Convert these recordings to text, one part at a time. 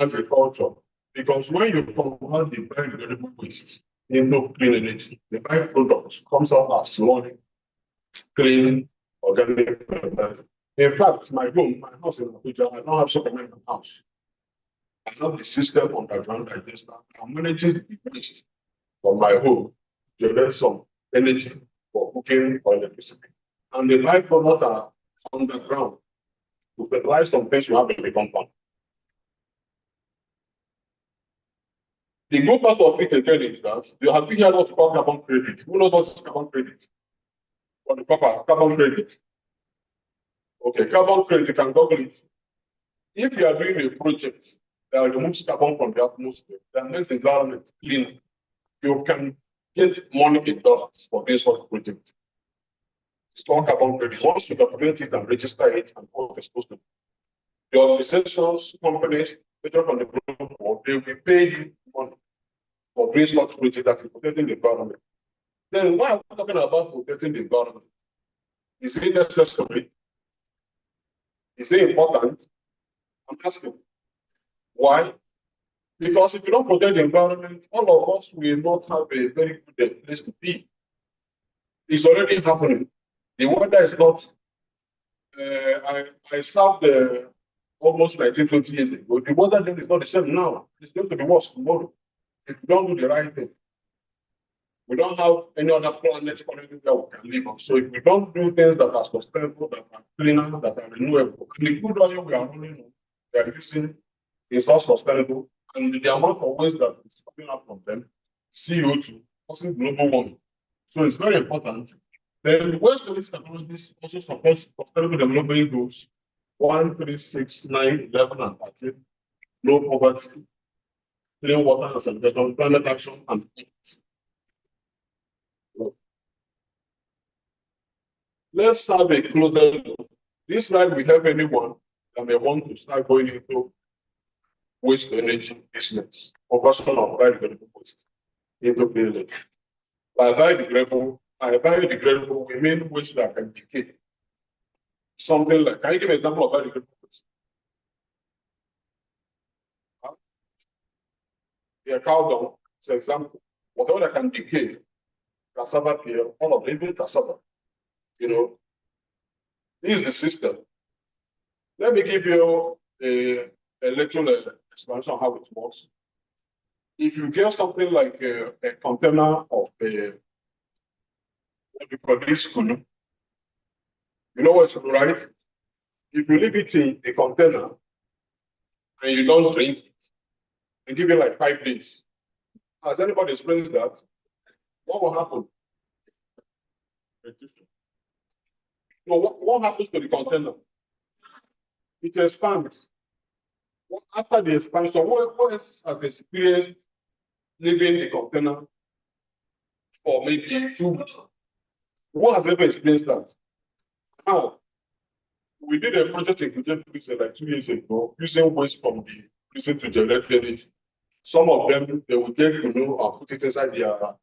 agriculture, because when you convert the biodegradable waste into clean energy, the byproduct comes out as money, clean organic fertilizer. In fact, my house in Abuja, I don't have supplement in my house. I have the system underground digester that manages the waste from my home to generate some energy for cooking or electricity. And the byproducts are underground to fertilize some things you have in the compound. The good part of it again is that you have to hear what you call carbon credit. Who knows what is carbon credit? What the proper carbon credit? Okay, carbon credit, you can Google it. If you are doing a project that removes carbon from the atmosphere, that makes the environment cleaner, you can get money in dollars for this sort of project. It's called carbon credit. Once you document it and register it and what it's supposed to be, the organizations, companies, later from the global, they will pay you money for doing such project that is protecting the environment. Then why are we talking about protecting the environment? Is it necessary? Is it important? I'm asking. Why? Because if you don't protect the environment, all of us will not have a very good place to be. It's already happening. The weather is not. I served almost 19, 20 years ago. The weather then is not the same now. It's going to be worse tomorrow if we don't do the right thing. We don't have any other planet currently where we can live on. So if we don't do things that are sustainable, that are cleaner, that are renewable, and the crude oil we are running on, we are using is not sustainable, and the amount of waste that is coming out from them, CO2, causing global warming. So it's very important. Then the waste to technologies also supports sustainable development goals 1, 3, 6, 9, 11, and 13. No poverty, clean water and sanitation, climate action, and let's have a closer look. This slide will help anyone that may want to start going into waste to energy business, conversion of biodegradable waste into clean energy. By biodegradable, we mean waste that can decay. Something like, can you give an example of biodegradable waste? Yeah, cow dung, it's an example. Whatever that can decay, cassava peel, all of it, even cassava. You know, this is the system. Let me give you a little explanation on how it works. If you get something like a container of what we call this kunu, you know what's right? If you leave it in a container and you don't drink it, and give it like 5 days, has anybody experienced that? What will happen? So what happens to the container? It expands. After the expansion, what else has experienced leaving the container for maybe 2 weeks? Who has ever experienced that? Now, we did a project in Kujet prison like 2 years ago, using waste from the prison to generate energy. Some of them, they will get canoe and put it inside their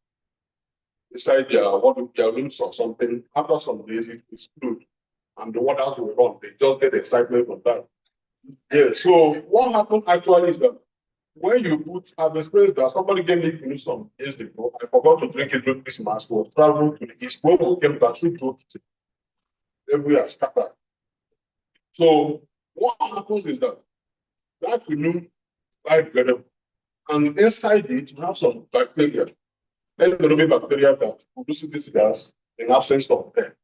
rooms or something. After some days, it will explode, and the waters will run. They just get excitement from that. Yeah. So what happened actually is that when you put, I've experienced that somebody gave me canoe some days ago. I forgot to drink it during Christmas. We'll travel to the east. When we came back, see everywhere scattered. So what happens is that canoe is biodegradable, and inside it you have some bacteria. Anaerobic bacteria that produces this gas in absence of air.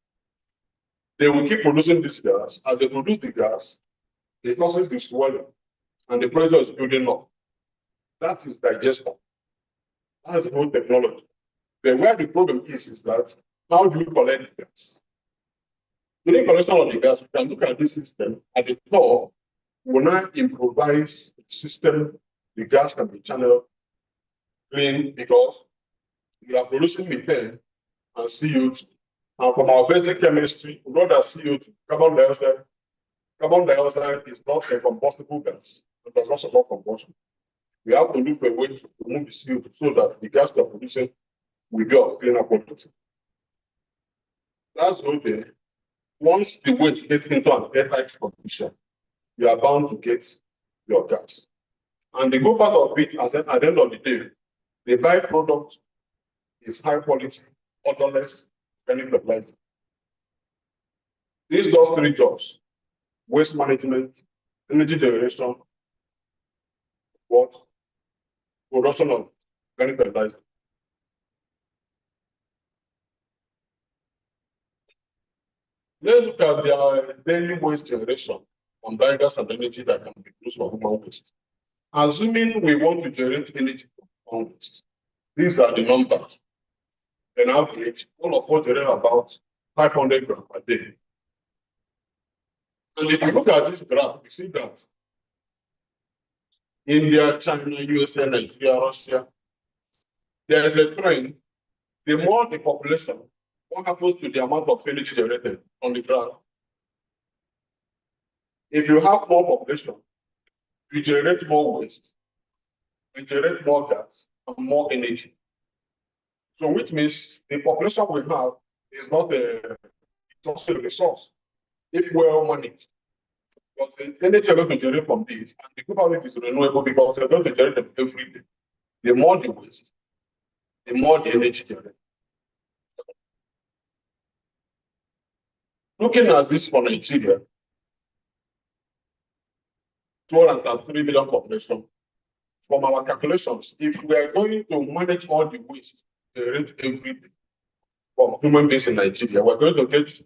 They will keep producing this gas. As they produce the gas, it causes the swelling, and the pressure is building up. That is digestion. That's the whole technology. But where the problem is that how do you collect the gas? During collection of the gas, we can look at this system. At the top, we now improvise the system. The gas can be channeled clean because we are producing methane and CO2. And from our basic chemistry, we know that CO2, carbon dioxide is not a combustible gas. It does not support combustion. We have to look for a way to remove the CO2 so that the gas we are producing will be of cleaner quality. That's the whole thing. Once the waste gets into an airtight condition, you are bound to get your gas. And the good part of it, as at the end of the day, the byproduct is high quality, odorless, organic fertilizer. This does three jobs: waste management, energy generation, what? Production of organic fertilizer. Let's look at their daily waste generation on biogas and energy that can be used for human waste. Assuming we want to generate energy from human waste, these are the numbers. On average, all of us generate about 500 grams per day. And if you look at this graph, you see that India, China, USA, Nigeria, Russia, there is a trend. The more the population, what happens to the amount of energy generated on the graph? If you have more population, you generate more waste, you generate more gas and more energy. So which means the population we have is not it's also a resource, if well managed. Because the energy you're going to generate from this, and the good part is renewable because you're going to generate them every day. The more the waste, the more the energy generated. Looking at this for Nigeria, 203 million population, from our calculations, if we are going to manage all the waste generated every day from human beings in Nigeria, we're going to get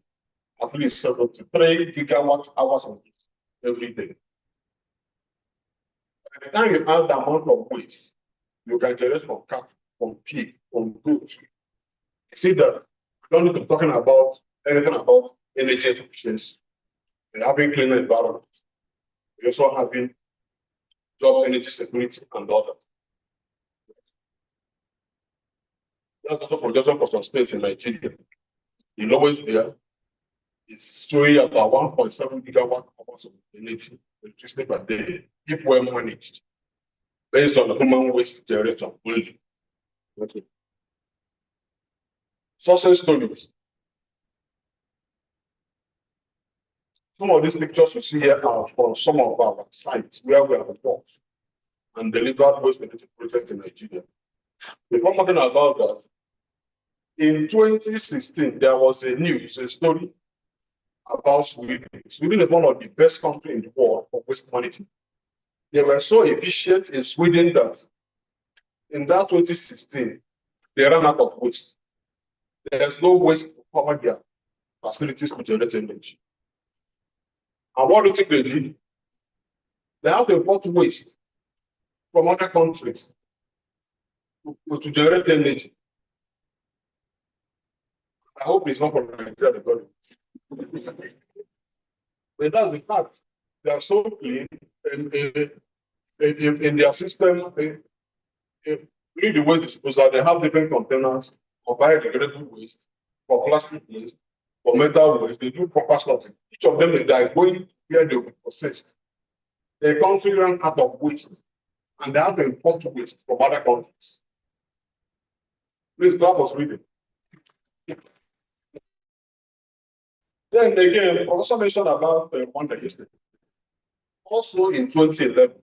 at least 73 gigawatt hours of waste every day. By the time you add the amount of waste you can generate from cattle, from pig, from goat, you see that we don't need to be talking about anything about energy efficiency. We're having cleaner environment. We're also having job energy security and all that. That's also projection for some states in Nigeria. The lowest there is showing about 1.7 gigawatt hours of energy, electricity per day, if well managed, based on the human waste generation only. Okay. Success stories. Some of these pictures you see here are from some of our sites where we have worked and delivered waste energy projects in Nigeria. Before talking about that, in 2016, there was a story about Sweden. Sweden is one of the best countries in the world for waste management. They were so efficient in Sweden that in that 2016, they ran out of waste. There's no waste to cover their facilities to generate energy. And what do you think they did? They have to import waste from other countries to generate energy. I hope it's not from Nigeria, because but that's the fact. They are so clean in their system. During the waste disposal, they have different containers for biodegradable waste, for plastic waste, for metal waste. They do proper sorting. Each of them, they are going where they will be processed. The country ran out of waste, and they have to import waste from other countries. Please, grab us reading. Then again, Professor mentioned about Rwanda yesterday. Also in 2011,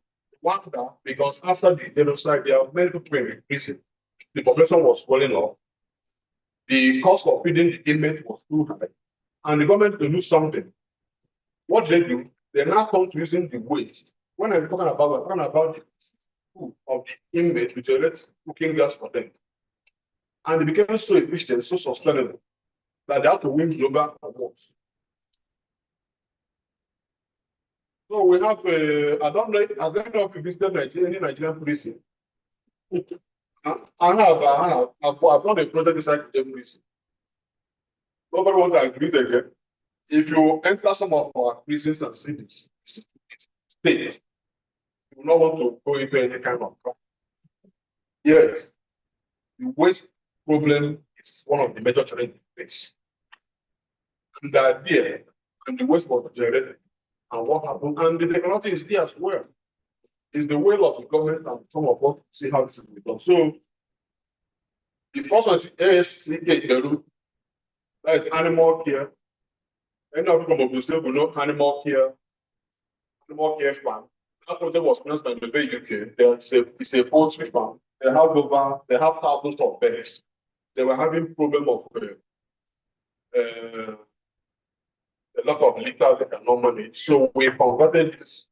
Rwanda, because after the genocide, there are many people in prison. The population was swelling up. The cost of feeding the inmates was too high. And the government to do something. What they do, they now come to using the waste. When I'm talking about, we're talking about the food of the inmates, which generates cooking gas for them. And it became so efficient, so sustainable, that they have to win global awards. So we have, I don't know, has anyone of you visited any Nigerian prison? I have. I've done a project inside the prison. Nobody wants to agree again. If you enter some of our prisons and cities, states, you will not want to go into any kind of crime. Yes, the waste problem is one of the major challenges we face. And the idea and the waste was generated and what happened, and the technology is there as well. It's the will of the government and some of us see how this is done. So the first one is ASCK, that is animal care. Any of you from Ogun State will know animal care plan. That project was financed by the UK. It's a poultry farm. They have thousands of birds. They were having problem of a lot of litter they cannot manage. So we converted this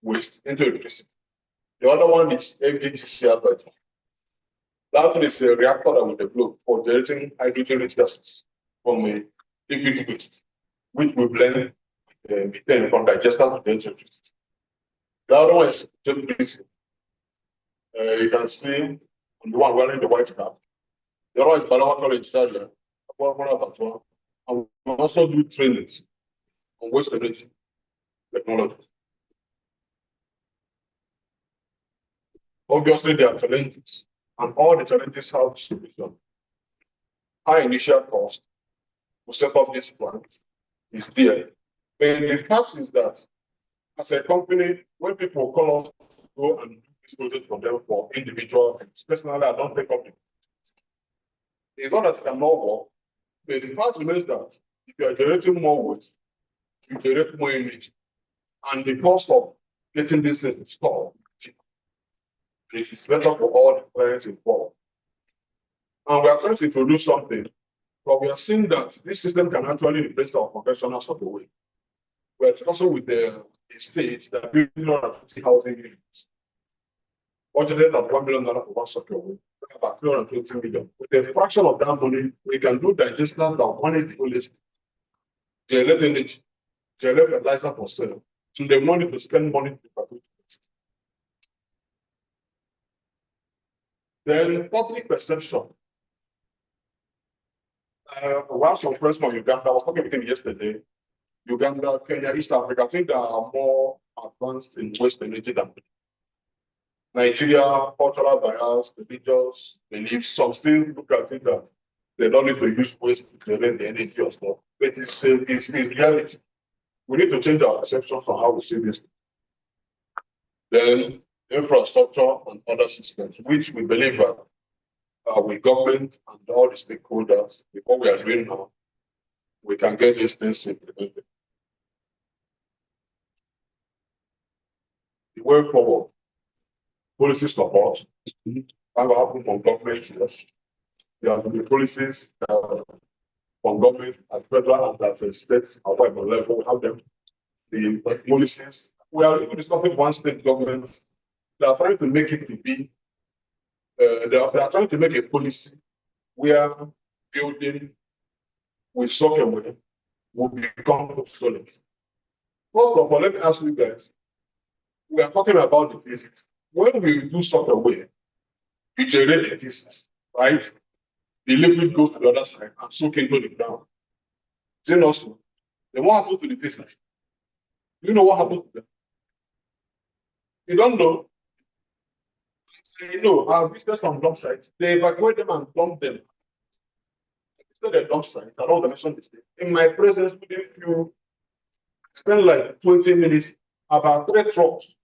waste into electricity. The other one is FGGCR battery. That one is a reactor that we developed for generating hydrogen-rich gases from a liquid waste, which we blend methane from digester to generate electricity. The other one is JPC. You can see on the one wearing the white cap. The other one is Balawa College, Zaria, and we also do trainings on waste energy technology. Obviously, there are challenges, and all the challenges have solution. High initial cost to set up this plant is there. But the fact is that as a company, when people call us to go and do this project for them for individual, personally, I don't take up the. It's not that it cannot work, but the fact remains that if you are generating more waste, you generate more energy, and the cost of getting this installed, it is better for all the clients involved. And we are trying to introduce something, but we are seeing that this system can actually replace our conventional software way. We are discussing with the state that we know that 50 housing units, budgeted at $1 million for one software way, about 320 million. With a fraction of that money, we can do digesters that manage the only generate energy, generate fertilizer for sale, and they want to spend money to prepare. Then public perception. We have some friends from Uganda. I was talking with him yesterday. Uganda, Kenya, East Africa, I think they are more advanced in waste energy than Nigeria. Cultural bias, religious beliefs. Some still look at it that they don't need to use waste to generate the energy or stuff. But it's reality. We need to change our perceptions on how we see this. Then infrastructure and other systems, which we believe are with government and all the stakeholders, before we are doing now, we can get these things implemented. The way forward, policy support, that will happen from government. There have to be policies from government at federal and at states at whatever level. We have them. The policies. We are even discussing one state government. They are trying to make it to be. They are trying to make a policy where building with soccer will become obsolete. First of all, let me ask you guys. We are talking about the physics. When we do soccer way, we generate the physics, right? The liquid goes to the other side and soak into the ground. Then also, then what happens to the physics? You know what happens to them? You don't know. I know our business from dump sites, they evacuate them and dump them. Instead of dump sites, I don't mention this thing. In my presence, within few, spent like 20 minutes, about 3 trucks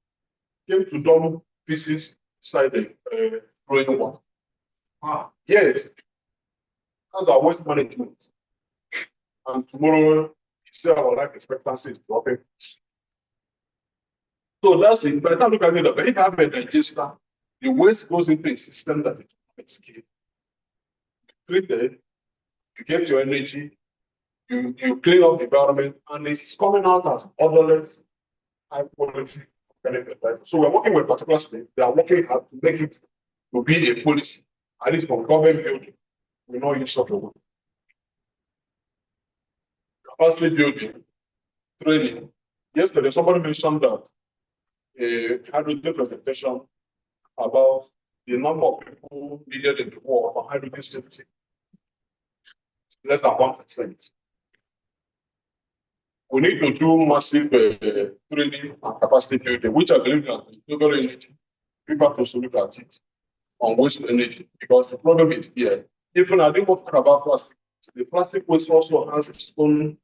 came to dump pieces inside the growing water. Yes, that's our waste management. And tomorrow, you see our life expectancy is dropping. So that's it. By the time you look at it, but if you have a digester, the waste goes into a system that it's treated, you get your energy, you clean up the environment, and it's coming out as odorless, high quality organic fertilizer. So we're working with a particular state. They are working hard to make it to be a policy, at least from government building. We know use such a word. Capacity building, training. Yesterday, somebody mentioned that a hydrogen presentation about the number of people needed in the world on hydrogen safety. Less than 1%. We need to do massive training and capacity building, which I believe that global energy, people have to look at it on waste energy, because the problem is there. Even I didn't want to talk about plastic. The plastic waste also has its own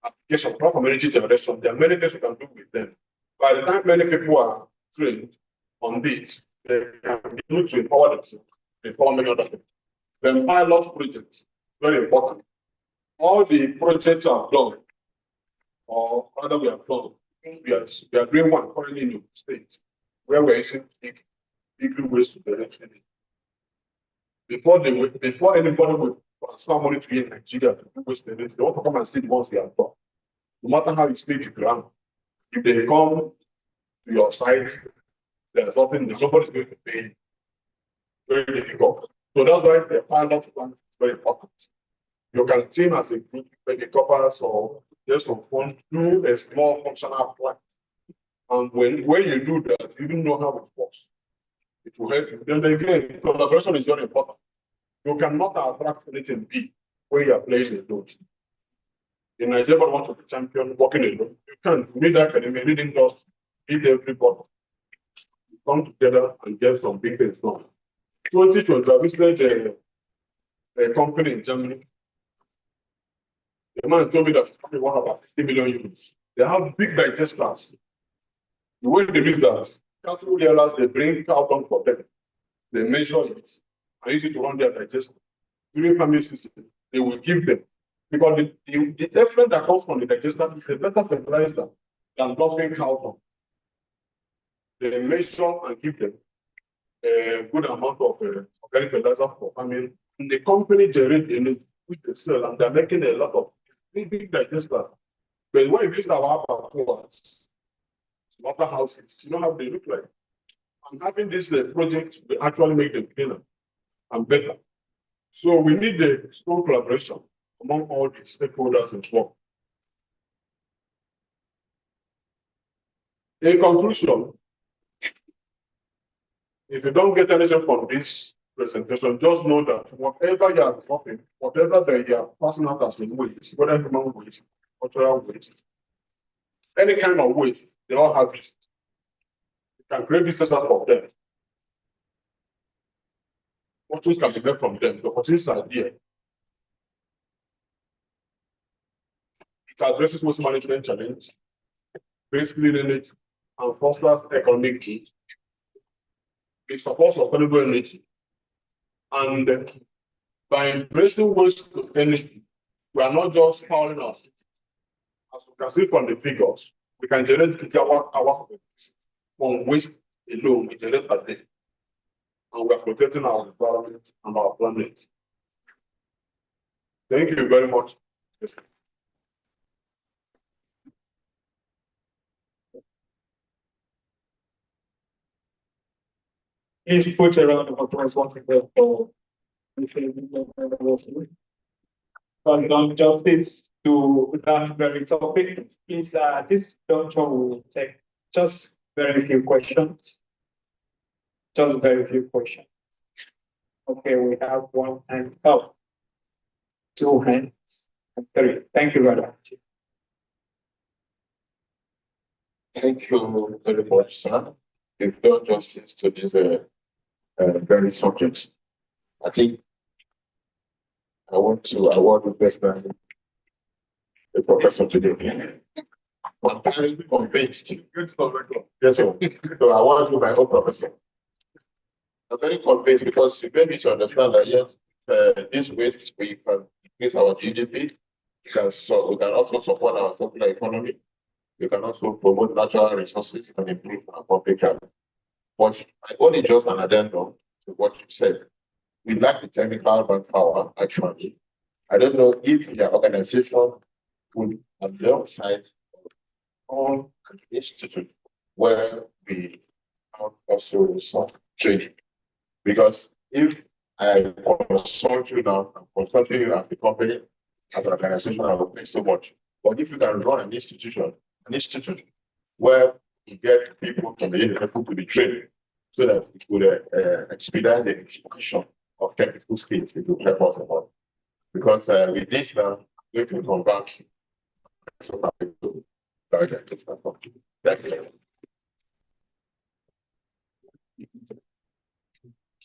application, apart from energy generation. There are many things you can do with them. By the time many people are trained on this, they can be able to empower themselves, empower many other people. Then pilot projects, very important. All the projects are done, or rather we have done, we are doing one currently in the state where we're using big ways to direct it. Before anybody would transfer money to you in Nigeria to do waste energy, they want to come and see the ones we have done. No matter how you split the ground, if they come to your site, there's something that nobody's going to pay. Very difficult. So that's why the pilot plan is very important. You can team as a group, maybe couples or just some fun, do a small functional plan. And when you do that, you even know how it works. It will help you. Then again, collaboration is very important. You cannot attract anything big when you are playing alone. In Nigeria, want to be champion working alone. You can't. You need academy, you need industry, you need everybody. You come together and get some big things done. 2020, I visited a company in Germany. The man told me that the company worth about 50 million euros. They have big digesters. The way they do that, cattle dealers, they bring cow dung for them. They measure it and use it to run their digester. During farming season, they will give them. Because the effluent that comes from the digester is a better fertilizer than dumping cow dung. They measure and give them a good amount of organic fertilizer for farming. And the company generates the energy which they sell, and they're making a lot of big digesters. But when you visit our abattoirs, slaughter houses, you know how they look like. And having this project will actually make them cleaner and better. So we need a strong collaboration among all the stakeholders involved. In conclusion, if you don't get anything from this presentation, just know that whatever you are dropping, whatever that you are passing out as a waste, whether human waste, cultural waste, any kind of waste, they all have it. You can create businesses for them. Opportunities can be made from them. The opportunities are there. It addresses waste management challenge, creates clean energy, and fosters economic growth. It supports sustainable energy. And by embracing waste to energy, we are not just powering our cities. As you can see from the figures, we can generate gigawatt hours of electricity from waste alone, we generate per day. And we are protecting our environment and our planet. Thank you very much. Please put a round of applause once again for and done justice to that very topic. Please, this doctor will take just very few questions. Just very few questions. Okay, we have one hand up, two hands, and three. Thank you very much. Thank you very much, sir. You've done justice to these very subjects. I think I want to award the best the professor today. I'm very convinced. Yes, sir. So I want you, my own professor. I'm very convinced because you made me to understand that yes, this waste we can increase our GDP. We can also support our circular economy. We can also promote natural resources and improve our public health. But I only just an addendum to what you said. We lack the technical manpower, actually. I don't know if your organization would, alongside on an institute where we have also some training. Because if I consult you now, I'm consulting you as the company, as an organization, I will pay so much. But if you can run an institute where you get people from the university to be trained, so that it would expedite the expansion of technical skills, it will help us a lot. Because with this now, we can come back.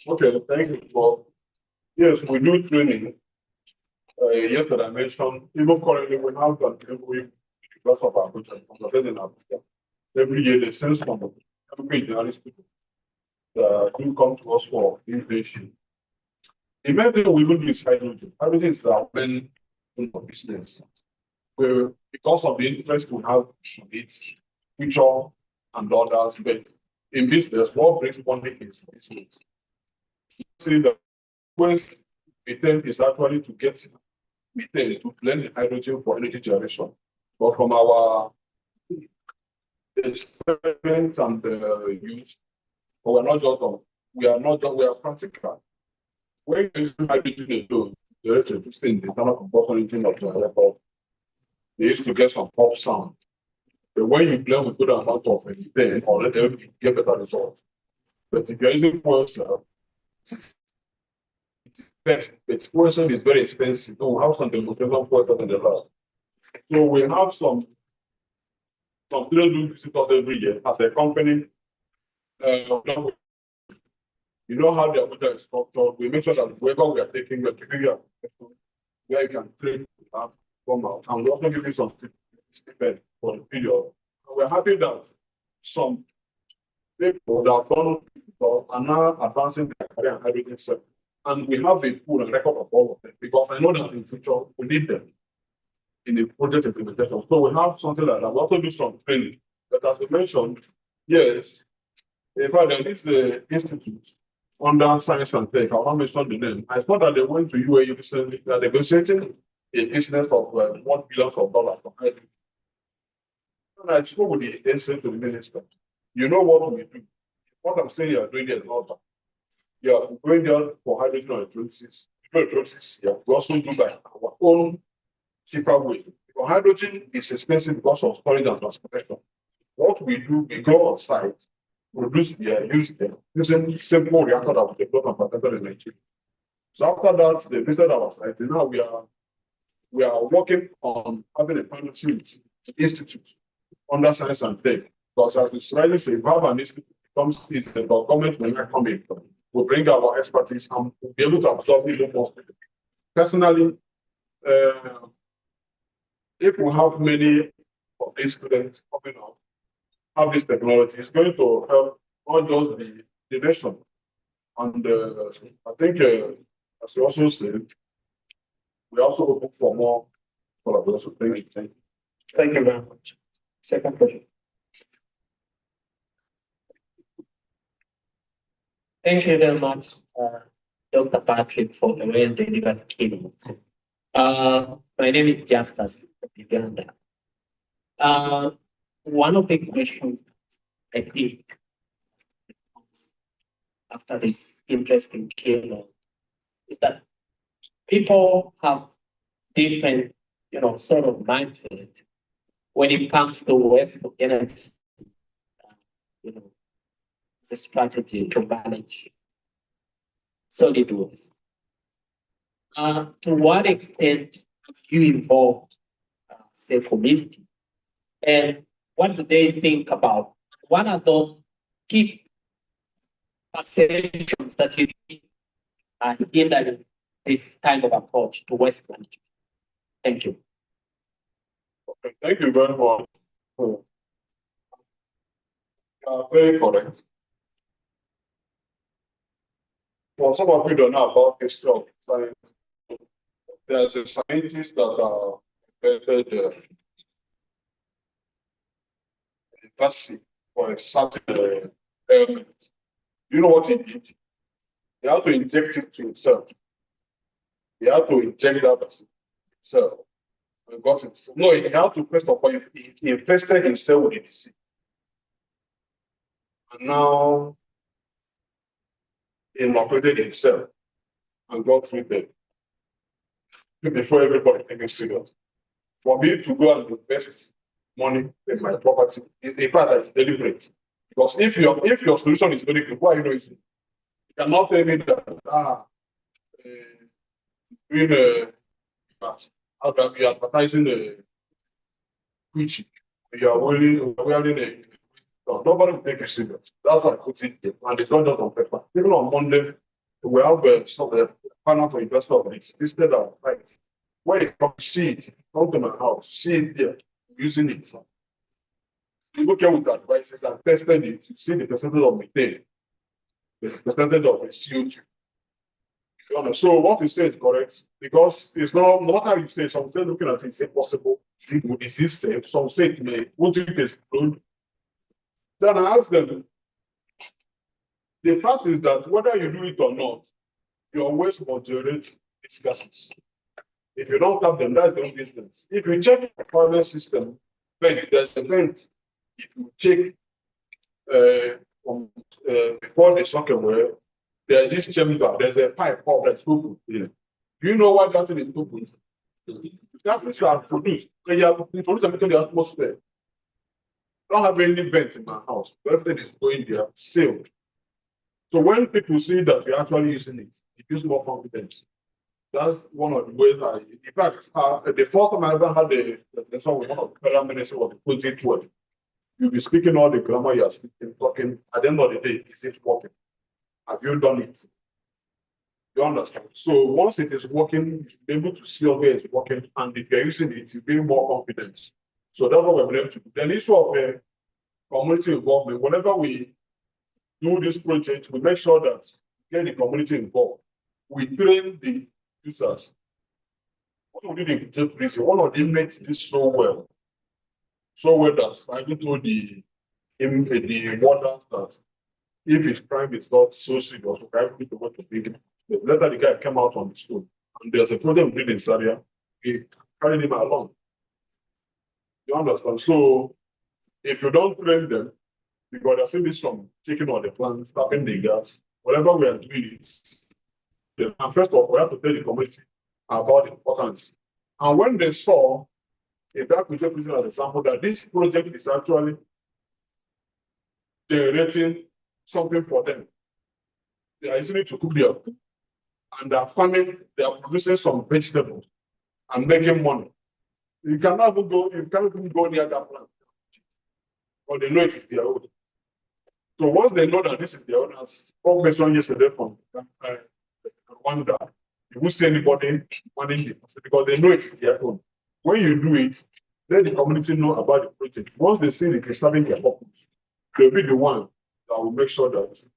Okay, thank you. Well, yes, we do training. Yesterday I mentioned, even currently we have an MOU because of our project in Africa. Every year they send some every journalist people that do come to us for innovation. The main thing we even do is hydrogen. Hydrogen is our main business. Because of the interest we have in it, future and others. But in business, what brings money is business. See, the first methane is actually to get methane to blend the hydrogen for energy generation. But from our experiments and use, but we're not just on, we are practical. When you use hydrogen alone, the electricity in the internal combustion engine of the airport, they used to get some pop sound. But when you blend with good amount of methane, already you get better results. But if you're using fuel cell, it's best, but fuel cell is very expensive. So we have some demonstration fuel cell in the lab. So we have some students do visit us every year as a company. You know how the budget is structured. We make sure that wherever we are taking, we're giving you a where you can train come out. And we also give you some stipend for the period. And we're happy that some people that have done are now advancing their career and hydrogen sector. And we have a pool and record of all of them because I know that in future we need them in the project implementation. So we have something like that. We also do some training. But as we mentioned, yes, in fact, there is the institute under science and tech. I'll not mention the name. I thought that they went to UAE recently, they're negotiating a business of $1 billion for hydrogen. And I spoke with the essay to the minister. You know what we do? What I'm saying you are doing there is not that. You are going there for hydrogen or electrolysis. You do electrolysis here. We also do by our own cheaper way. Because hydrogen is expensive because of storage and transportation. What we do, we go on site, produce there, use them, using simple reactor that we develop and patented in Nigeria. So after that, they visited our site. And now we are working on having a partnership with the institute under science and tech. Because as we rightly say, if we have an institute becomes easy, the government will not come in. We'll bring our expertise and we'll be able to absorb even more. Personally, if we have many of these students coming out, have this technology, it's going to help not just the nation. And I think, as you also said, we also open for more collaboration. Thank you. Thank you very much. Second question. Thank you very much, Dr. Patrick, for the well-delivered keynote. My name is Justus Uganda. One of the questions I think after this interesting keynote is that people have different, sort of mindset when it comes to waste of energy. The strategy to manage solid waste. To what extent have you involved, say, community? And what do they think about? What are those key perceptions that you think are hindering this kind of approach to waste management? Thank you. Okay, thank you very much. Very correct. Well, some of you don't know about history of science. There's a scientist that invented a vaccine for a certain ailment. You know what he did? He had to inject it to himself. He had to inject that vaccine himself. And got it. No, he had to first of all, he infested himself with the disease. And now he inoculated himself and got treated before everybody take it serious. For me to go and invest money in my property is in fact it's deliberate. Because if your solution is very good, why you know it? You cannot tell me that doing how can be advertising a preaching. You are wearing a no, nobody will take it serious. That's why I put it here. And it's not just on paper. Even on Monday, we have a panel for investor of this. Instead of right, where you come see it, come to my house, see it there, using it. You look at with advices and tested it, you see the percentage of methane, the percentage of the CO2. So what you say is correct because it's not, no matter how you say, some say looking at it, it's impossible. Would this safe? Some say it may, would it explode? Then I asked them, the fact is that whether you do it or not, your waste must generate its gases. If you don't have them, that's the only difference. If you check the current system, there's a vent. If you check before the socket well, there's this chamber, there's a pipe up that's open here. Do you know why that thing is open? Gases are produced. They are introduced into the atmosphere. I don't have any vent in my house. Everything is going there, sealed. So when people see that you're actually using it, it gives more confidence. That's one of the ways in fact, the first time I ever had a session with one of the federal ministers was in 2012. You'll be speaking all the grammar you're speaking, talking. At the end of the day, is it working? Have you done it? You understand? So once it is working, you should be able to see where it's working, and if you're using it, you gain more confidence. So that's what we're able to do. The issue of community involvement, whenever we do this project, we make sure that we get the community involved. We train the users. What we did in prison, one of them made this so well that I even told the warders that if his crime is not so serious, okay, I need to go to big. Later the guy came out on the stone, and there's a problem we did in Saria. We carried him along. You understand? So if you don't train them, because there's still this some taking on the plants, tapping the gas, whatever we are doing is, and first of all, we have to tell the community about the importance. And when they saw in that project, as an example, that this project is actually generating something for them, they are using it to cook their food, and they are farming, they are producing some vegetables and making money. You cannot even go near that plant, or they know it is their own. So once they know that this is their own, as Paul mentioned yesterday from Rwanda, you won't see anybody managing it because they know it is their own. When you do it, let the community know about the project. Once they see it is serving their purpose, they'll be the one that will make sure that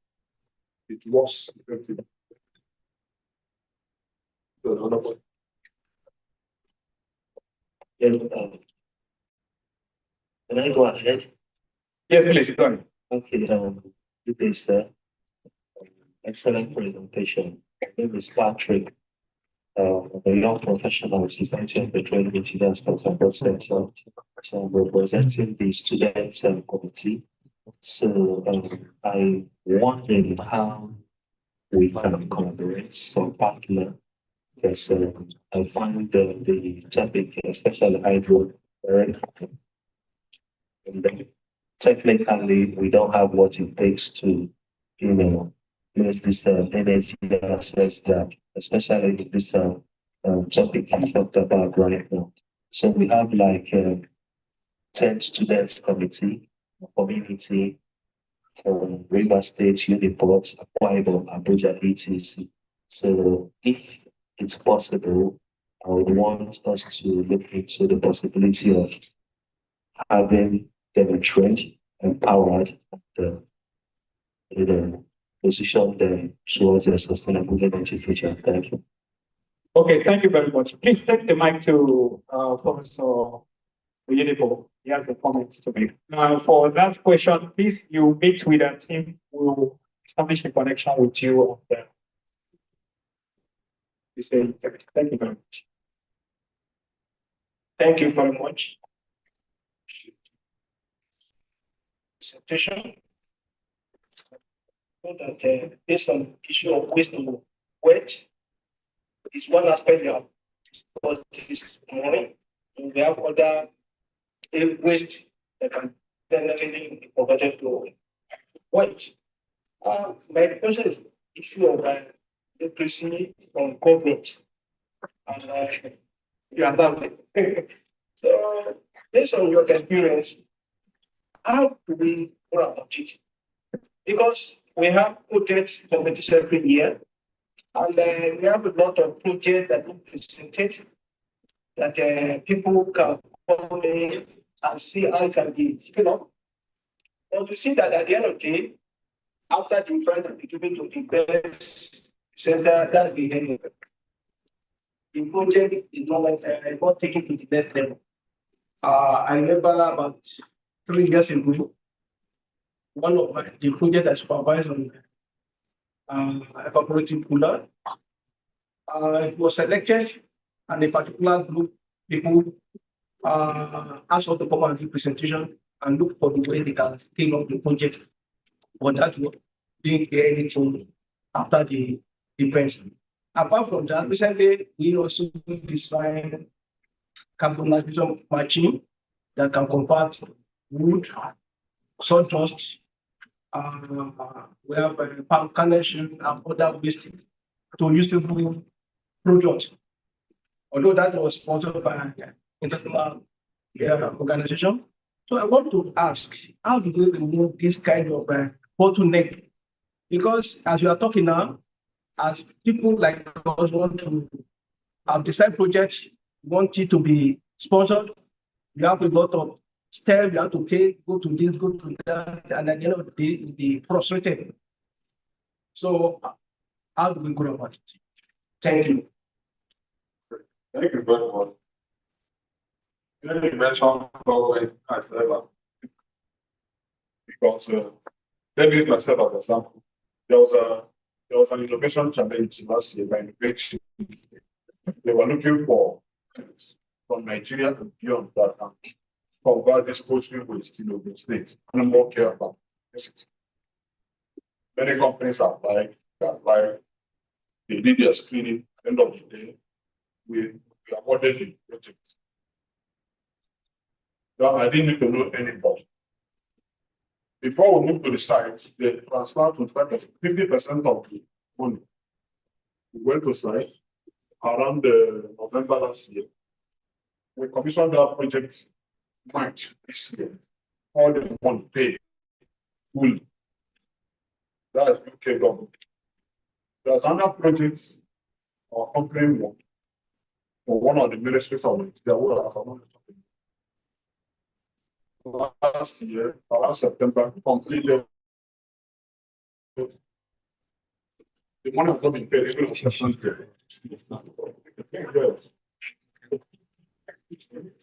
it works effectively. So, can I go ahead? Yes, please, go ahead. Okay, it is excellent presentation. My name is Patrick. A young professional, Society of Petroleum Engineers Consultant Center. So I'm representing the students committee. So I wondering how we can collaborate some partner, because I find the topic, especially hydro, very important. And then technically, we don't have what it takes to, use this energy access that, especially in this topic you talked about right now. So we have like 10 students committee, community from River State, Uniport, Akwa Ibom, Abuja, etc. So if it's possible, I would want us to look into the possibility of having them trained, empowered, and position them towards a sustainable energy future. Thank you. Okay, thank you very much. Please take the mic to Professor Oyedepo. He has a comment to make. For that question, please, you meet with a team who will establish a connection with you. You say, thank you very much. Thank you very much. Presentation. So that based on the issue of waste to wet is one aspect we have got this morning. And we have other waste that can definitely be converted to wet. My question is the issue of literacy from government and your family. So based on your experience, how do we go about it? Because we have projects competition every year, and we have a lot of projects that we presented that people can come in and see how it can be spin up. But to see that at the end of the day, after the prize will be given to the best center, that's the end of it. The project is not taken to the next level. I remember about 3 years ago, one of the project I supervised on a cooperative cooler. It was selected, and a particular group people asked us to come and do presentation and look for the way they can scale up the project. But that one didn't get anything after the event. Apart from that, recently we also designed carbonization machine that can convert wood, sawdust, we have palm carnation and other waste to useful products. Although that was sponsored by an international organization. So I want to ask, how do they remove this kind of bottleneck? Because as you are talking now, as people like us want to have design projects, want it to be sponsored, you have a lot of steps you have to take, go to this, go to that, and at the end of the day, you'll be frustrated. So how do we go about it? Thank you. Thank you very much. You mentioned government as ever. Because let me use myself as an example. There was an innovation challenge last year by innovation. They were looking for from Nigeria and beyond that and convert this poultry waste in Ogun State and more care about it. Many companies applied, they did their screening. At the end of the day, we awarded the project. Now, I didn't need to know anybody. Before we moved to the site, they transferred 25%, 50% of the money. We went to site around November last year. We commissioned our project March this year. All the money paid fully. That's UK government. There's another project our company won for one of the ministries of Nigeria. Last year, around September, completed. The money has not been paid, even as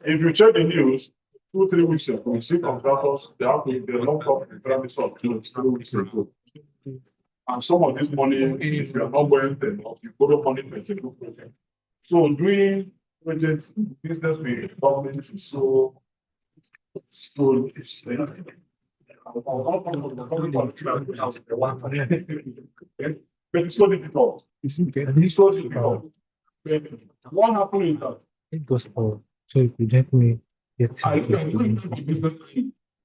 if you check the news, 2-3 weeks ago, we see contractors, they locked up the premises of 3 weeks ago. And some of this money, if you are not going to enough, you borrow money to execute project. So doing project business with government is so it's but it's so difficult. It's so difficult. What happened is that it goes forward. So if you help me get I can do business.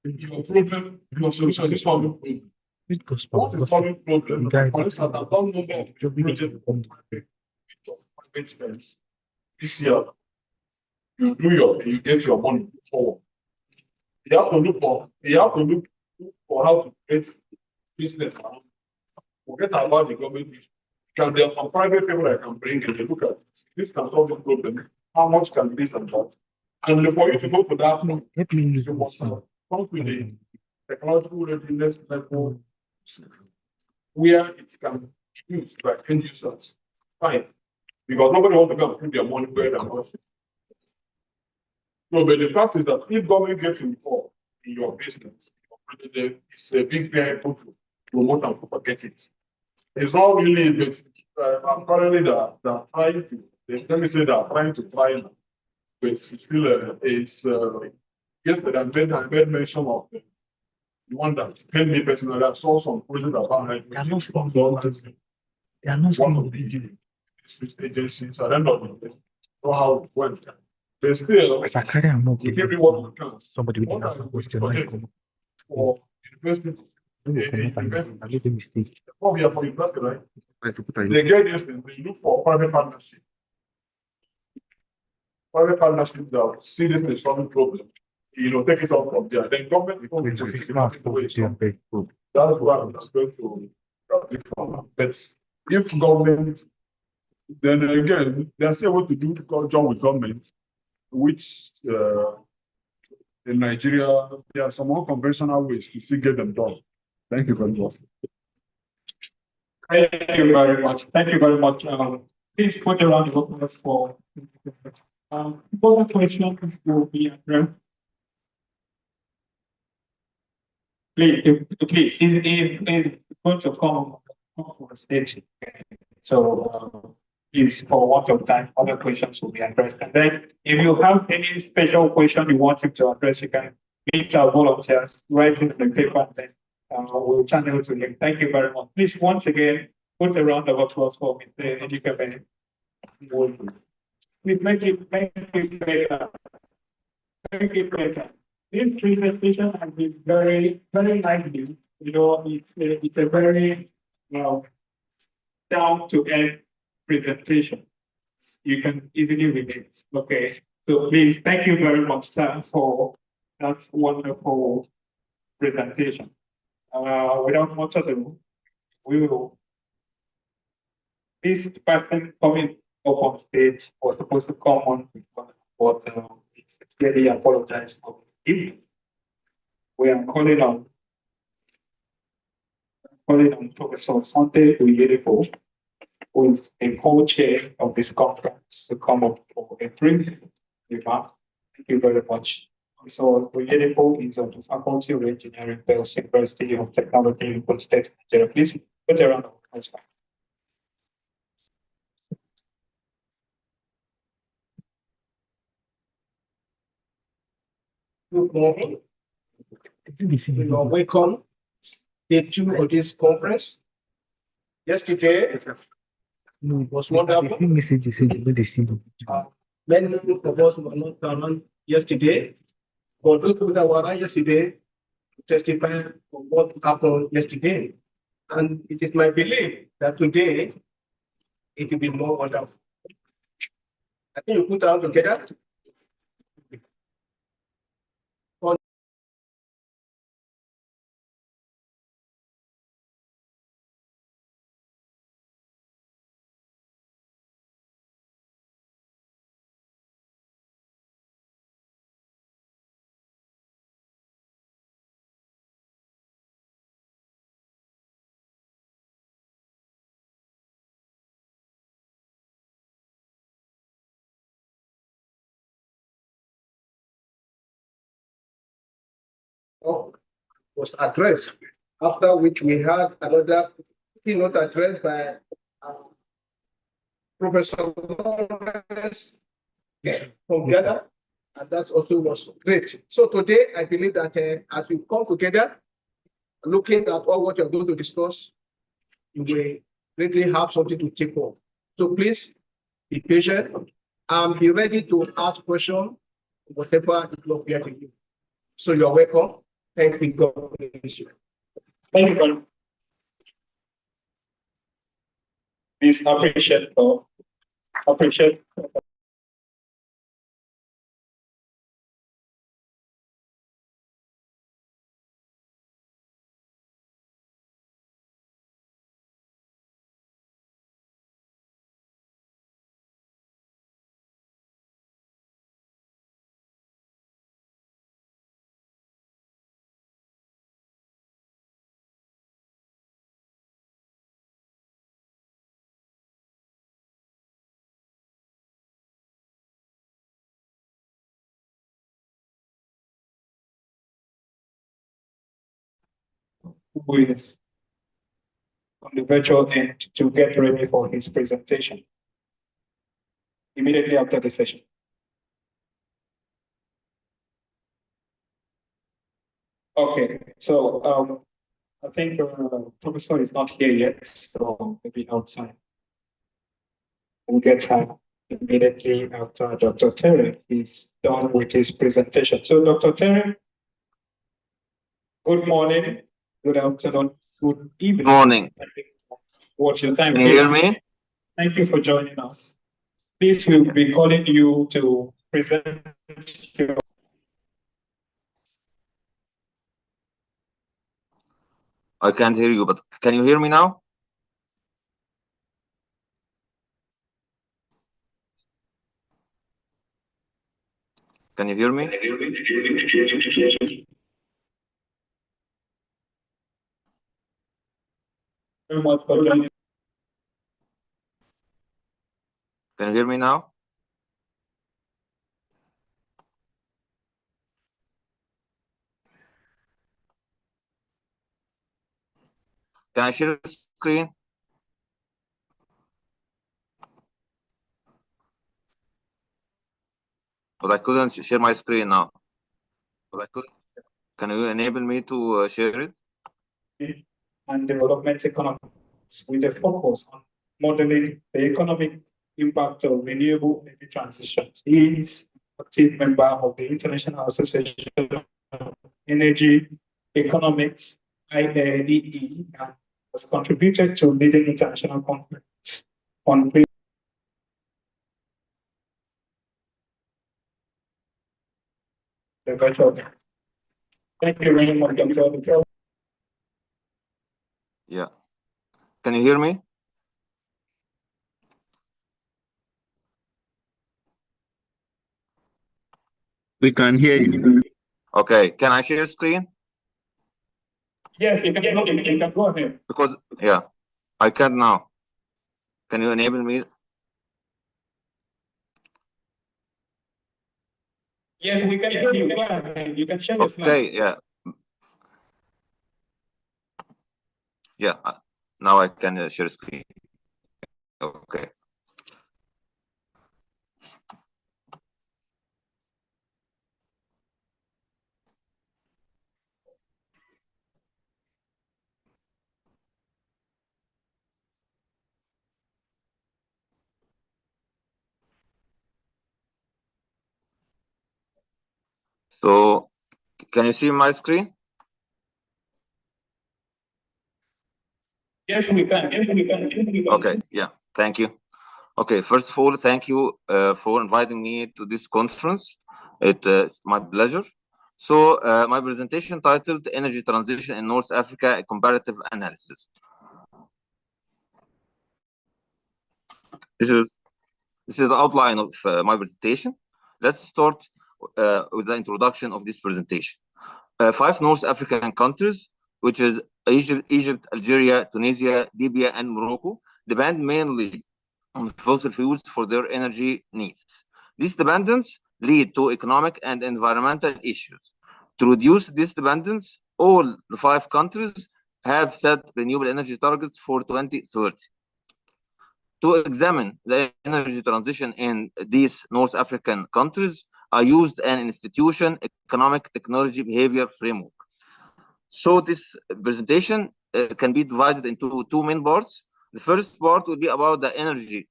Your problem, your solution is solving problem. it goes What forward. is solving problem? Guide. For instance, I've done no more project private spends. This year, you get your money forward. You have to look for how to get business around. Forget about the government. There are some private people I can bring in. They look at this can solve the problem. How much can this and that? And for you to go to that point, Help me use you must come with the technological readiness level where it can be used by end users. Fine. Because nobody wants to go and put their money where they're not. No, but the fact is that if government gets involved in your business, it's a big vehicle to promote and propagate it. It's not really, but apparently they're trying to, let me say they're trying to try now. But it's still, yesterday I made mention of the one that paid me personally. I saw some project about They are not one of the agencies. I don't know how it went. But still, as I carry a move, to give you what we can. somebody will What have are a the question projects for university? I made a mistake. Oh, yeah, for university, right? I to put a They get this thing, they look for private partnership. Private partnership that see this as solving problem. Take it up from there. Then government is going to fix it. That's why I'm just going to pick from. But if government, then again, there's a way to do job with government, which in Nigeria, there are some unconventional ways to still get them done. Thank you very much. Thank you very much. Thank you very much. Please put a round of applause for further questions will be addressed. please, he's going to come on the stage. So, please, for want of time, other questions will be addressed. And then, if you have any special question you want him to address, you can meet our volunteers, write it in the paper, and then we'll channel to him. Thank you very much. Please, once again, put a round of applause for Mr. Ejikebe. Please make it better. Make it better. This presentation has been very, very lively. You know, it's a very down to earth presentation. You can easily relate. Okay. So please, thank you very much, sir, for that wonderful presentation. Without much ado, this person coming up on stage was supposed to come on, but it's clearly apologize for him. We are calling on Professor Sunday Uyedepo, who is a co-chair of this conference, to come up for a brief remark. Thank you very much. So Uyedepo is of the Faculty of Engineering, Bells University of Technology, United States, Nigeria. Please put a round of applause. Good morning. You are welcome. Day 2 of this conference. Yesterday was wonderful. Many of us were not around yesterday, but those who were around yesterday testify of what happened yesterday. And it is my belief that today it will be more wonderful. I think you put our hands together. Was addressed, after which we had another keynote address by Professor Lawrence from Ghana, and that also was great. So today, I believe that as we come together, looking at all what you're going to discuss, you will really have something to take on. So please be patient and be ready to ask questions, whatever it will appear to you. So you're welcome. Thank you. God bless you. Thank you very much. Please appreciate. Who is on the virtual end to get ready for his presentation immediately after the session. Okay, so I think Professor is not here yet, so maybe outside. We'll get her immediately after Dr. Terry is done with his presentation. So Dr. Terry, good morning, good afternoon, good evening. Good morning. What's your time? Can you hear me? Thank you for joining us. Please, we'll be calling you to present your. I can't hear you, but can you hear me now? Can you hear me? Very much for joining. Can you hear me now? Can I share the screen? But I couldn't share my screen now. But I couldn't. Can you enable me to share it? And development economics with a focus on modeling the economic impact of renewable energy transitions. He is an active member of the International Association of Energy Economics, IAEE, and has contributed to leading international conferences on the virtual. Thank you very much, Dr. Yeah. Can you hear me? We can hear you. Okay. Can I share screen? Yes, you can go ahead. Because yeah, I can now. Can you enable me? Yes, we can hear you. Go ahead. You can share your slide. Okay. Yeah. Yeah. Now I can share screen. Okay. So, can you see my screen? Yes, we can. Yes, we can. Yes, we can. Okay. Yeah. Thank you. Okay. First of all, thank you for inviting me to this conference. It's my pleasure. So, my presentation titled "Energy Transition in North Africa: A Comparative Analysis." This is the outline of my presentation. Let's start with the introduction of this presentation. 5 North African countries, which is Egypt, Algeria, Tunisia, Libya, and Morocco, depend mainly on fossil fuels for their energy needs. These dependence lead to economic and environmental issues. To reduce this dependence, all the 5 countries have set renewable energy targets for 2030. To examine the energy transition in these North African countries, I used an institution economic technology behavior framework. So this presentation can be divided into 2 main parts. The first part will be about the energy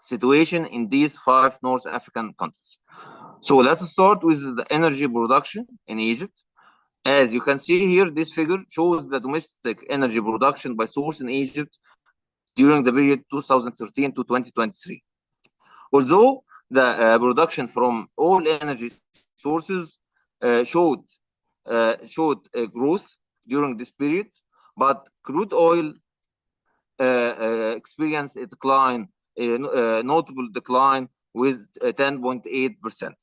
situation in these 5 North African countries. So let's start with the energy production in Egypt. As you can see here, this figure shows the domestic energy production by source in Egypt during the period 2013 to 2023. Although the production from all energy sources showed growth during this period, but crude oil experienced a decline, notable decline with 10.8%.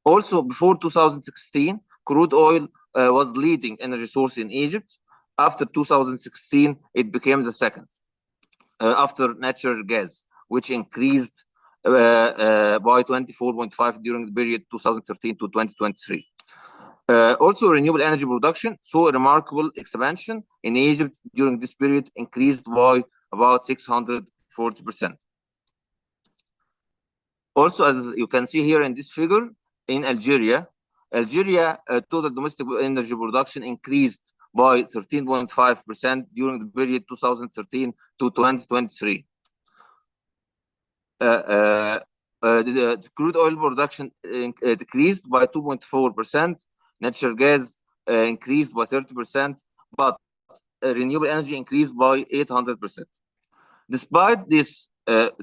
Also, before 2016, crude oil was leading energy source in Egypt. After 2016, it became the second, after natural gas, which increased by 24.5 during the period 2013 to 2023. Also, renewable energy production saw a remarkable expansion in Egypt during this period, increased by about 640%. Also, as you can see here in this figure, in Algeria, total domestic energy production increased by 13.5% during the period 2013 to 2023. The crude oil production decreased by 2.4%. Natural gas increased by 30%, but renewable energy increased by 800%. Despite this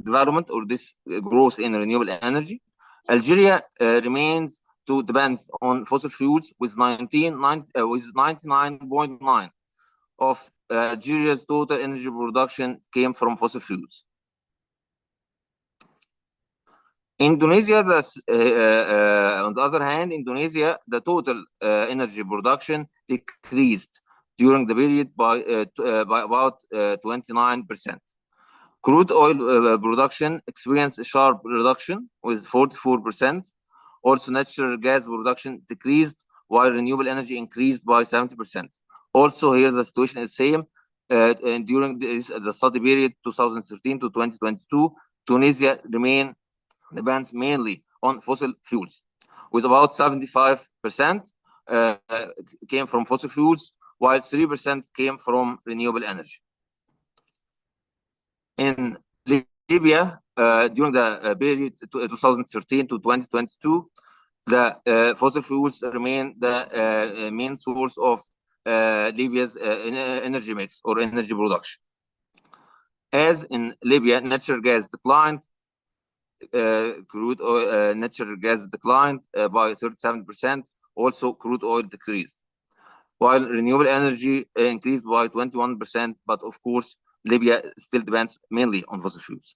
development or this growth in renewable energy, Algeria remains to depend on fossil fuels with 99.9% of Algeria's total energy production came from fossil fuels. Indonesia, on the other hand, Indonesia, the total energy production decreased during the period by about 29%. Crude oil production experienced a sharp reduction with 44%. Also, natural gas production decreased while renewable energy increased by 70%. Also, here the situation is same. and during the study period 2013 to 2022, Tunisia depends mainly on fossil fuels, with about 75% came from fossil fuels, while 3% came from renewable energy. In Libya, during the period 2013 to 2022, the fossil fuels remain the main source of Libya's energy mix or energy production. As in Libya, natural gas declined, crude oil, natural gas declined by 37%. Also, crude oil decreased, while renewable energy increased by 21%. But of course, Libya still depends mainly on fossil fuels.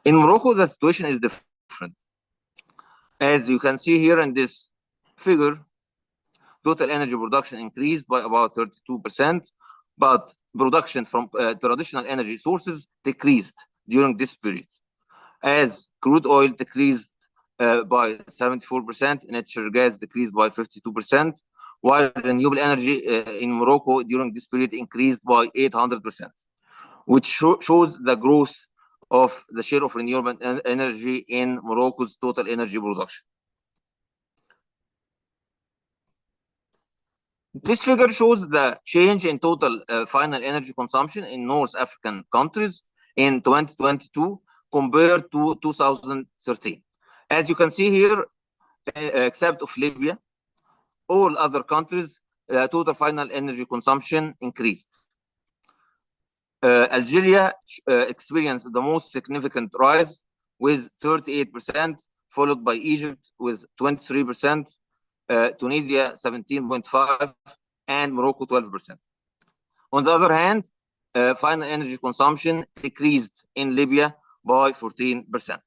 In Morocco, the situation is different. As you can see here in this figure, total energy production increased by about 32%, but production from traditional energy sources decreased during this period, as crude oil decreased by 74%, natural gas decreased by 52%, while renewable energy in Morocco during this period increased by 800%, which shows the growth of the share of renewable energy in Morocco's total energy production. This figure shows the change in total final energy consumption in North African countries in 2022 compared to 2013. As you can see here, except of Libya, all other countries, total final energy consumption increased. Algeria experienced the most significant rise with 38%, followed by Egypt with 23%, Tunisia 17.5%, and Morocco 12%. On the other hand, final energy consumption decreased in Libya by 14%.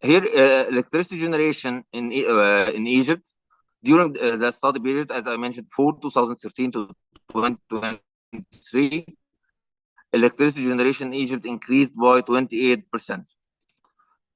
Here, electricity generation in Egypt during the study period, as I mentioned, for 2013 to 2023, electricity generation in Egypt increased by 28%.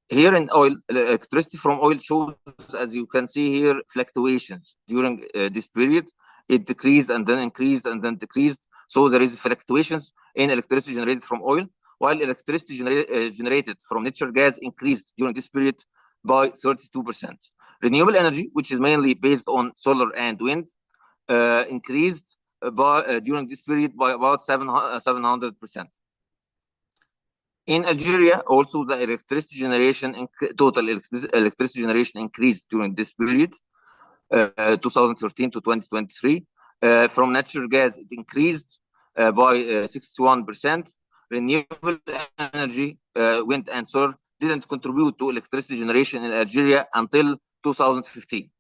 Here in oil, electricity from oil shows, as you can see here, fluctuations during this period. It decreased and then increased and then decreased. So there is fluctuations in electricity generated from oil, while electricity generated from natural gas increased during this period by 32%. Renewable energy, which is mainly based on solar and wind, increased during this period by about 700%. In Algeria, also the electricity generation, total electricity generation increased during this period, 2013 to 2023. From natural gas, it increased by 61%. Renewable energy, wind and solar, didn't contribute to electricity generation in Algeria until 2015.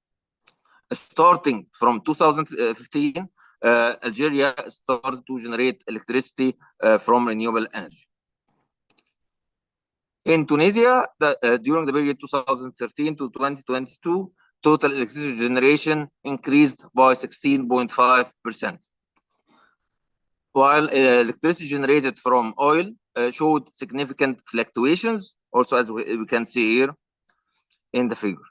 Starting from 2015, Algeria started to generate electricity from renewable energy. In Tunisia, during the period 2013 to 2022, total electricity generation increased by 16.5%. While electricity generated from oil showed significant fluctuations, also as we can see here in the figure.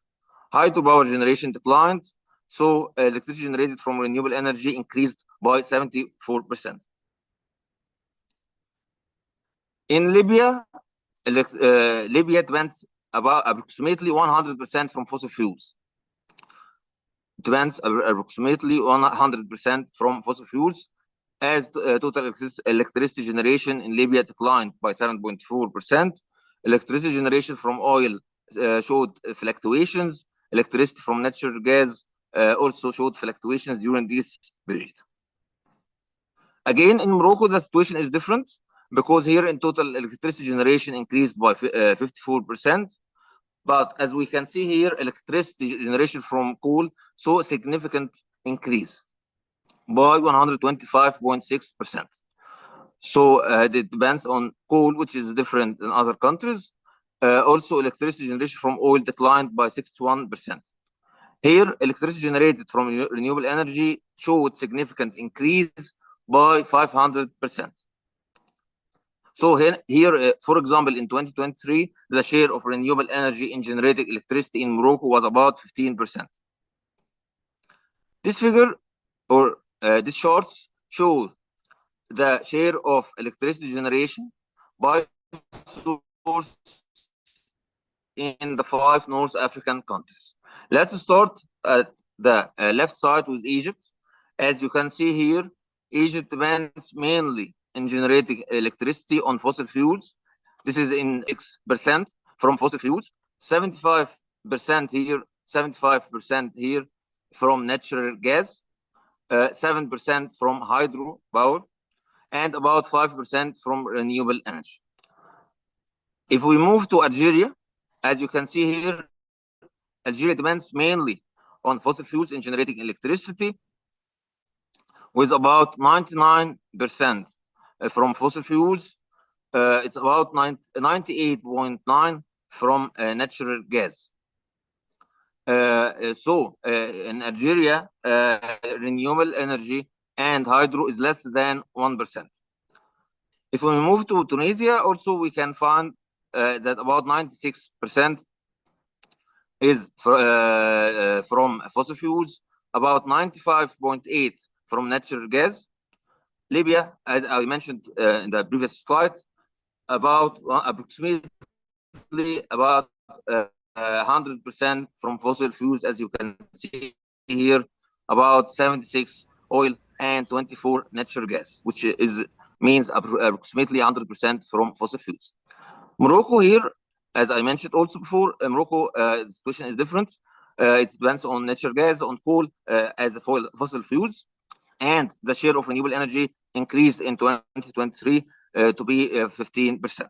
Hydropower generation declined, so electricity generated from renewable energy increased by 74%. In Libya, Libya depends about approximately 100% from fossil fuels. It depends approximately 100% from fossil fuels, as total electricity generation in Libya declined by 7.4%. Electricity generation from oil showed fluctuations. Electricity from natural gas also showed fluctuations during this period. Again, in Morocco, the situation is different, because here in total electricity generation increased by 54%. But as we can see here, electricity generation from coal saw a significant increase by 125.6%. So it depends on coal, which is different in other countries. Also, electricity generation from oil declined by 61%. Here, electricity generated from renewable energy showed significant increase by 500%. So here, for example, in 2023, the share of renewable energy in generating electricity in Morocco was about 15%. This figure, or this charts, show the share of electricity generation by source in the 5 North African countries. Let's start at the left side with Egypt. As you can see here, Egypt depends mainly in generating electricity on fossil fuels. This is in 6% from fossil fuels, 75% here, 75% here from natural gas, 7% from hydro power, and about 5% from renewable energy. If we move to Algeria, as you can see here, Algeria depends mainly on fossil fuels in generating electricity, with about 99% from fossil fuels. It's about 98.9 from natural gas. So in Algeria, renewable energy and hydro is less than 1%. If we move to Tunisia, also we can find that about 96% is from fossil fuels, about 95.8 from natural gas. Libya, as I mentioned in the previous slide, about approximately about 100% from fossil fuels, as you can see here, about 76 oil and 24 natural gas, which means approximately 100% from fossil fuels. Morocco here, as I mentioned also before, Morocco, the situation is different. It depends on natural gas, on coal as fossil fuels, and the share of renewable energy increased in 2023 to be 15%.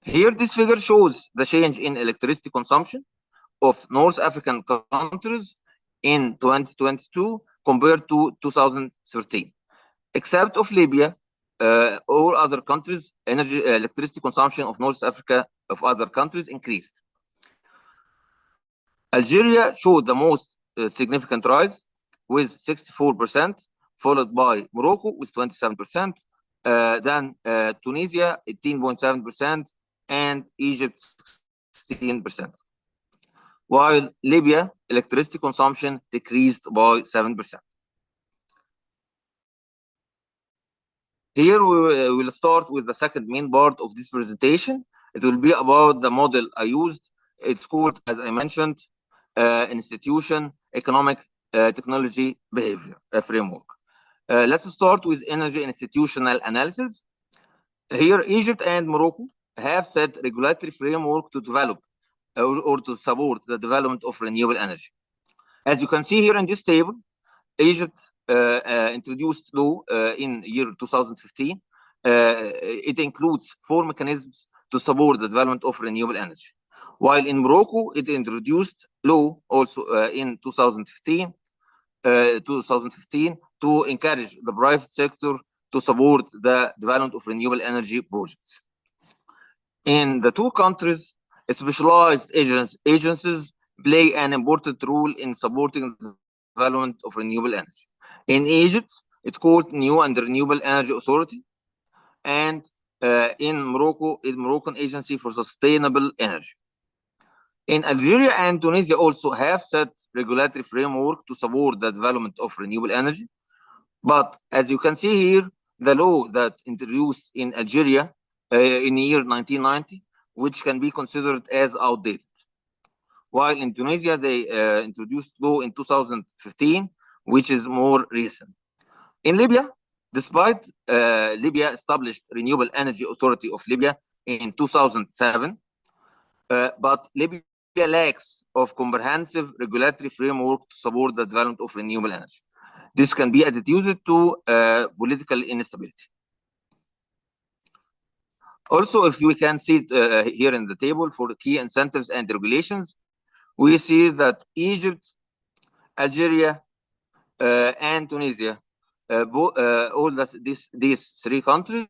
Here, this figure shows the change in electricity consumption of North African countries in 2022 compared to 2013. Except of Libya, all other countries, electricity consumption of North Africa of other countries increased. Algeria showed the most significant rise with 64%, followed by Morocco with 27%, then Tunisia 18.7%, and Egypt 16%. While Libya electricity consumption decreased by 7%. Here we will start with the second main part of this presentation. It will be about the model I used. It's called, as I mentioned, institution, economic, technology, behavior framework. Let's start with energy institutional analysis. Here, Egypt and Morocco have set regulatory framework to develop or to support the development of renewable energy. As you can see here in this table, Egypt introduced law in year 2015. It includes 4 mechanisms to support the development of renewable energy. While in Morocco, it introduced law also in 2015 to encourage the private sector to support the development of renewable energy projects. In the 2 countries, specialized agencies play an important role in supporting the development of renewable energy. In Egypt, it's called New and Renewable Energy Authority, and in Morocco, it's Moroccan Agency for Sustainable Energy. In Algeria and Tunisia also have set regulatory framework to support the development of renewable energy. But as you can see here, the law that introduced in Algeria in the year 1990, which can be considered as outdated. While in Tunisia, they introduced law in 2015, which is more recent. In Libya, despite Libya established Renewable Energy Authority of Libya in 2007, but Libya lacks of comprehensive regulatory framework to support the development of renewable energy. This can be attributed to political instability. Also, if we can see here in the table for key incentives and regulations, we see that Egypt, Algeria, and Tunisia, all these 3 countries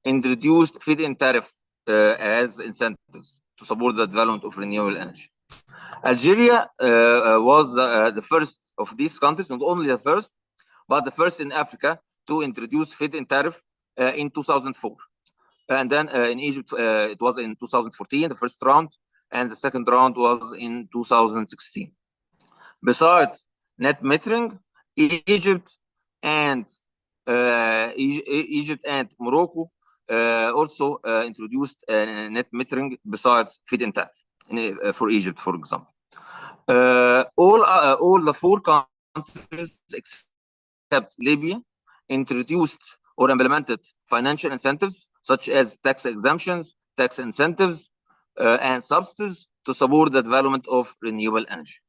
introduced feed-in tariff as incentives to support the development of renewable energy. Algeria was the first of these countries, not only the first, but the first in Africa to introduce feed-in tariff in 2004. And then in Egypt, it was in 2014, the first round, and the second round was in 2016. Besides net metering, Egypt and Egypt and Morocco also introduced net metering besides feed-in tariff for Egypt, for example. All the four countries except Libya introduced or implemented financial incentives such as tax exemptions, tax incentives, and subsidies to support the development of renewable energy.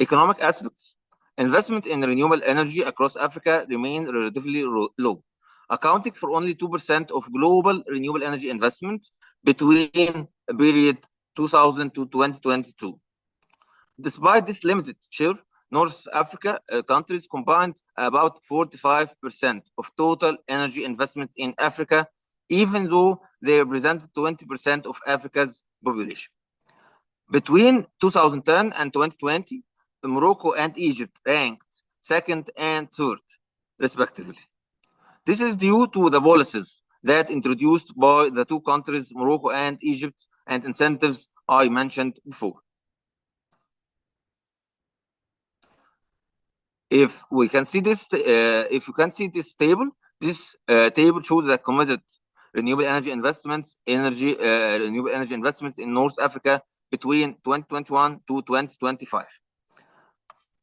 Economic aspects. Investment in renewable energy across Africa remain relatively low, accounting for only 2% of global renewable energy investment between period 2000 to 2022. Despite this limited share, North Africa countries combined about 45% of total energy investment in Africa, even though they represent 20% of Africa's population. Between 2010 and 2020, Morocco and Egypt ranked second and third, respectively. This is due to the policies that introduced by the two countries, Morocco and Egypt, and incentives I mentioned before. If we can see this, if you can see this table shows the committed renewable energy investments in North Africa between 2021 to 2025.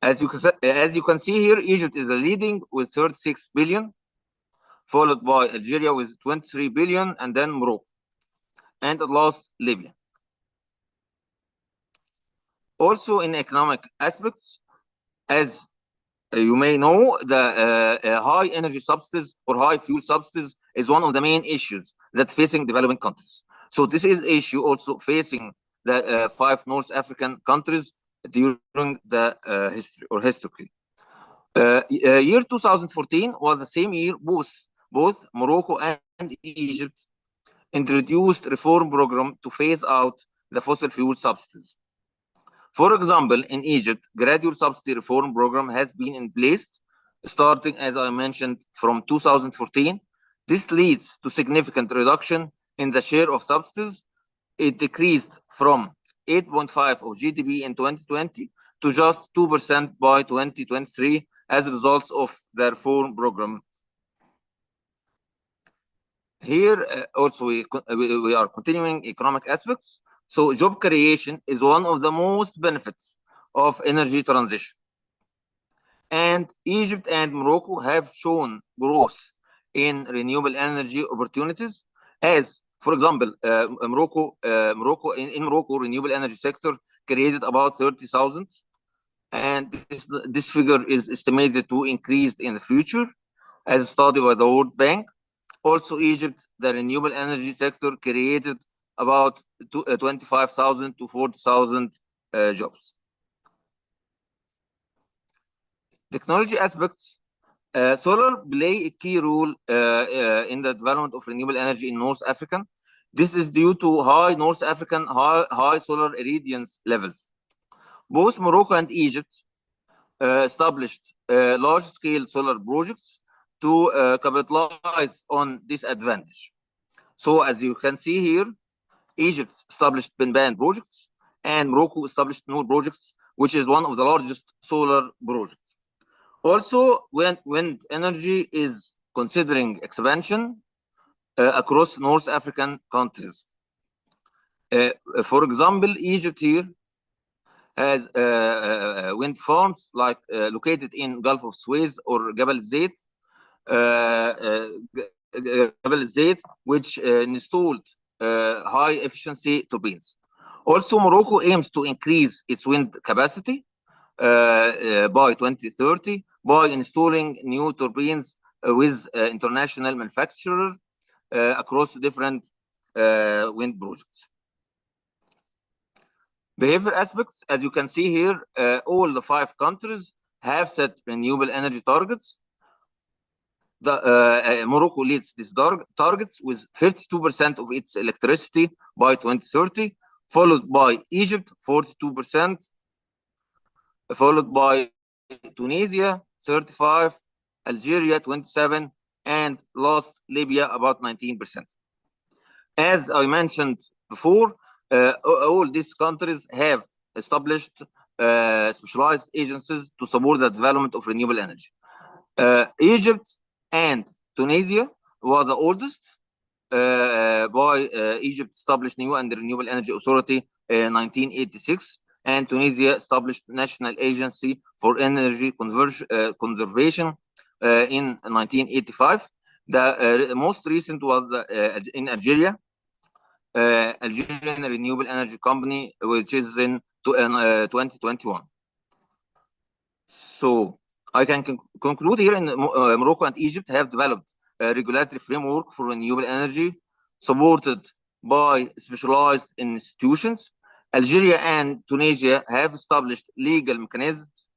As you can see here, Egypt is leading with 36 billion, followed by Algeria with 23 billion, and then Morocco, and at last Libya. Also in economic aspects, as you may know, the high energy subsidies or high fuel subsidies is one of the main issues that facing developing countries. So this is an issue also facing the 5 North African countries during the history. Year 2014 was the same year both Morocco and Egypt introduced reform program to phase out the fossil fuel subsidies. For example, in Egypt, gradual subsidy reform program has been in place, starting, as I mentioned, from 2014. This leads to significant reduction in the share of subsidies. It decreased from 8.5% of GDP in 2020 to just 2% by 2023 as a result of the reform program. Here also we are continuing economic aspects. So job creation is one of the most benefits of energy transition. And Egypt and Morocco have shown growth in renewable energy opportunities. As, for example, Morocco, renewable energy sector created about 30,000. And this figure is estimated to increase in the future as a study by the World Bank. Also, Egypt, the renewable energy sector created about 25,000 to 40,000 jobs. Technology aspects. Solar play a key role in the development of renewable energy in North Africa. This is due to high North African high solar irradiance levels. Both Morocco and Egypt established large-scale solar projects to capitalize on this advantage. So as you can see here, Egypt established Benban projects and Morocco established Noor projects, which is one of the largest solar projects. Also, wind energy is considering expansion across North African countries. For example, Egypt here has wind farms like located in Gulf of Suez or Jabal Zayt, which installed high efficiency turbines. Also, Morocco aims to increase its wind capacity by 2030 by installing new turbines with international manufacturers across different wind projects. Behavior aspects, as you can see here, all the 5 countries have set renewable energy targets. Morocco leads these targets with 52% of its electricity by 2030, followed by Egypt, 42%, followed by Tunisia, 35%, Algeria, 27%, and last Libya, about 19%. As I mentioned before, all these countries have established specialized agencies to support the development of renewable energy. Egypt and Tunisia were the oldest. Egypt established new and renewable energy authority in 1986, and Tunisia established National Agency for Energy Conservation in 1985. The most recent was in Algeria, Algerian Renewable Energy Company, which is in 2021. So I can conclude here in Morocco and Egypt have developed a regulatory framework for renewable energy supported by specialized institutions. Algeria and Tunisia have established legal mechanisms,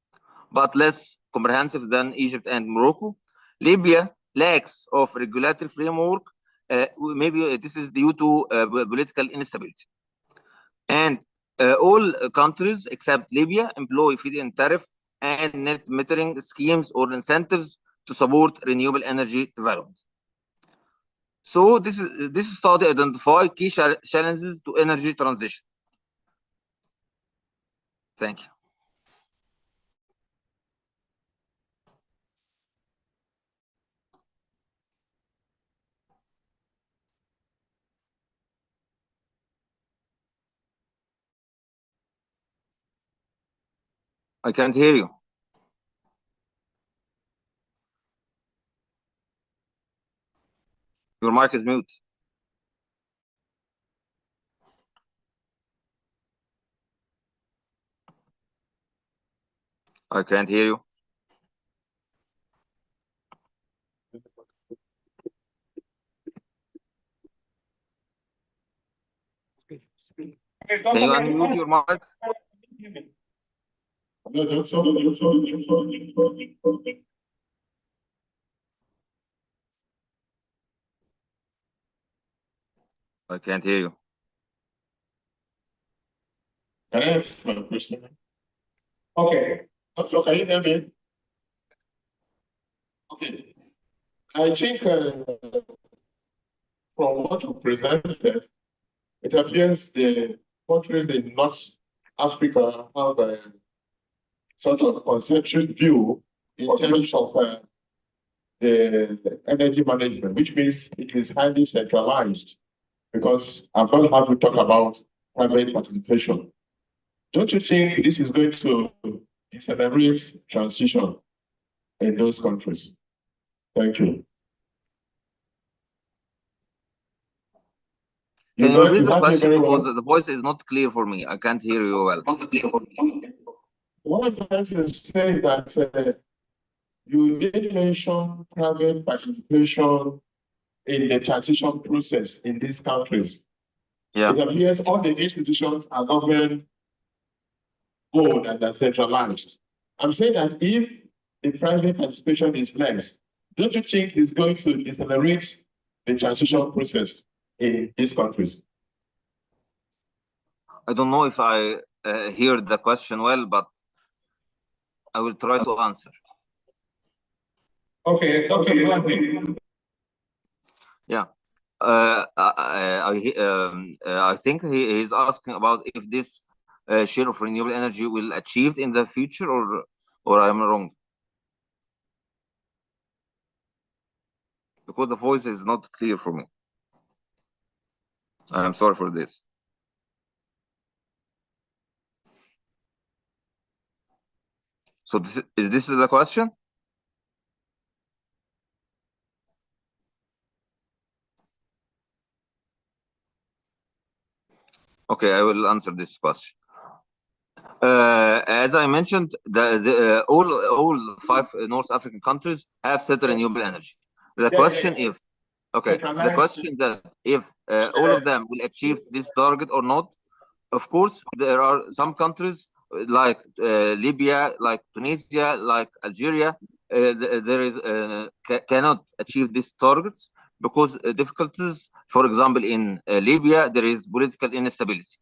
but less comprehensive than Egypt and Morocco. Libya lacks of regulatory framework. Maybe this is due to political instability. And all countries except Libya employ feed-in tariff and net metering schemes or incentives to support renewable energy development. So this study identifies key challenges to energy transition. Thank you. I can't hear you. Your mic is mute. I can't hear you. Can you unmute your mic? I can't hear you. Can I ask my question? Okay. So can you hear me? Okay. I think from what you presented, it appears the countries in North Africa have a sort of concentric view in terms of the energy management, which means it is highly centralized, because I'm going to have to talk about private participation. Don't you think this is going to accelerate transition in those countries? Thank you. Can you repeat the question, because the voice is not clear for me. I can't hear you well. What I'm trying to say is that you did mention private participation in the transition process in these countries. Yeah. It appears all the institutions are government owned and are centralized. I'm saying that if the private participation is less, don't you think it's going to accelerate the transition process in these countries? I don't know if I hear the question well, but I will try to answer. Okay. Yeah. I think he's asking about if this share of renewable energy will achieve in the future, or I'm wrong, because the voice is not clear for me. I'm sorry for this. So is this the question? Okay, I will answer this question. As I mentioned, all 5 North African countries have set renewable energy. The question if all of them will achieve this target or not. Of course, there are some countries like Libya, like Tunisia, like Algeria, cannot achieve these targets because difficulties. For example, in Libya, there is political instability.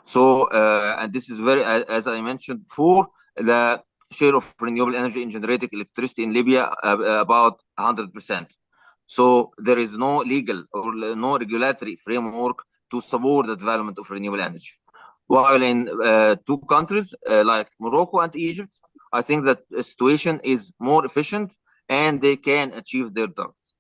So, and this is very, as I mentioned before, the share of renewable energy in generating electricity in Libya about 100%. So there is no legal or no regulatory framework to support the development of renewable energy. While in two countries like Morocco and Egypt, I think that the situation is more efficient and they can achieve their targets.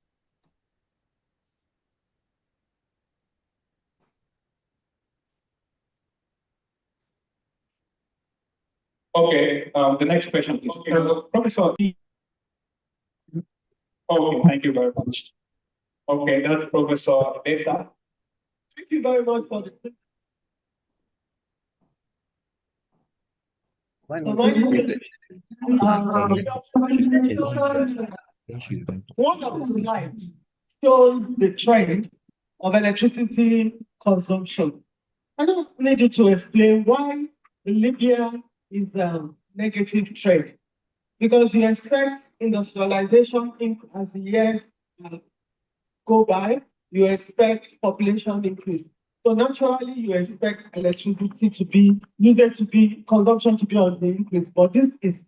Okay, the next question, please. Professor. Okay, thank you very much. Okay, that's Professor Beta. Thank you very much for the. Why So not? my one of the slides shows the trend of electricity consumption. I just need you to explain why Libya is a negative trend. Because you expect industrialization as the years go by, you expect population increase. So naturally, you expect electricity to be needed to be consumption to be on the increase, but this is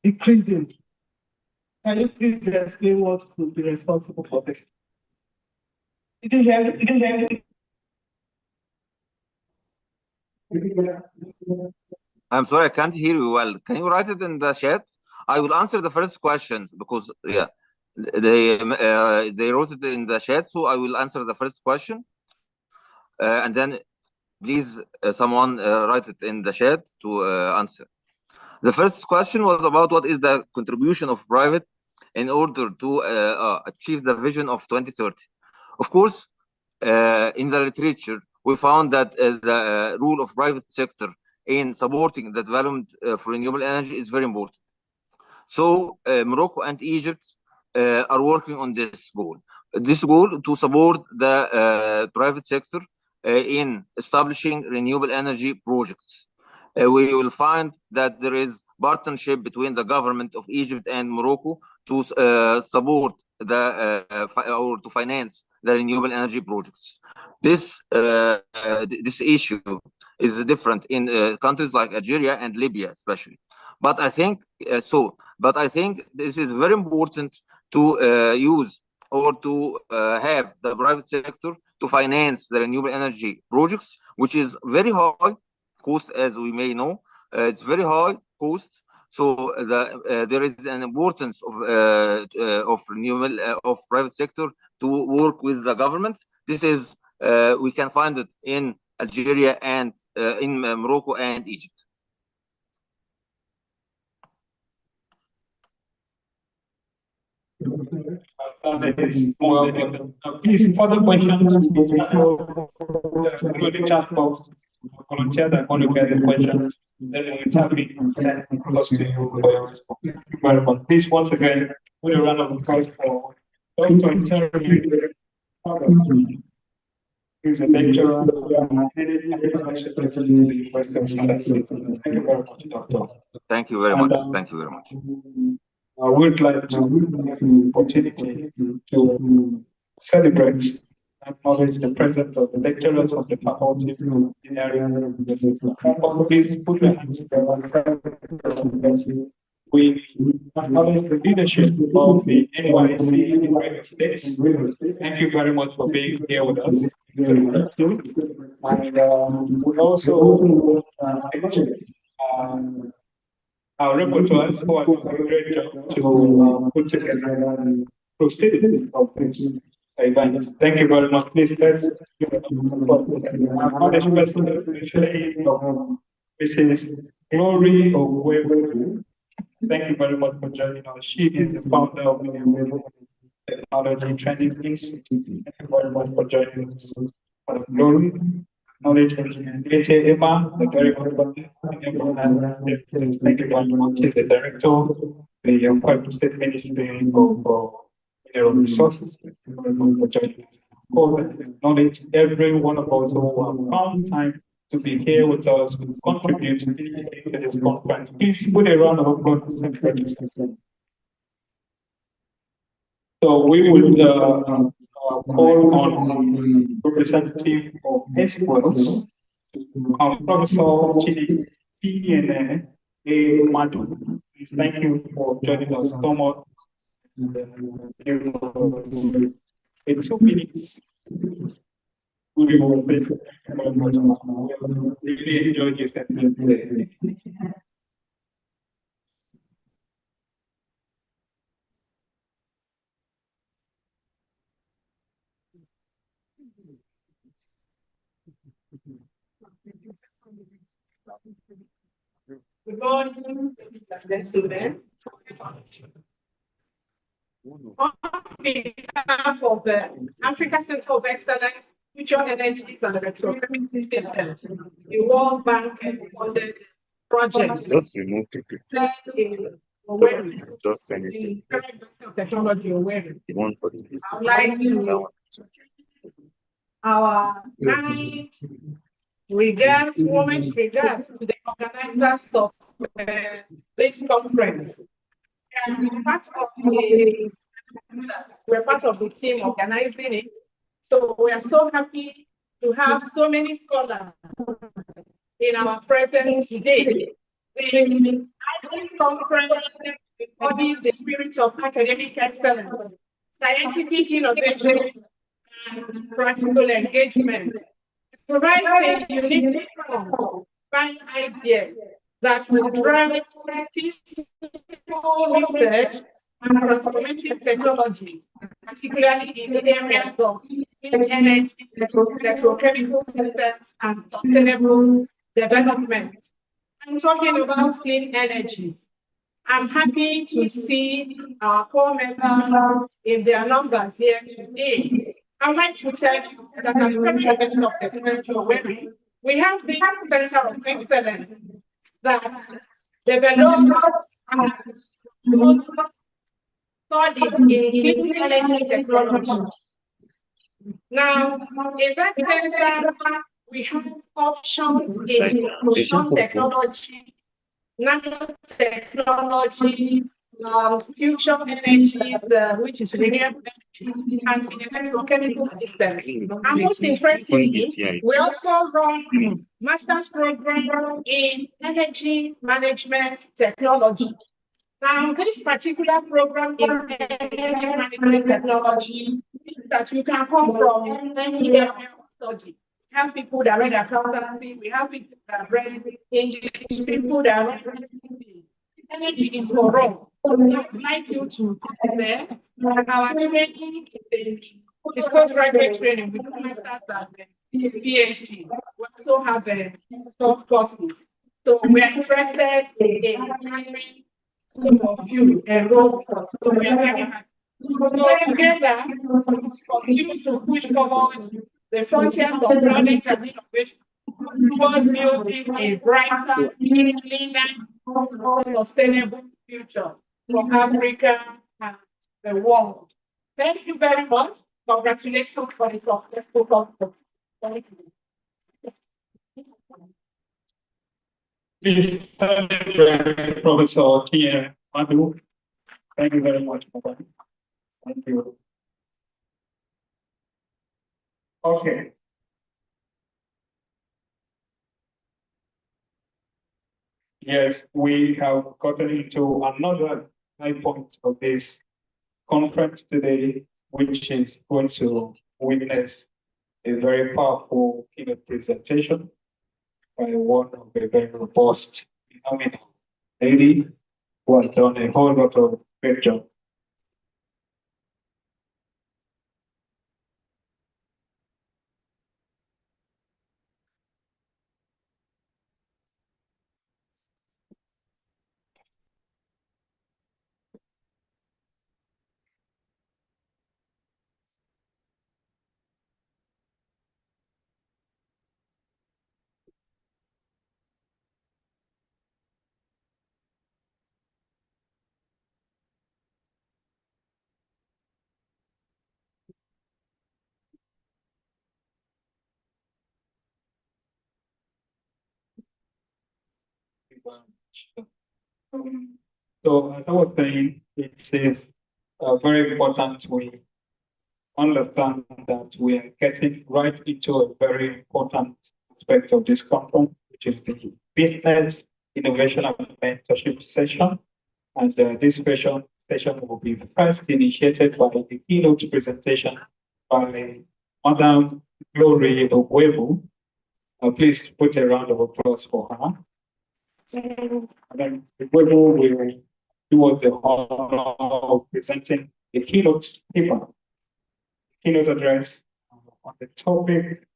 decreasing. Can you please explain what could be responsible for this? Did you hear? Did you hear? I'm sorry, I can't hear you well. Can you write it in the chat? I will answer the first questions because they wrote it in the chat, so I will answer the first question, and then please someone write it in the chat to answer. The first question was about what is the contribution of private in order to achieve the vision of 2030. Of course, in the literature, we found that the role of private sector in supporting the development for renewable energy is very important. So Morocco and Egypt are working on this goal. This goal to support the private sector in establishing renewable energy projects. We will find that there is partnership between the government of Egypt and Morocco to support the or to finance the renewable energy projects. This issue is different in countries like Algeria and Libya, especially. But I think But I think this is very important to use or to have the private sector to finance the renewable energy projects, which is very high cost, as we may know. It's very high cost. So there is an importance of renewable of private sector to work with the government. This is we can find it in Algeria and in Morocco and Egypt. Please, further questions, through the chat box. Volunteer that want to get the questions, then we'll tap in close to you for your response. Thank you very much. Please, once again, put a round of applause for Dr. Terry. He's a lecturer Thank you very much, Doctor. Thank you very much. Thank you very much. I would like to have the opportunity to celebrate and acknowledge the presence of the lecturers of the Faculty of Engineering. Please put your hands together. We acknowledge the leadership of the NYC in the United States. Thank you very much for being here with us. Thank you. And we also our repertoires who are doing a great job to put together proceedings of this event. Thank you very much. Please let's acknowledge especially Mrs. Glory Ogwebu. Thank you very much for joining us. She is the founder of the Technology Training Institute. Thank you very much for joining us. Glory. Knowledge engineer. Emma, the very thank you very much. She's the director of the Empire State Ministry of Mineral Resources. Thank you very much for joining us. Knowledge every one of us who have found time to be here with us to contribute to this conference. Please put a round of applause to Secretary. So we will call on the representative of Aiccees, Professor Chidi PNA A. Madu. Please, thank you for joining us so much. In 2 minutes. We will thank you very much. We really enjoyed your sentence today. Good morning, ladies and gentlemen. On behalf of the Africa Center of Excellence, Future Energies and Electrochemical Systems, the World Bank funded project. Just remove the pictures so that you can just send it to the technology awareness. the one for the I would like to our kind regards, warmest regards to the organizers of this conference. And we're part of the team organizing it. So we are so happy to have so many scholars in our presence today. The Aiccees conference embodies the spirit of academic excellence, scientific innovation, and practical engagement. It provides a unique platform by ideas that will drive peaceful research and transformative technologies, particularly in the areas of clean energy, electrochemical systems, and sustainable development. I'm talking about clean energies. I'm happy to see our core members in their numbers here today. I'd like to tell you that at the Federal University of Technology, we have this Center of Excellence that develops and studies in clean energy technology. Now, in that center, we have options in ocean technology, nanotechnology, future energies, which is renewable energies, and electrochemical systems. And most interestingly, we also run a master's program in energy management technology. Now, this particular program in energy management technology that you can come from any area of study. We have people that read accountancy, we have people that read English, people that read energy is for all. So I would like you to come there. Our training is postgraduate training with masters and PhD. We also have soft courses. So we are interested in hiring some of you enroll us. So we are very happy. So together, continue to push forward the frontiers of knowledge and innovation towards building a brighter, cleaner, more sustainable future for Africa and the world. Thank you very much. Congratulations for the successful conference. Thank you. Please, Professor Tia Madu. Thank you very much for that. Thank you. Okay. Yes, we have gotten into another high point of this conference today, which is going to witness a very powerful keynote presentation by one of a very robust, phenomenal lady who has done a whole lot of great job. So as I was saying, it is very important we understand that we are getting right into a very important aspect of this conference, which is the business innovation and mentorship session. And this session will be first initiated by the keynote presentation by Madam Glory Ogwebu. Please put a round of applause for her. And then Ogwebu will do us the honor of presenting the keynote paper, keynote address on the topic.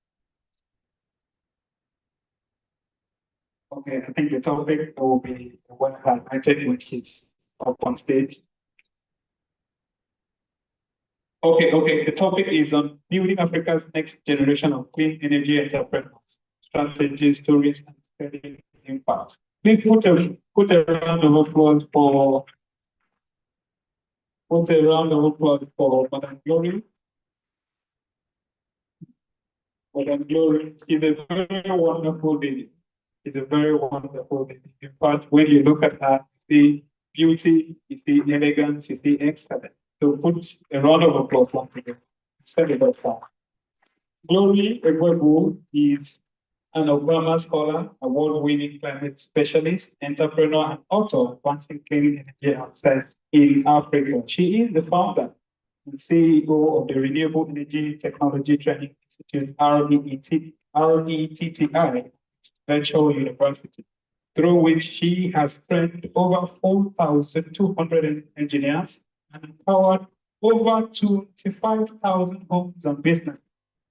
Okay, I think the topic will be what highlighted when she's up on stage. Okay. The topic is on building Africa's next generation of clean energy entrepreneurs, strategies, stories, and studies impacts. Please put a round of applause for Madam Glory. Madam Glory is a very wonderful lady. She's a very wonderful lady. In fact, when you look at her, you see beauty, you see elegance, you see excellence. So put a round of applause once again. Set it up for Glory Egwebu is an Obama scholar, award-winning climate specialist, entrepreneur, and author advancing clean energy access in Africa. She is the founder and CEO of the Renewable Energy Technology Training Institute, RETTI, Virtual University, through which she has trained over 4,200 engineers and empowered over 25,000 homes and businesses.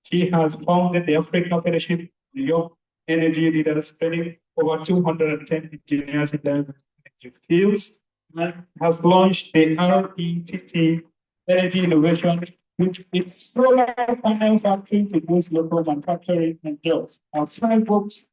She has founded the African Fellowship of New York Energy Leaders, training over 210 engineers in diverse energy fields, and has launched the RETT Energy Innovation, which is solar panel factory to boost local manufacturing and jobs. Our 5 books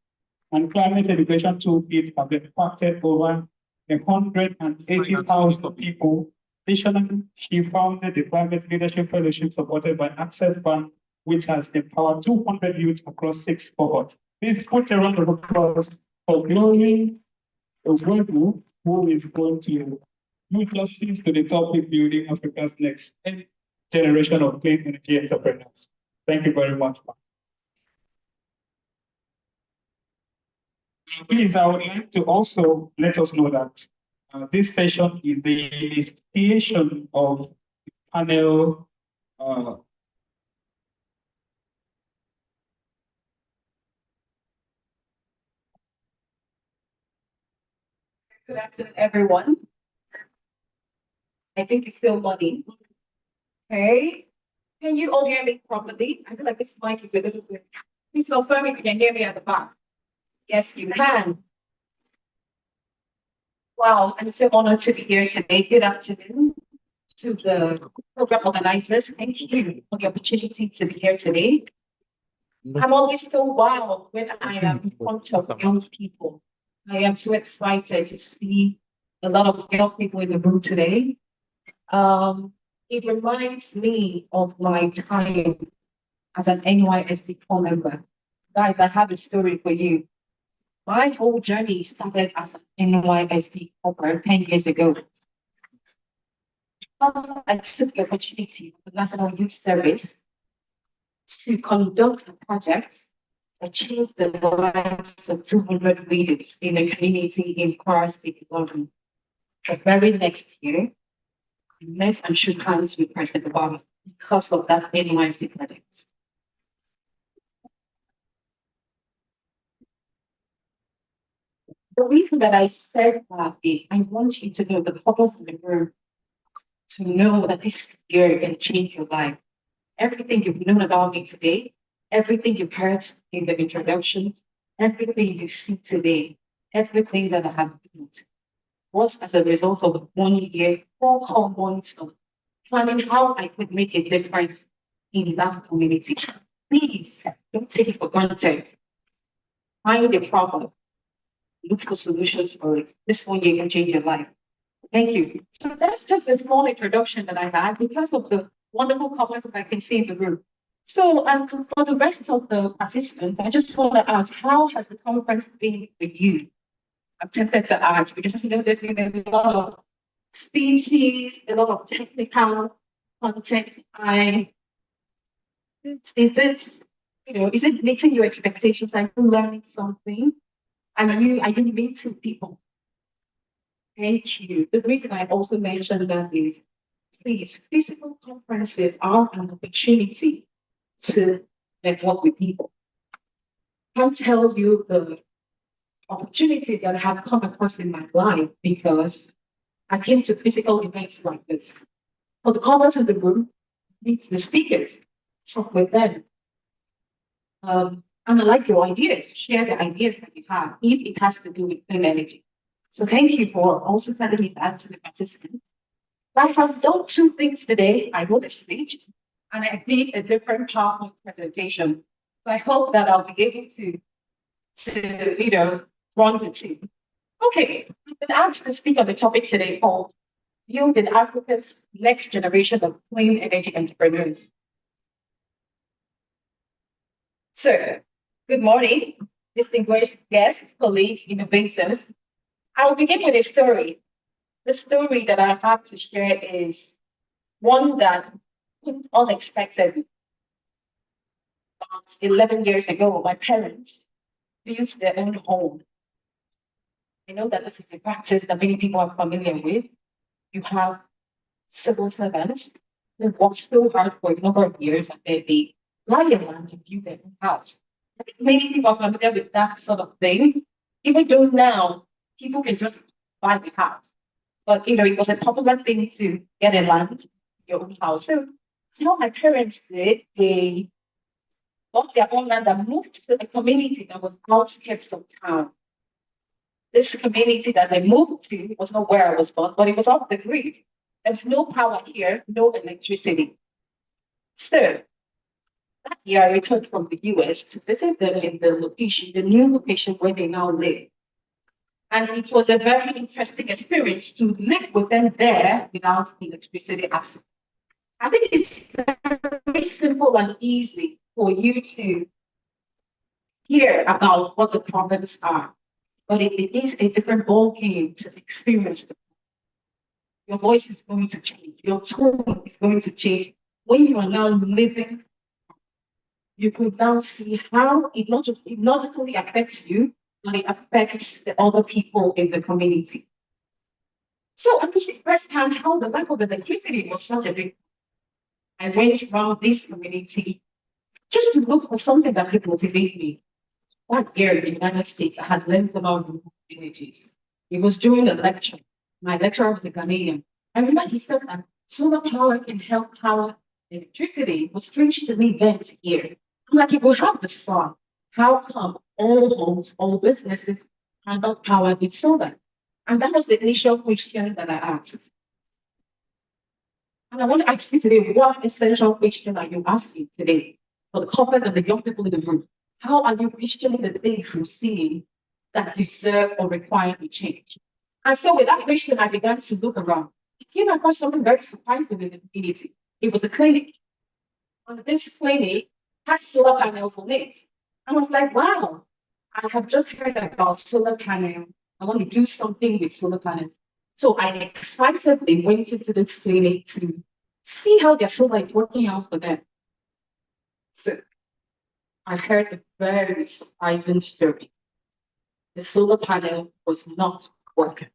and climate education toolkit have impacted over 180,000 people. Additionally, she founded the Climate Leadership Fellowship supported by Access Bank, which has empowered 200 youth across 6 cohorts. Please put a round of applause for Glory Ogwebu, who is going to do justice to the topic building Africa's next generation of clean energy entrepreneurs. Thank you very much. Please, I would like to also let us know that this session is the initiation of the panel Good afternoon, everyone. I think it's still money. Okay. Can you all hear me properly? I feel like this mic is a little bit. Please confirm if you can hear me at the back. Yes, you can. Wow, I'm so honored to be here today. Good afternoon to the program organizers. Thank you for the opportunity to be here today. I'm always so wild when I am in front of young people. I am so excited to see a lot of young people in the room today. It reminds me of my time as an NYSC core member. Guys, I have a story for you. My whole journey started as an NYSC core 10 years ago. Also, I took the opportunity of the National Youth Service to conduct a project that changed the lives of 200 leaders in a community in Kwara State, London. The very next year, I met and shook hands with President Obama because of that NYC project. The reason that I said that is I want you to know the purpose of the room, to know that this year can change your life. Everything you've known about me today, everything you've heard in the introduction, everything you see today, everything that I have built was as a result of 1 year, 4 whole months of planning how I could make a difference in that community. Please don't take it for granted. Find a problem, look for solutions for it. This 1 year can change your life. Thank you. So that's just a small introduction that I had because of the wonderful comments that I can see in the room. So, and for the rest of the participants, I just want to ask, how has the conference been for you? I'm tempted to ask because I know there's been a lot of speeches, a lot of technical content. Is it meeting your expectations? Are you learning something? Are you meeting people? Thank you. The reason I also mentioned that is, please, physical conferences are an opportunity to network with people. I can't tell you the opportunities that I have come across in my life because I came to physical events like this. For the covers in the room, meet the speakers, talk with them. And I like your ideas, share the ideas that you have, if it has to do with clean energy. So thank you for also telling me that to the participants. I have done two things today. I wrote a speech and I did a different PowerPoint presentation. So I hope that I'll be able to run the two. Okay, I've been asked to speak on the topic today called Building Africa's Next Generation of Clean Energy Entrepreneurs. So, good morning, distinguished guests, colleagues, innovators. I will begin with a story. The story that I have to share is one that happened unexpectedly. About 11 years ago, my parents built their own home. I know that this is a practice that many people are familiar with. You have civil servants who work so hard for a number of years and then they buy a land and build their own house. I think many people are familiar with that sort of thing, even though now people can just buy the house. But it was a popular thing to get a land, your own house. So how my parents did, they bought their own land and moved to a community that was outskirts of town. This community that they moved to was not where I was born, but it was off the grid. There's no power here, no electricity. Still, that year I returned from the US to visit them in the location, the new location where they now live. And it was a very interesting experience to live with them there without electricity access. I think it's very simple and easy for you to hear about what the problems are, but it is a different ballgame to experience them. Your voice is going to change. Your tone is going to change. When you are now living, you could now see how it not just only affects you, but it affects the other people in the community. So I could see firsthand how the lack of electricity was such a big. I went around this community just to look for something that could motivate me. That year in the United States, I had learned about renewable energies. It was during a lecture. My lecturer was a Ghanaian. I remember he said that solar power can help power electricity. It was strange to me then to hear. I'm like, if we have the sun, how come all homes, all businesses are not powered with solar? And that was the initial question that I asked. And I want to ask you today, what essential question are you asking today for the couples and the young people in the room? How are you questioning the things you're seeing that deserve or require a change? And so with that question, I began to look around. I came across something very surprising in the community. It was a clinic. And this clinic had solar panels on it. And I was like, wow, I have just heard about solar panel. I want to do something with solar panels. So I excitedly went into the clinic to see how their solar is working out for them. So I heard a very surprising story. The solar panel was not working.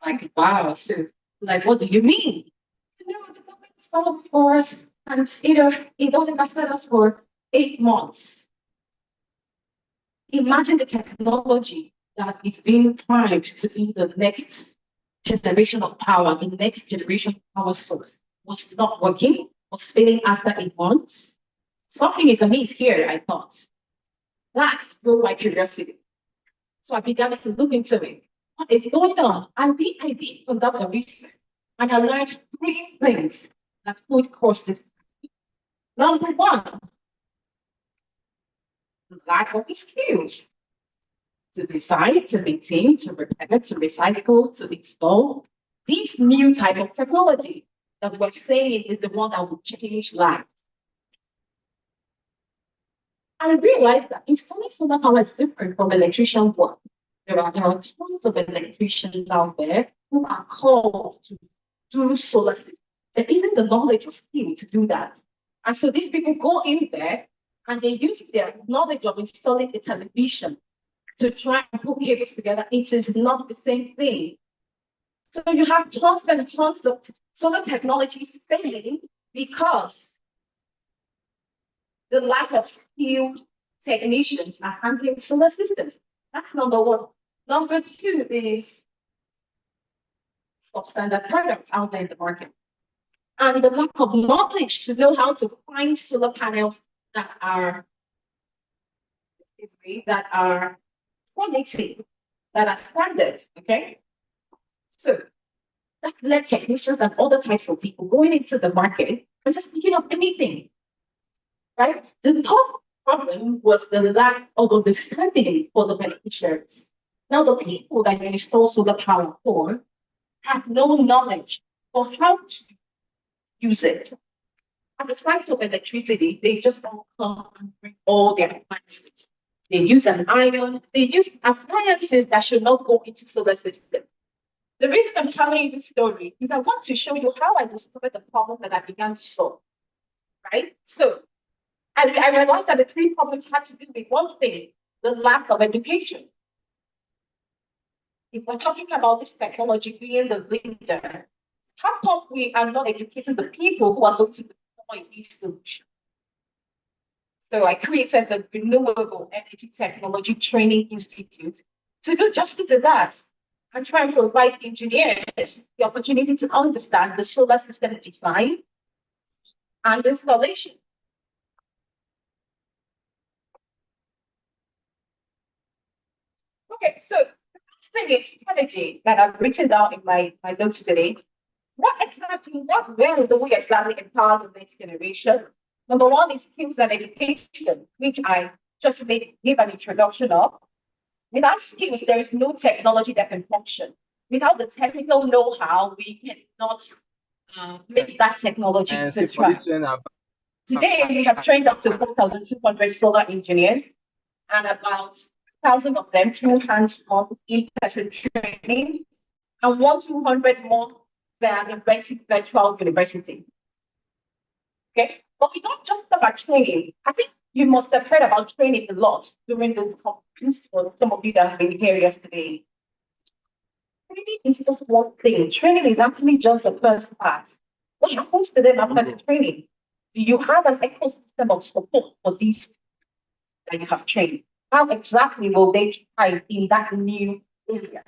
Like, wow, so like, what do you mean? The government installed for us, and it only lasted us for 8 months. Imagine the technology that is being primed to be the next generation of power, the next generation power source was not working, was failing after 8 months. Something is amiss here, I thought. That drove my curiosity. So I began to look into it. What is going on? I did conduct a research, and I learned 3 things that could cause this. Number 1, lack of skills to design, to maintain, to repair, to recycle, to install this new type of technology that we're saying is the one that will change lives. I realized that installing solar power is different from electrician work. There are tons of electricians out there who are called to do solar systems, and even the knowledge or skill to do that. And so these people go in there and they use their knowledge of installing a television to try and put cables together. It is not the same thing. So you have tons and tons of solar technologies failing because the lack of skilled technicians are handling solar systems. That's number one. Number two is substandard products out there in the market. And the lack of knowledge to know how to find solar panels that are quality, that are standard, okay? So that led technicians and other types of people going into the market and just picking up anything, right? The top problem was the lack of understanding for the beneficiaries. Now, the people that you install solar power for have no knowledge for how to use it. At the sight of electricity, they just all come and bring all their appliances. They use an iron, they use appliances that should not go into solar systems. The reason I'm telling you this story is I want to show you how I discovered the problem that I began to solve, right? So I realized that the three problems had to do with one thing, the lack of education. If we're talking about this technology being the leader, how come we are not educating the people who are going to deploy these solutions? So I created the Renewable Energy Technology Training Institute to do justice to that and try and provide engineers the opportunity to understand the solar system design and installation. Okay, so the first thing is strategy that I've written down in my notes today. What way do we exactly empower the next generation? Number one is skills and education, which I just give an introduction of. Without skills, there is no technology that can function. Without the technical know-how, we cannot make that technology to thrive. Today, we have trained up to 4,200 solar engineers, and about 1,000 of them through hands-on in-person training, and 1,200 more via virtual university. Okay, but we don't just talk about training. I think you must have heard about training a lot during this conference for some of you that have been here yesterday. Training is just one thing. Training is actually just the first part. What happens to them after the training? Do you have an ecosystem of support for these that you have trained? How exactly will they thrive in that new area?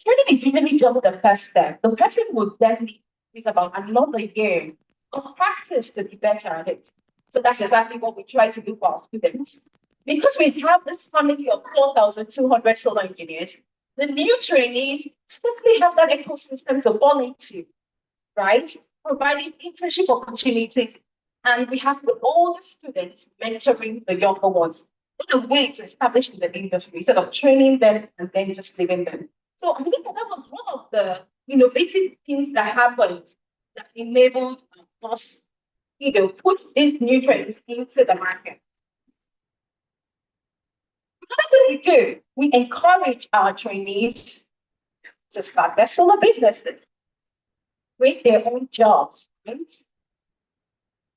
Training is usually just the first step. The person will then need about another year of practice to be better at it. So that's exactly what we try to do for our students. Because we have this family of 4,200 solar engineers, the new trainees simply have that ecosystem to fall into, right? Providing internship opportunities. And we have the older students mentoring the younger ones. What a way to establish in the industry instead of training them and then just leaving them. So I think that was one of the innovative things that happened that enabled us, put these new trends into the market. What do we do? We encourage our trainees to start their solar businesses, create their own jobs, right?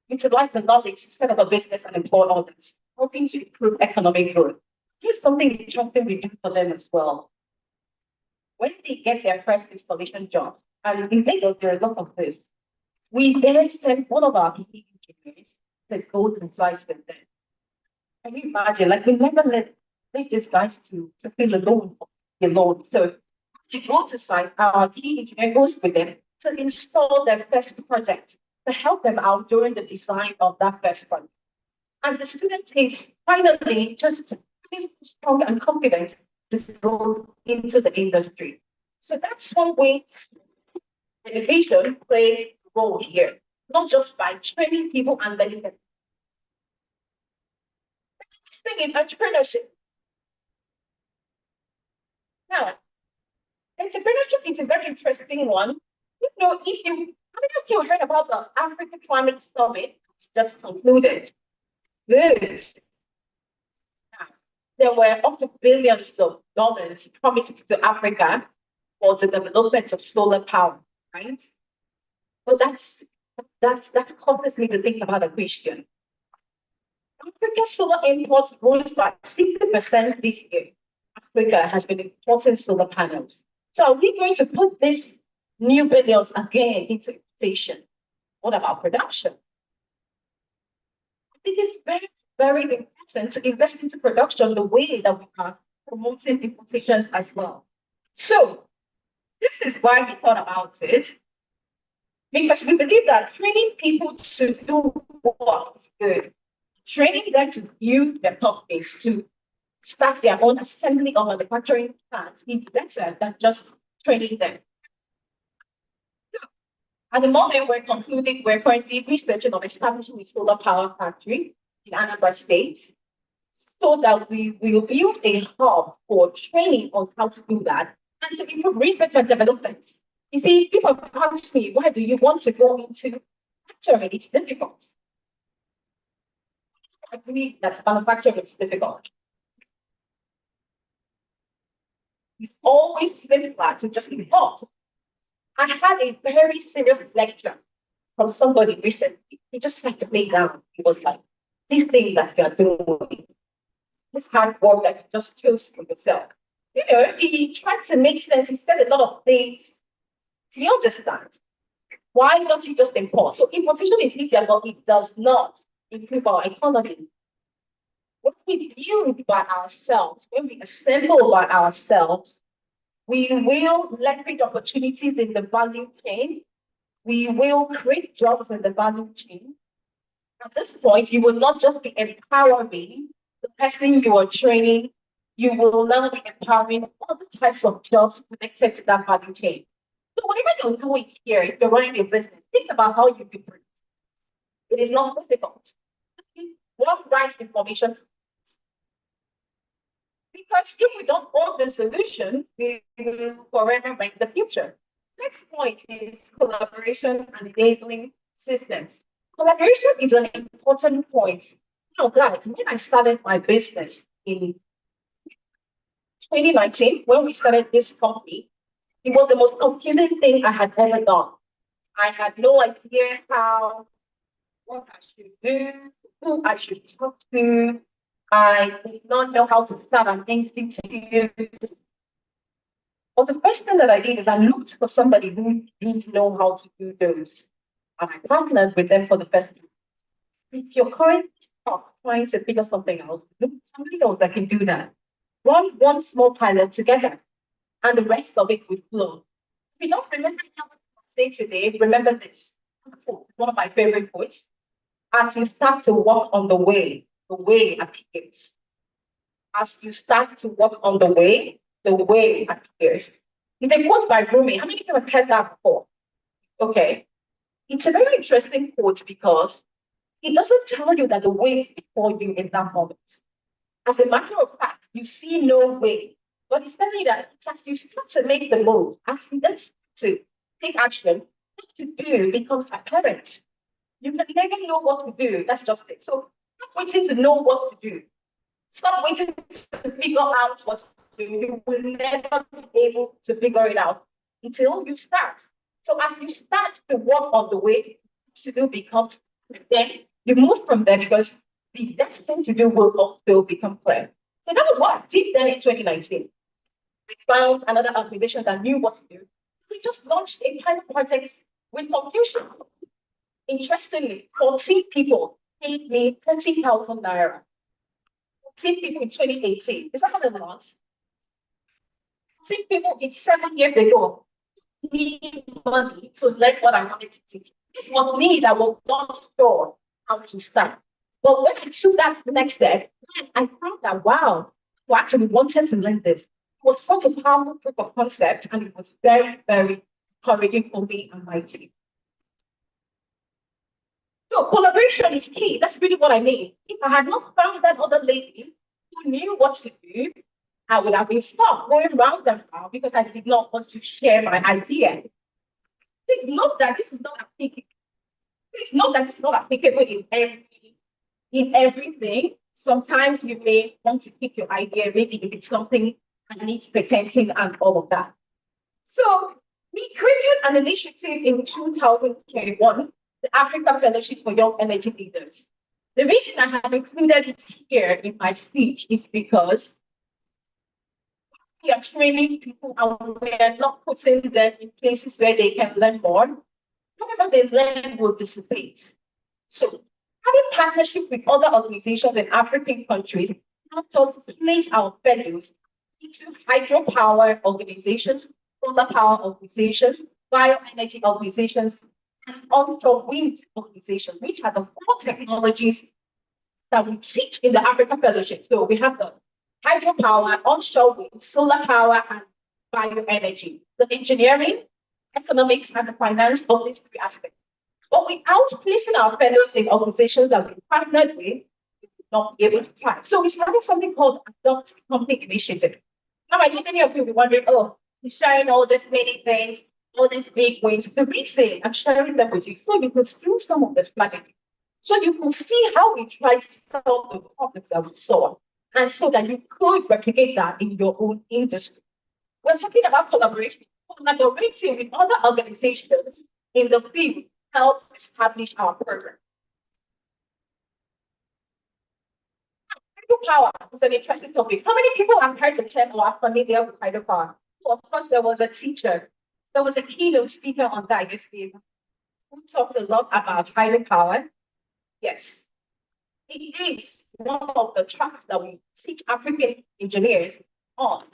Utilize the knowledge to set up a business and employ others, helping to improve economic growth. Here's something interesting we do for them as well. When they get their first installation job, and in Lagos, there are a lot of this, we then send one of our PE engineers to go to sites with them. Can you imagine? Like, we never let these guys to feel alone. So to go to site, our key engineer goes with them to install their first project, to help them out during the design of that first project. And the student is finally just strong and confident to go into the industry. So that's one way education plays a role here, not just by training people and letting them. The thing is entrepreneurship. Now, entrepreneurship is a very interesting one. How many of you heard about the Africa Climate Summit just concluded? Good. Now, there were up to billions of dollars promised to Africa for the development of solar power, right? But that causes me to think about a question. Africa's solar imports rose by 60% this year. Africa has been importing solar panels. So are we going to put these new billions again into importation? What about production? I think it's very very important to invest into production the way that we are promoting importations as well. So this is why we thought about it, because we believe that training people to do what is good, training them to view their companies, to start their own assembly or manufacturing plants is better than just training them. At the moment, we're currently researching on establishing a solar power factory in Anambra State so that we will build a hub for training on how to do that and to improve research and development. You see, people ask me, why do you want to go into manufacturing? It's difficult. I agree that manufacturing is difficult. It's always simpler to just evolve. I had a very serious lecture from somebody recently. He just sat me down. He was like, this thing that you are doing, this hard work that you just chose for yourself. You know, he tried to make sense. He said a lot of things. Do you understand? Why don't you just import? So importation is easier, but it does not improve our economy. When we build by ourselves, when we assemble by ourselves, we will leverage opportunities in the value chain. We will create jobs in the value chain. At this point, you will not just be empowering the person you are training, you will now be empowering other types of jobs connected to that value chain. So whatever you're doing here, if you're running a business, think about how you can produce. It is not difficult. One right information. Because if we don't own the solution, we will forever make the future. Next point is collaboration and enabling systems. Collaboration is an important point. You know, guys, when I started my business in 2019, when we started this company, it was the most confusing thing I had ever done. I had no idea what I should do, who I should talk to. I did not know how to start an institute. But the first thing that I did is I looked for somebody who didn't know how to do those. And I partnered with them for the first time. If you're currently trying to figure something else, look for somebody else that can do that. Run one small pilot together, and the rest of it will flow. If you don't remember what I say today, remember this. One of my favorite quotes. As you start to walk on the way appears. As you start to walk on the way appears. It's a quote by Rumi. How many people have heard that before? Okay. It's a very interesting quote because it doesn't tell you that the way is before you in that moment. As a matter of fact, you see no way. But it's telling you that as you start to make the move, as you start to take action, what to do becomes apparent. You can never know what to do. That's just it. So stop waiting to know what to do. Stop waiting to figure out what to do. You will never be able to figure it out until you start. So as you start to work on the way to do becomes, then you move from there because the next thing to do will also become clear. So that was what I did then in 2019. We found another organization that knew what to do. We just launched a pilot project with Confucian. Interestingly, 14 people paid me 30,000 naira. 14 people in 2018. Is that not a lot? 14 people in 7 years ago need money to learn what I wanted to teach. This was me that was not sure how to start. But when I took that next step, I found that, wow, who actually wanted to learn this. It was such a powerful proof of concept, and it was very, very encouraging for me and my team. So collaboration is key. That's really what I mean. If I had not found that other lady who knew what to do, I would have been stuck going round and round because I did not want to share my idea. Please note that this is not applicable. Please note that this is not applicable in everything. Sometimes you may want to keep your idea, maybe if it's something that needs patenting and all of that. So we created an initiative in 2021, the Africa Fellowship for Young Energy Leaders. The reason I have included it here in my speech is because we are training people and we are not putting them in places where they can learn more. Whatever they learn will dissipate. So Having partnership with other organizations in African countries helped us place our fellows into hydropower organizations, solar power organizations, bioenergy organizations, and onshore wind organizations, which are the 4 technologies that we teach in the Africa Fellowship. So we have the hydropower, onshore wind, solar power, and bioenergy, the engineering, economics, and the finance of these 3 aspects. But without placing our fellows in organizations that we partnered with, we would not be able to thrive. So we started something called Adopt Company Initiative. Now, I know many of you will be wondering, oh, he's sharing all these many things, all these big wins. The reason I'm sharing them with you so you can see some of the strategy. So you can see how we try to solve the problems that we saw, and so that you could replicate that in your own industry. We're talking about collaboration. Collaborating with other organizations in the field helps establish our program. Hydropower is an interesting topic. How many people have heard the term or are familiar with hydropower? Well, of course, there was a teacher. There was a keynote speaker on that yesterday who talked a lot about hydropower. Yes, it is one of the tracks that we teach African engineers on.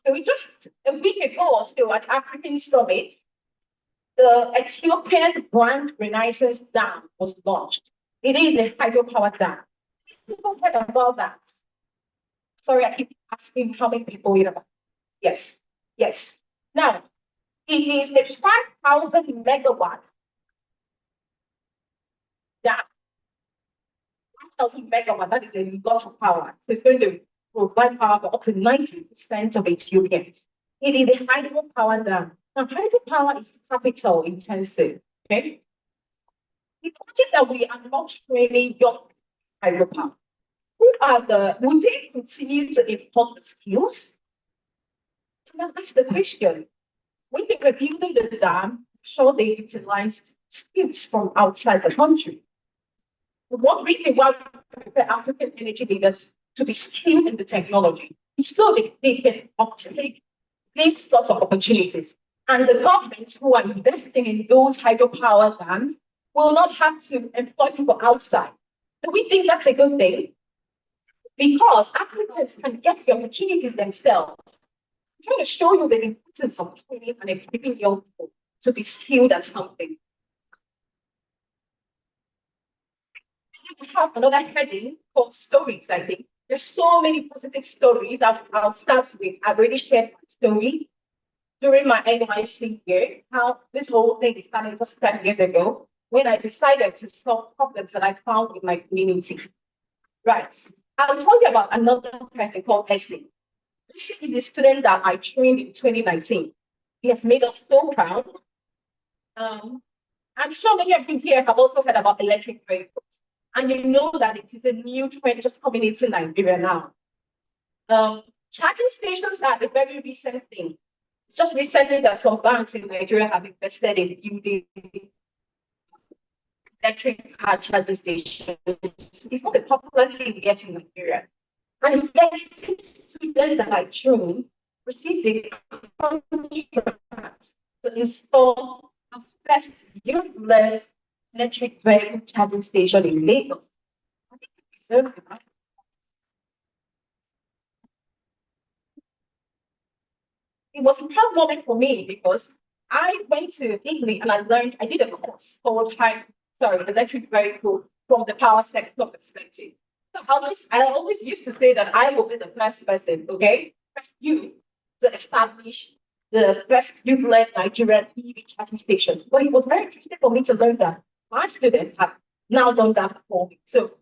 So we just a week ago or so at African Summit, the Ethiopian Grand Renaissance Dam was launched. It is a hydropower dam. People heard about that. Sorry, I keep asking how many people heard about it. Yes, yes. Now, it is a 5,000 megawatt dam. 1,000 megawatt, that is a lot of power. So it's going to provide power for up to 90% of Ethiopians. It is a hydropower dam. Now, hydropower is capital intensive, okay? Imagine that we are not training young hydropower. Would they continue to import the skills? So now that's the question. When they were building the dam, I'm sure they utilized skills from outside the country. One reason why we prepare African energy leaders to be skilled in the technology is so they can uptake these sorts of opportunities. And the governments who are investing in those hydropower dams will not have to employ people outside. Do we think that's a good thing? Because Africans can get the opportunities themselves. I'm trying to show you the importance of training and equipping young people to be skilled at something. We have another heading called stories, I think. There's so many positive stories. I'll start with, I've already shared my story during my NYC year, how this whole thing started just 10 years ago when I decided to solve problems that I found in my community. Right. I'll tell you about another person called Aiccees. Aiccees is the student that I trained in 2019. He has made us so proud. I'm sure many of you here have also heard about electric vehicles. And you know that it is a new trend just coming into Nigeria now. Charging stations are a very recent thing. It's just recently that some banks in Nigeria have invested in building electric car charging stations. It's not a popular thing yet in Nigeria. And yet, students that I trained received a contract to install the first youth-led electric vehicle charging station in Lagos. I think it deserves the money. It was a proud moment for me because I went to Italy and I did a course called electric vehicle from the power sector perspective. So I always used to say that I will be the first person, okay? First youth to establish the first youth-led Nigerian EV charging stations. But it was very interesting for me to learn that my students have now done that for me. So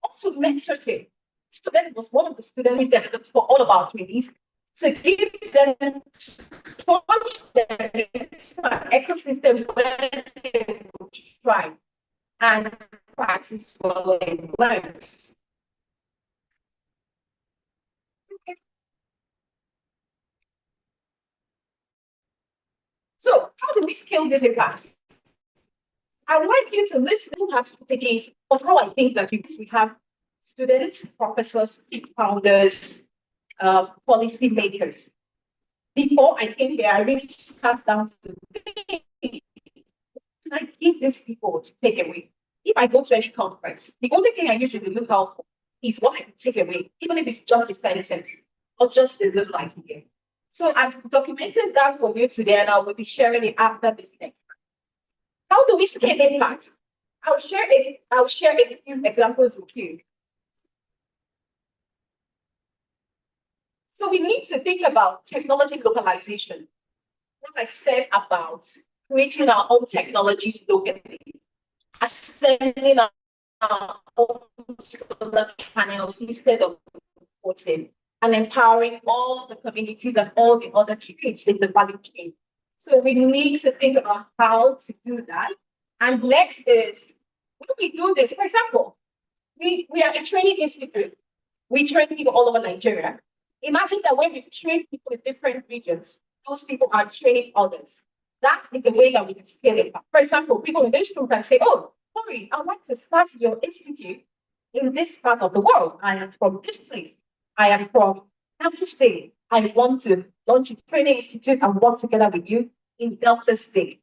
also mentorship. Student was one of the students we developed for all of our trainees to give them coach them ecosystem where they would try and practice what they learned. So how do we scale this impact? I would like you to listen to have strategies of how I think that we have students, professors, founders, policy makers. Before I came here, I really sat down to think, can I give these people to take away? if I go to any conference, the only thing I usually look out for is what I can take away, even if it's just the sentence or just the little idea. So I've documented that for you today, and I will be sharing it after this next. How do we scale impact? I'll share a few examples with you. So we need to think about technology localization. What I said about creating our own technologies locally, assembling our own solar panels instead of importing, and empowering all the communities and all the other trades in the value chain. So we need to think about how to do that. And next is, when we do this, for example, we are a training institute. We train people all over Nigeria. Imagine that when we've trained people in different regions, those people are training others. That is the way that we can scale it. For example, people in this room can say, oh, sorry, I'd like to start your institute in this part of the world. I am from this place. I am from Delta State. I want to launch a training institute and work together with you in Delta State.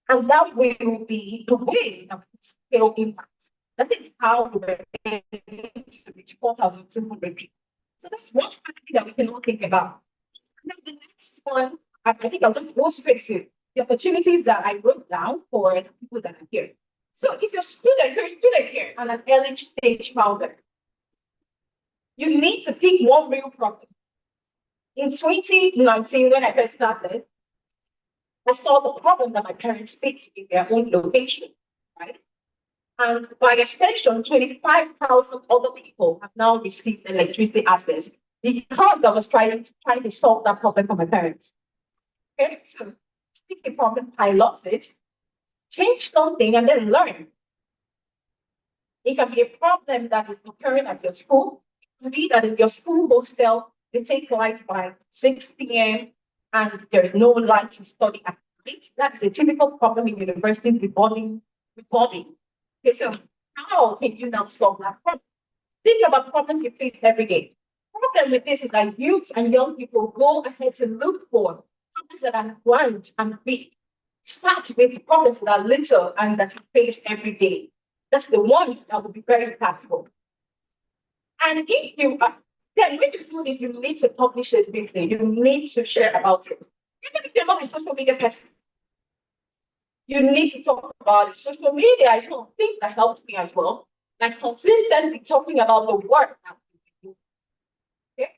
And that will be the way that we scale impact. That is how we're able to reach 4,200 people. So that's one strategy that we can all think about. Now, the next one, I think I'll just go straight to the opportunities that I wrote down for the people that are here. So if you're a student here and an early stage founder, you need to pick one real problem. In 2019, when I first started, I saw the problem that my parents faced in their own location, right? And by extension, 25,000 other people have now received electricity access because I was trying to solve that problem for my parents. Okay, so pick a problem, pilot it, change something, and then learn. It can be a problem that is occurring at your school. It can be that in your school hostel, they take light by 6 p.m. and there's no light to study at night. That is a typical problem in universities with bombing. Okay, so how can you now solve that problem? Think about problems you face every day. The problem with this is that youth and young people go ahead to look for problems that are grand and big. Start with problems that are little and that you face every day. That's the one that will be very impactful. And if you are, then when you do this, you need to publish it weekly. You need to share about it. Even if you're not a social media person, you need to talk about it. Social media is one of the things that helped me as well. Like consistently talking about the work that we do. Okay?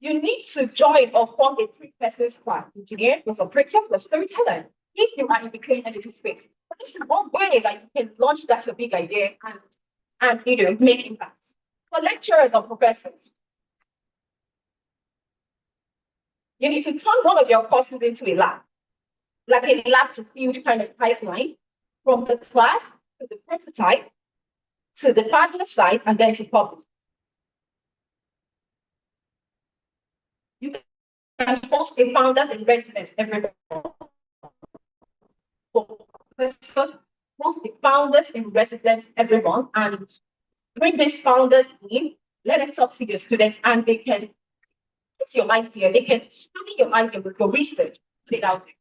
You need to join or form a 3-person squad: engineer, plus operator, plus storyteller, if you are in the clean energy space. But this is one way that you can launch that a big idea and make impact. For lecturers or professors, you need to turn one of your courses into a lab, like a lab to field kind of pipeline, from the class to the prototype to the partner site and then to publish. You can host a founders in residence every month. For professors, host the founders in residence every month and bring these founders in, let them talk to your students, and they can fix your idea. They can study your idea with your research, put it out there.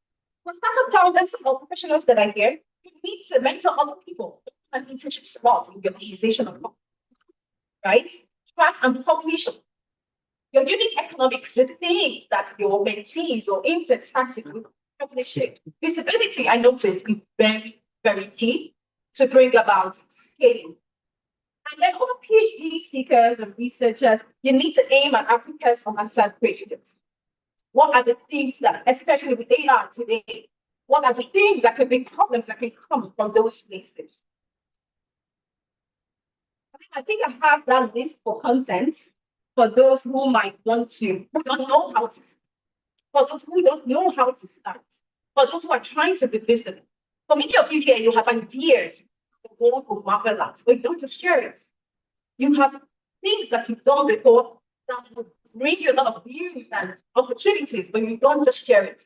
For startup founders or professionals that are here, you need to mentor other people, an internship spot in your organization, right? Track and publish your unit economics, the things that your mentees or interns start to do, publish it. Visibility, I noticed, is very, very key to bring about scaling. And then other PhD seekers and researchers, you need to aim at Africa's unanswered questions. What are the things that, especially with AI today, what are the things that could be problems that can come from those places? I think I have that list for content for those who might want to, who don't know how to, for those who don't know how to start, for those who are trying to be visible. For many of you here, you have ideas the world will marvel at, but you don't just share it. You have things that you've done before that would bring you a lot of views and opportunities, but you don't just share it.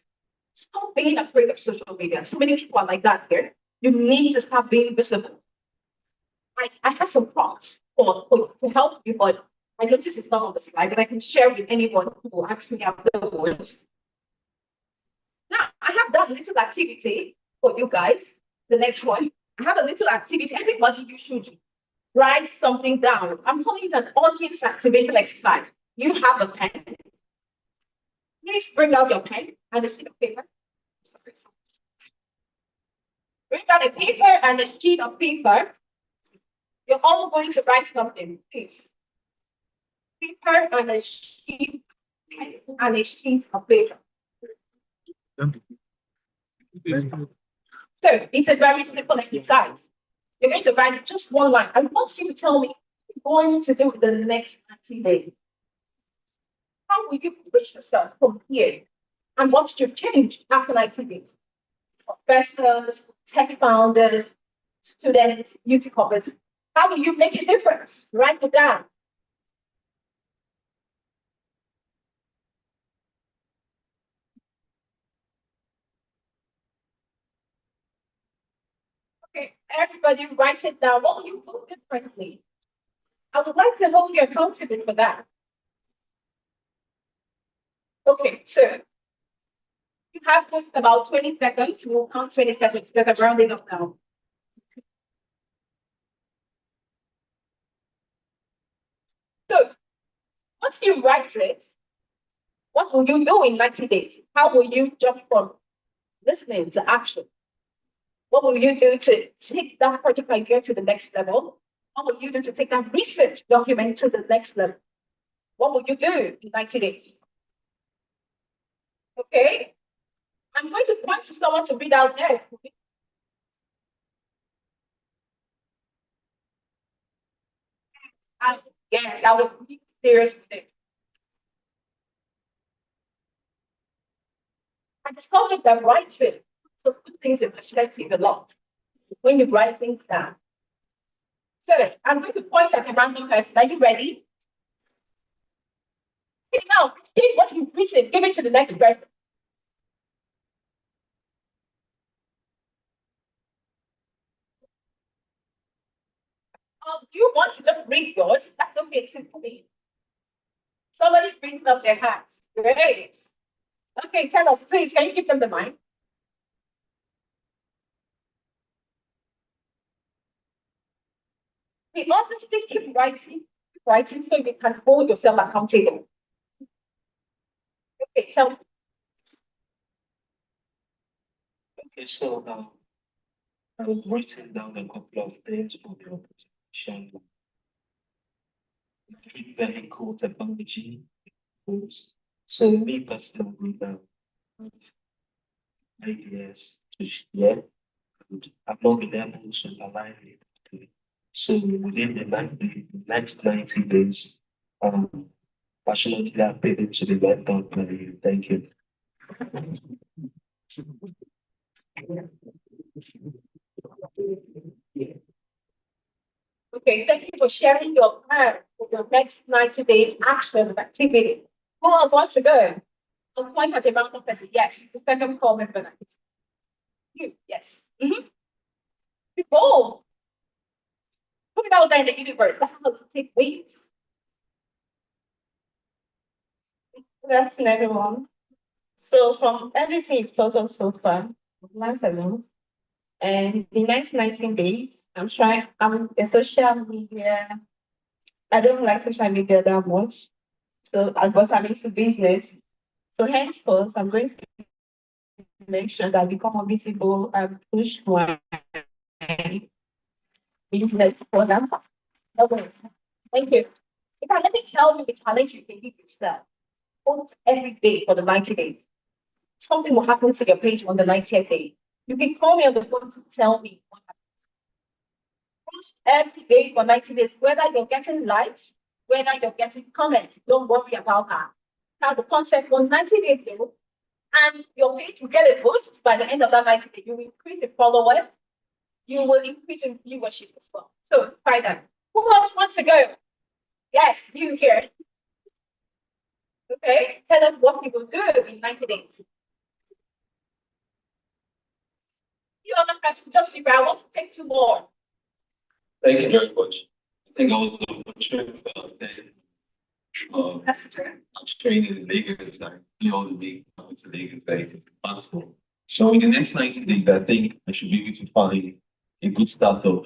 Stop being afraid of social media. So many people are like that here. You need to start being visible. I have some prompts to help you, but I notice it's not on the slide, but I can share with anyone who will ask me afterwards. Now, I have that little activity for you guys. The next one, I have a little activity. Everybody, you should write something down. I'm calling it an audience activation exercise. You have a pen. Please bring out your pen and a sheet of paper. Sorry. Bring out a paper and a sheet of paper. You're all going to write something, please. Paper and a sheet of paper. So it's a very simple exercise. You're going to write just one line. I want you to tell me what you're going to do with the next 90 days. How will you push yourself from here? And what should change after 90 days? Professors, tech founders, students, YouTubers. How will you make a difference? Write it down. Okay, everybody write it down. What will you do differently? I would like to hold you accountable for that. Okay, so you have just about 20 seconds. We'll count 20 seconds because I'm rounding up now. So once you write it, what will you do in 90 days? How will you jump from listening to action? What will you do to take that project idea to the next level? What will you do to take that research document to the next level? What will you do in 90 days? Okay, I'm going to point to someone to read out this. Yes, that was really serious thing. I discovered that writing just put things in perspective a lot when you write things down. So I'm going to point at a random person. Are you ready? Okay, now take what you've written, give it to the next person. You want to just read yours? That's okay too for me. Somebody's raising up their hands. Great. Okay, tell us, please. Can you give them the mic? The others, please keep writing so you can hold yourself accountable. Okay, tell me. Okay, so I've written down a couple of things for your presentation. Very cool technology. So me personally, ideas to share, and I've not been able to align it. So within the next 90 days, passionately appealing to the mentor play. Thank you. Okay, thank you for sharing your plan for your next 90-day action activity. Who else wants to go? I'll point at a random person. Yes, the second call member. You, yes. Go. Put it out there in the universe. That's how to take wings. Good afternoon, everyone. So from everything you've taught us so far, I've learned a lot. And the next 19 days, I'm a social media. I don't like social media that much. So, but I'm into business. So henceforth, I'm going to make sure that I become more visible and push my business further. Okay. Thank you. Let me tell you the challenge you can give yourself. Post every day for the 90 days. Something will happen to your page on the 90th day. You can call me on the phone to tell me what happened. Post every day for 90 days, whether you're getting likes, whether you're getting comments, don't worry about that. Now the concept for 90 days though, and your page will get a boost by the end of that 90 days. You will increase in followers, you will increase in viewership as well. So try that. Who else wants to go? Yes, you here. Okay, tell us what you will do in 90 days. You other person, just be I want to take 2 more. Thank you very much. I think I was on the trip That's true. I was training in Lagos. I flew all the way to Lagos. I took the passport. So in the next 90 days, I think I should be able to find a good startup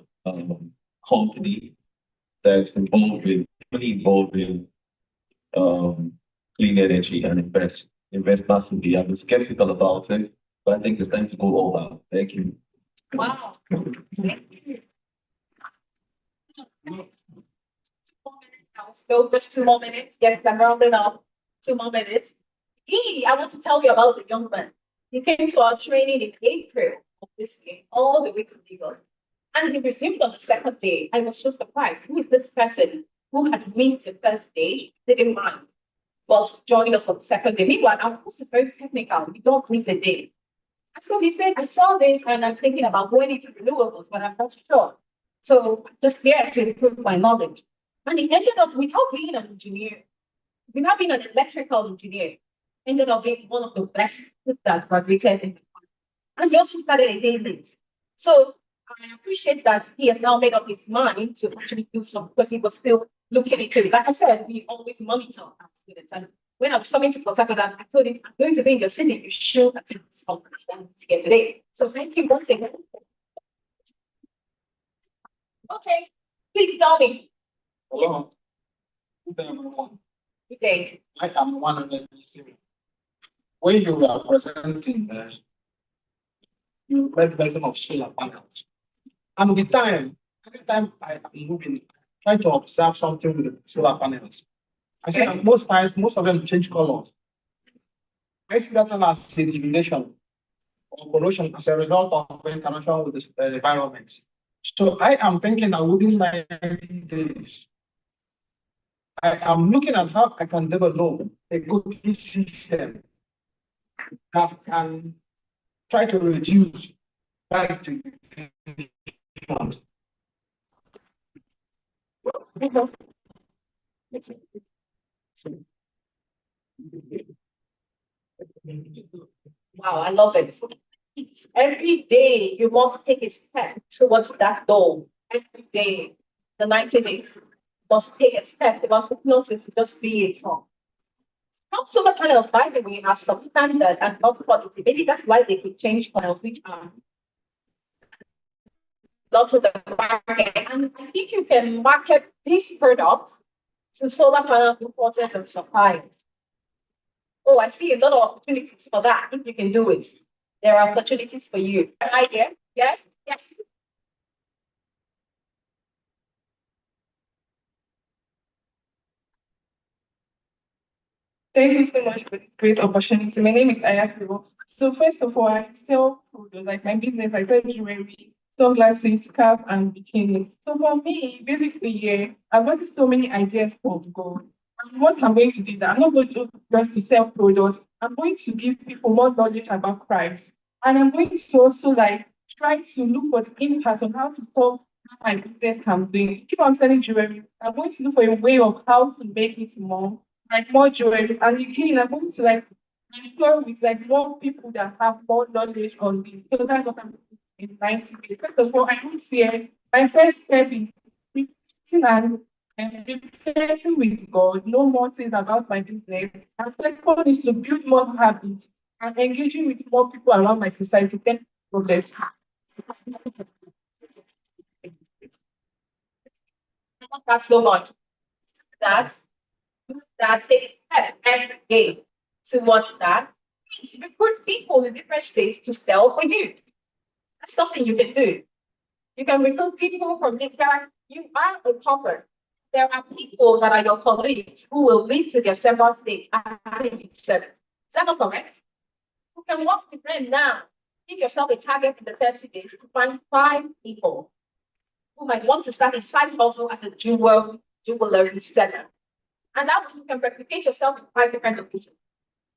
company that's really involved in clean energy and invest massively. I've been skeptical about it, but I think it's time to go all out. Thank you. Wow. So just 2 more minutes. Yes, I'm rounding up. 2 more minutes. I want to tell you about the young man. He came to our training in April of this year, all the way to Lagos. And he resumed on the second day. I was so surprised. Who is this person who had missed the first day? Didn't mind, but joining us on the second day. Meanwhile, our course is very technical. We don't miss a day. And so he said, I saw this and I'm thinking about going into renewables, but I'm not sure. So just there to improve my knowledge. And he ended up, without being an engineer, without being an electrical engineer, ended up being one of the best that graduated. And he also started a day late. So I appreciate that he has now made up his mind to actually do something because he was still looking into it. Like I said, we always monitor our students. And when I was coming to Port Harcourt, I told him, I'm going to be in your city. You should attend this conference here today. So thank you once again. Okay, please tell me. Hello. Good day, everyone. Good day. I am one of the when you were presenting, you made mention of solar panels. And with time, every time I am moving, try to observe something with the solar panels. I see that most times, most of them change colors. I see that as intimidation or corrosion as a result of interaction with the environment. So I am thinking that within 90 days, I am looking at how I can develop a good system that can try to reduce direct emissions. Wow, I love it. Every day you must take a step towards that goal. Every day, the 90 days, must take a step because we not to just be it all. Solar panels, by the way, are substandard and not quality. Maybe that's why they could change panels, which are lots of the market. And I think you can market this product to solar panel importers and suppliers. Oh, I see a lot of opportunities for that if you can do it. There are opportunities for you. Right here? Yes? Yes. Thank you so much for this great opportunity. My name is Ayafiro. So first of all, I sell products like my business. I sell jewelry, sunglasses, scarf, and bikini. So for me, basically, yeah, I've got so many ideas from God. And what I'm going to do is that I'm not going to just to sell products. I'm going to give people more knowledge about Christ, and I'm going to also like try to look for the impact on how to solve my business can bring. If I'm selling jewelry, I'm going to look for a way of how to make it more jewelry. And again, I'm going to like employ with like more people that have more knowledge on this. So that's what I'm doing in 90 days. First of all, I would say my first step is reflecting and reflecting with God, know more things about my business. And second is to build more habits and engaging with more people around my society. Then progress. That's so much. That takes step every day towards that. To recruit people in different states to sell for you. That's something you can do. You can recruit people from different. You are a corporate. There are people that are your colleagues who will leave to their several states after you serve. Is that not correct? You can work with them now. Give yourself a target in the 30 days to find 5 people who might want to start a side hustle as a jewelry seller. And that way you can replicate yourself in 5 different locations.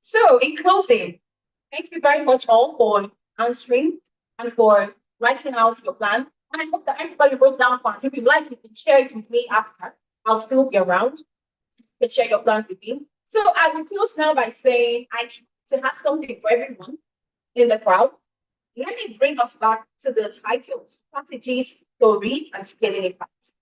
So in closing, thank you very much all for answering and for writing out your plan. And I hope that everybody wrote down plans. If you'd like, you can share it with me after. I'll still be around. You can share your plans with me. So I will close now by saying I try to have something for everyone in the crowd. Let me bring us back to the title, Strategies, Stories, and Scaling Impact.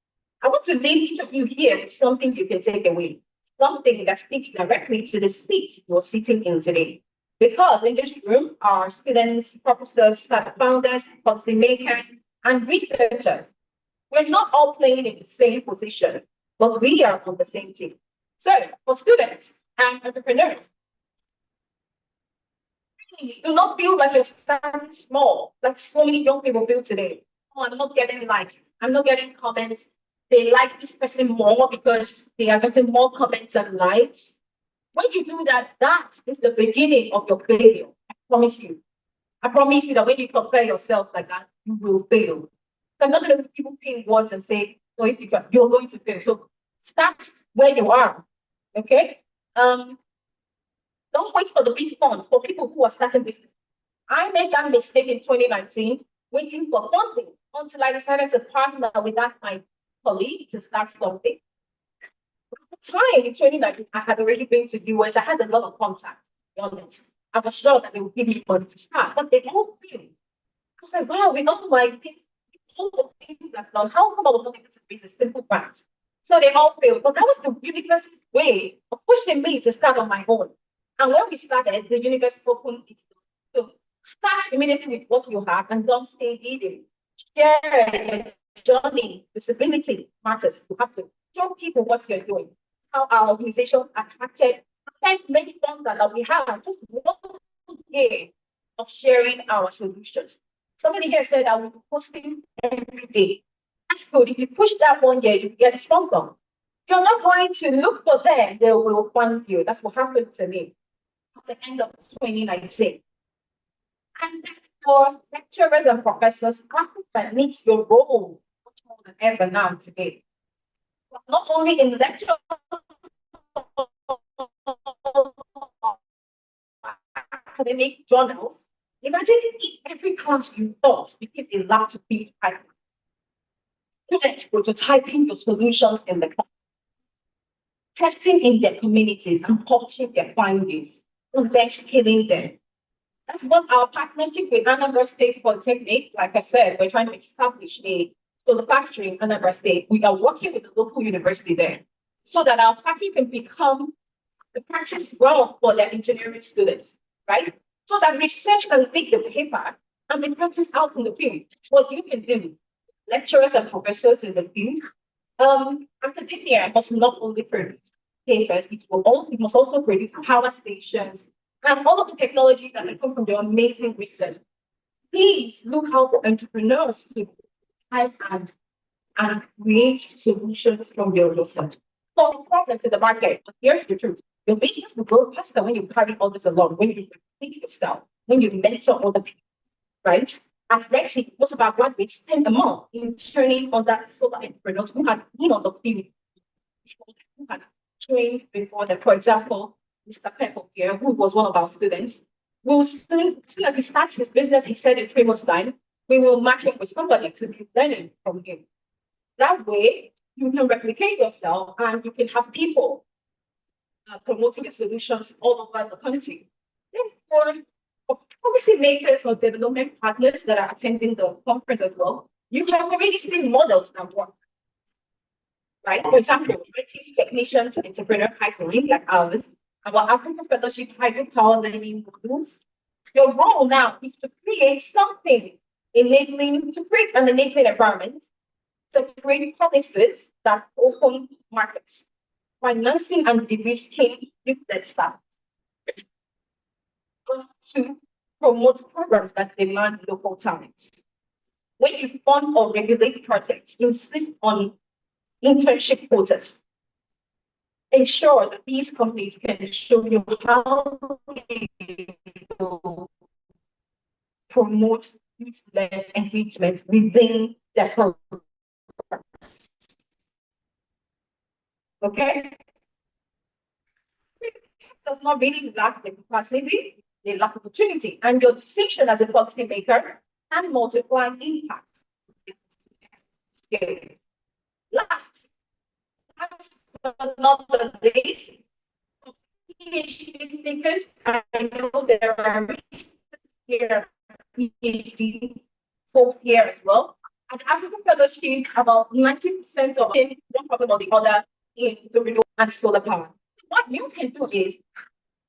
I want to leave each of you here with something you can take away, something that speaks directly to the seat you're sitting in today. Because in this room are students, professors, founders, policymakers, and researchers. We're not all playing in the same position, but we are on the same team. So for students and entrepreneurs, please do not feel like you're standing small, like so many young people feel today. Oh, I'm not getting likes. I'm not getting comments. They like this person more because they are getting more comments and likes. When you do that, that is the beginning of your failure. I promise you. I promise you that when you compare yourself like that, you will fail. So I'm not going to put people paint words and say, oh, if you try, you're going to fail. So start where you are. Okay? Don't wait for the big fund for people who are starting business. I made that mistake in 2019, waiting for funding until I decided to partner with that my colleague to start something. At the time in 2019, I had already been to US. I had a lot of contacts, to be honest. I was sure that they would give me money to start, but they all failed. I was like, wow, with all my things, all the things I've done, how come I was not able to raise a simple grant? So they all failed. But that was the university's way of pushing me to start on my own. And when we started, the university opened its doors. So start immediately with what you have and don't stay hidden. Share your journey. Visibility matters. You have to show people what you're doing, how our organization attracted many funds that we have. Just 1 year of sharing our solutions. Somebody here said I will be posting every day. That's good. If you push that 1 year, you get a sponsor. You're not going to look for them, they will fund you. That's what happened to me at the end of 2019. And for lecturers and professors, Africa needs your role much more than ever now today. But not only in lecture, academic journals. Imagine if every class you taught became a lab to be type. Students prototyping your solutions in the class, testing in their communities and publishing their findings, and then scaling them. That's what our partnership with Anambra State Polytechnic, like I said, we're trying to establish a solar factory in Anambra State. We are working with the local university there so that our factory can become the practice ground for their engineering students, right? So that research can take the paper and be practiced out in the field. It's what you can do. Lecturers and professors in the field. Academia must not only produce papers, it must also produce power stations and all of the technologies that come from the amazing research. Please look out for entrepreneurs to type and create solutions from your research. Solve problems in the market. But here's the truth. Your business will grow faster when you carry all this along, when you think yourself, when you mentor other people, right? At Rexy, most of our graduates spend a month in training on that solar entrepreneurs who had been on the field, who had trained before them. For example, Mr. Pepper here, who was one of our students, will soon as he starts his business, he said in 3 months' time, we will match him with somebody to be learning from him. That way, you can replicate yourself and you can have people promoting your solutions all over the country. Then for policy makers or development partners that are attending the conference as well, you have already seen models that work. Right? For example, British technicians entrepreneur pipeline like ours, our African Fellowship hydropower learning modules. Your role now is to create something to create an enabling environment, to create policies that open markets, financing and de-risking gifted staff, to promote programs that demand local talents. When you fund or regulate projects, insist on internship quotas. Ensure that these companies can show you how they promote youth-led engagement within their programs. Okay? Does not really lack the capacity, they lack opportunity, and your decision as a policy maker can multiply impact. Last but not the least, PhD seekers, I know there are here PhD folks here as well. At African Fellowship, about 90% of one problem or the other in the renewable and solar power. What you can do is,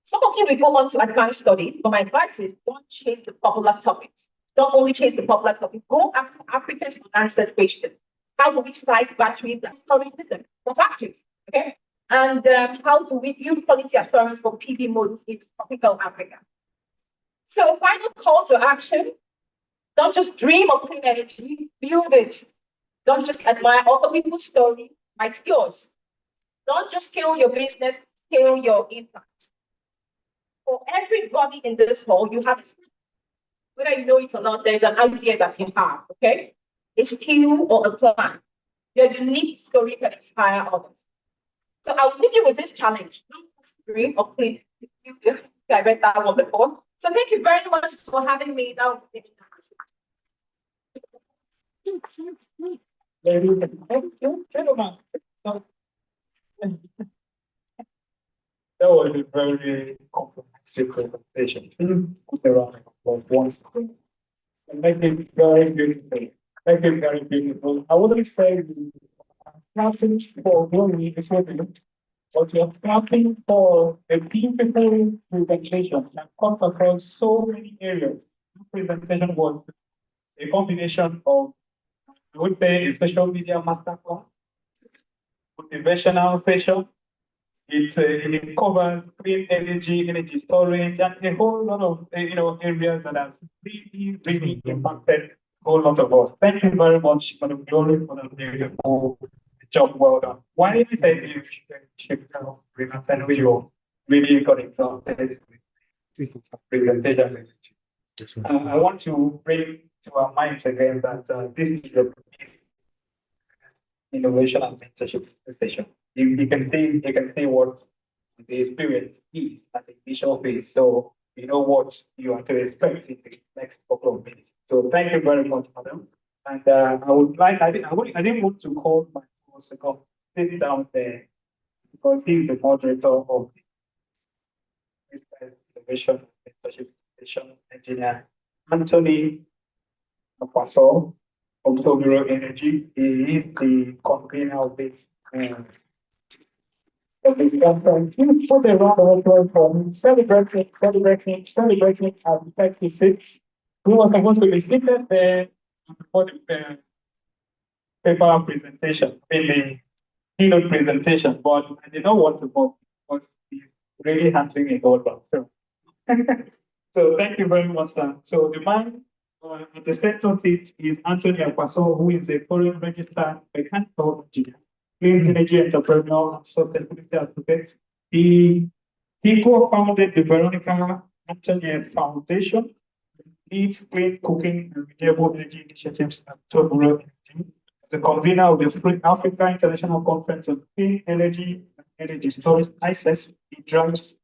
some of you will go on to advanced studies, but my advice is don't chase the popular topics. Don't only chase the popular topics. Go after Africa's unanswered questions. How do we size batteries and storage systems for factories? Okay. And how do we use quality assurance for PV modules in tropical Africa? So final call to action. Don't just dream of clean energy, build it. Don't just admire other people's story, write yours. Don't just scale your business, scale your impact. For everybody in this hall, you have a skill. Whether you know it or not, there's an idea that you have, okay? A skill or a plan. Your unique story can inspire others. So I'll leave you with this challenge. Don't just dream of clean. I read that one before. So thank you very much for having me. That was Thank you, gentlemen. So, that was a very comprehensive presentation. Please put a round of applause once. And make it very beautiful. Make it very beautiful. I wouldn't say clapping for glory before you, but you're clapping for a beautiful presentation that cuts across so many areas. The presentation was a combination of, I would say, a social media masterclass, motivational session. It covers clean energy, energy storage, and a whole lot of areas that have really impacted a whole lot of us. Thank you very much, Madam Glory, for the beautiful job. Well done. Why did I say you should present? I know you really got exalted with presentation. I want to bring to our minds again that this is the innovation and mentorship session. You can see what the experience is at the initial phase. So you know what you are to expect in the next couple of minutes. So thank you very much, madam. And I would like, I didn't want to call my boss to come sit down there because he's the moderator of this innovation and mentorship session, engineer Anthony Apaso from Bureau Energy. He is the convener of this conference. Please put a round of applause for him, celebrating at the 36. We were supposed to be seated there before the paper presentation, in the keynote presentation, but I did not want to go because he's really handling it all by himself. So thank you very much, sir. So the man at the center seat is Anthony Akwaso, who is a foreign registered mechanical engineer, clean energy entrepreneur, and sustainability advocate. He co-founded the Veronica Anthony Foundation, leads clean cooking and renewable energy initiatives at Bureau Energy. As the convener of the Free Africa International Conference on Clean Energy and Energy Storage, Aiccees, it drives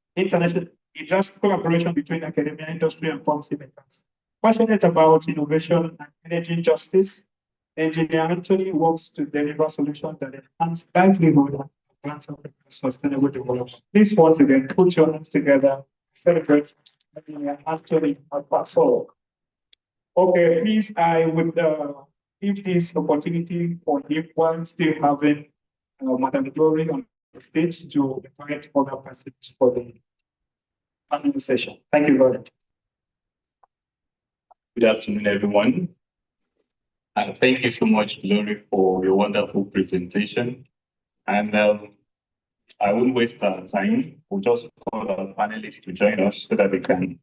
collaboration between academia, industry, and policymakers. Passionate about innovation and energy justice, Engineer Anthony works to deliver solutions that enhance livelihood and advance sustainable development. Please once again put your hands together, celebrate Engineer Anthony Akwaso. Okay, please, I would give this opportunity for him while still having Madam Glory on the stage to invite other persons for the panel session. Thank you very much. Good afternoon, everyone. And thank you so much, Glory, for your wonderful presentation. And I won't waste our time. We'll just call our panelists to join us so that we can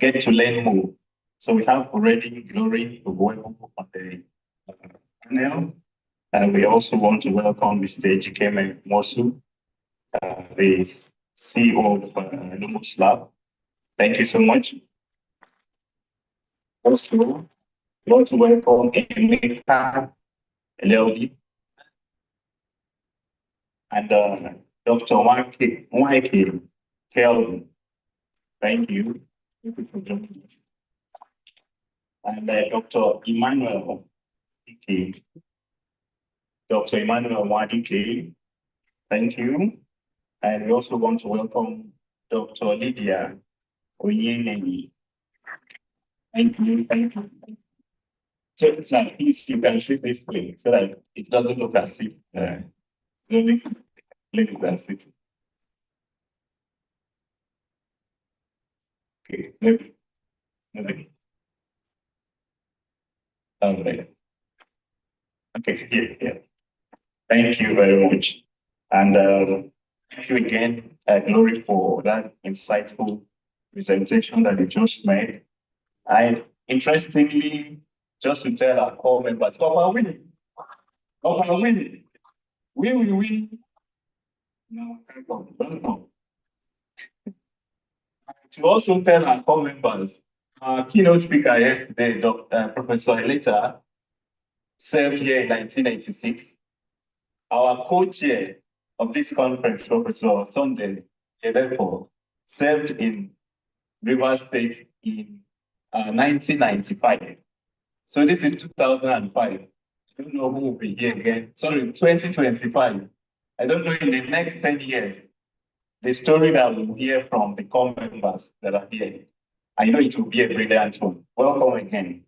get to learn more. So we have already Glory on the panel. And we also want to welcome Mr. Ejikeme Mosu, the CEO of Lumos Lab. Thank you so much. Also, we want to welcome Emeka Eleodi and Dr. Waike Kelvin. Thank you. And Dr. Emmanuel Ike. Dr. Emmanuel Wadike. Thank you. And we also want to welcome Dr. Lydia Oyeneni. Thank you. Thank you. So, please, you can shift this way so that it doesn't look as if this ladies are sitting. Okay, maybe. Okay. Okay, here. Thank you very much. And thank you again, Glory, for that insightful presentation that you just made. I interestingly, just to tell our core members, Papa winning. Papa winning. We will win. No, no. To also tell our core members, our keynote speaker yesterday, Professor Eleta, served here in 1986. Our co-chair of this conference, Professor Sunday Edepo, served in Rivers State in 1995. So this is 2005. I don't know who will be here again. Sorry, 2025. I don't know in the next 10 years, the story that we'll hear from the core members that are here. I know it will be a brilliant one. Welcome again.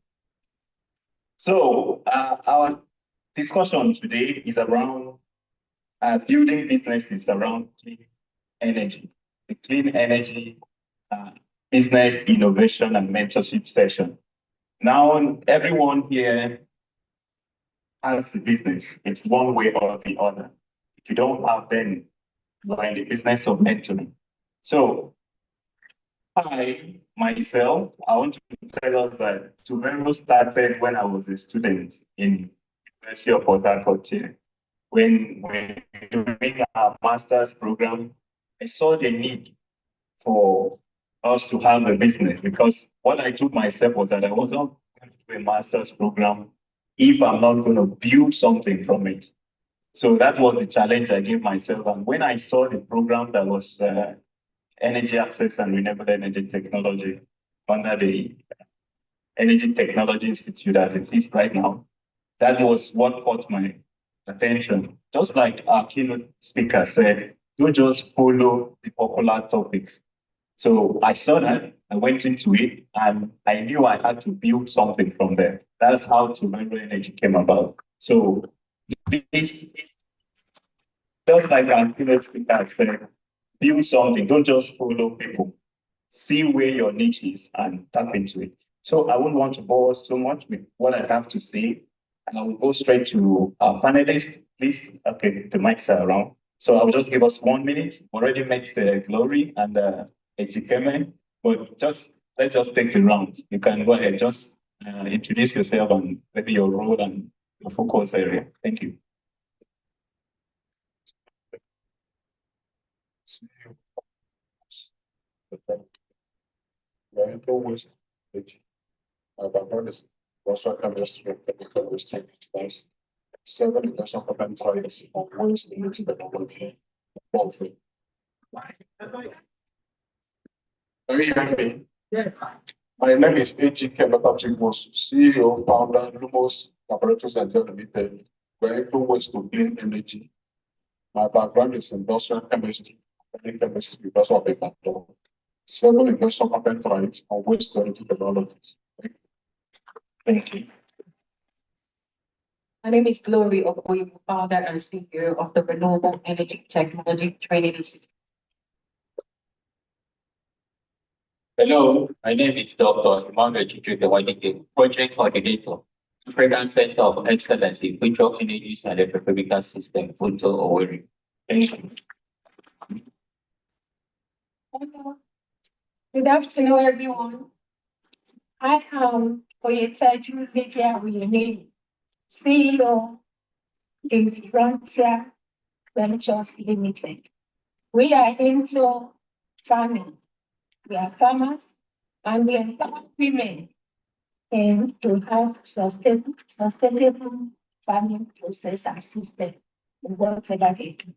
So our discussion today is around building businesses around clean energy, the clean energy business innovation and mentorship session. Now, everyone here has a business. It's one way or the other. If you don't have, then you are in the business of mentoring. So, I want to tell us that Tuvero started when I was a student in University of Port Harcourt here. When we're doing our master's program, I saw the need for us to have a business because what I told myself was that I was not going to do a master's program if I'm not going to build something from it. So that was the challenge I gave myself. And when I saw the program that was Energy Access and Renewable Energy Technology under the Energy Technology Institute as it is right now, that was what caught my attention. Just like our keynote speaker said, don't just follow the popular topics. So I saw that, I went into it, and I knew I had to build something from there. That's how Tuvero Energy came about. So it's just like our keynote speaker said, build something, don't just follow people. See where your niche is and tap into it. So I wouldn't want to bore so much with what I have to say. And I will go straight to our panelists. Please, okay, the mics are around. So I'll just give us 1 minute. Already met Glory and Ejikeme, but let's just take the round. You can go ahead, just introduce yourself and maybe your role and your focus area. Thank you. My background is also chemistry, chemical chemistry, instance. 7 international patent trials on waste energy technology. Can you hear me? Yes. My name is Aiccees Patrick Mosu, CEO, founder, Lumos Laboratories and Limited. We're into waste to clean energy. My background is industrial chemistry, organic chemistry, because of a background. 7 international patent trials on waste energy technologies. Thank you. My name is Glory Okoye, founder and CEO of the Renewable Energy Technology Training Institute. Hello, my name is Dr. Emmanuel Chichuke, Project Coordinator, African Center of Excellence in Future Energies and Electrochemical System, Funto Owerri. Thank you. Hello. Good afternoon, everyone. I am Oyetaju Lydia Uyemeli, CEO in Frontier Ventures Limited. We are into farming. We are farmers and we empower women to have sustainable farming process and system in whatever they do.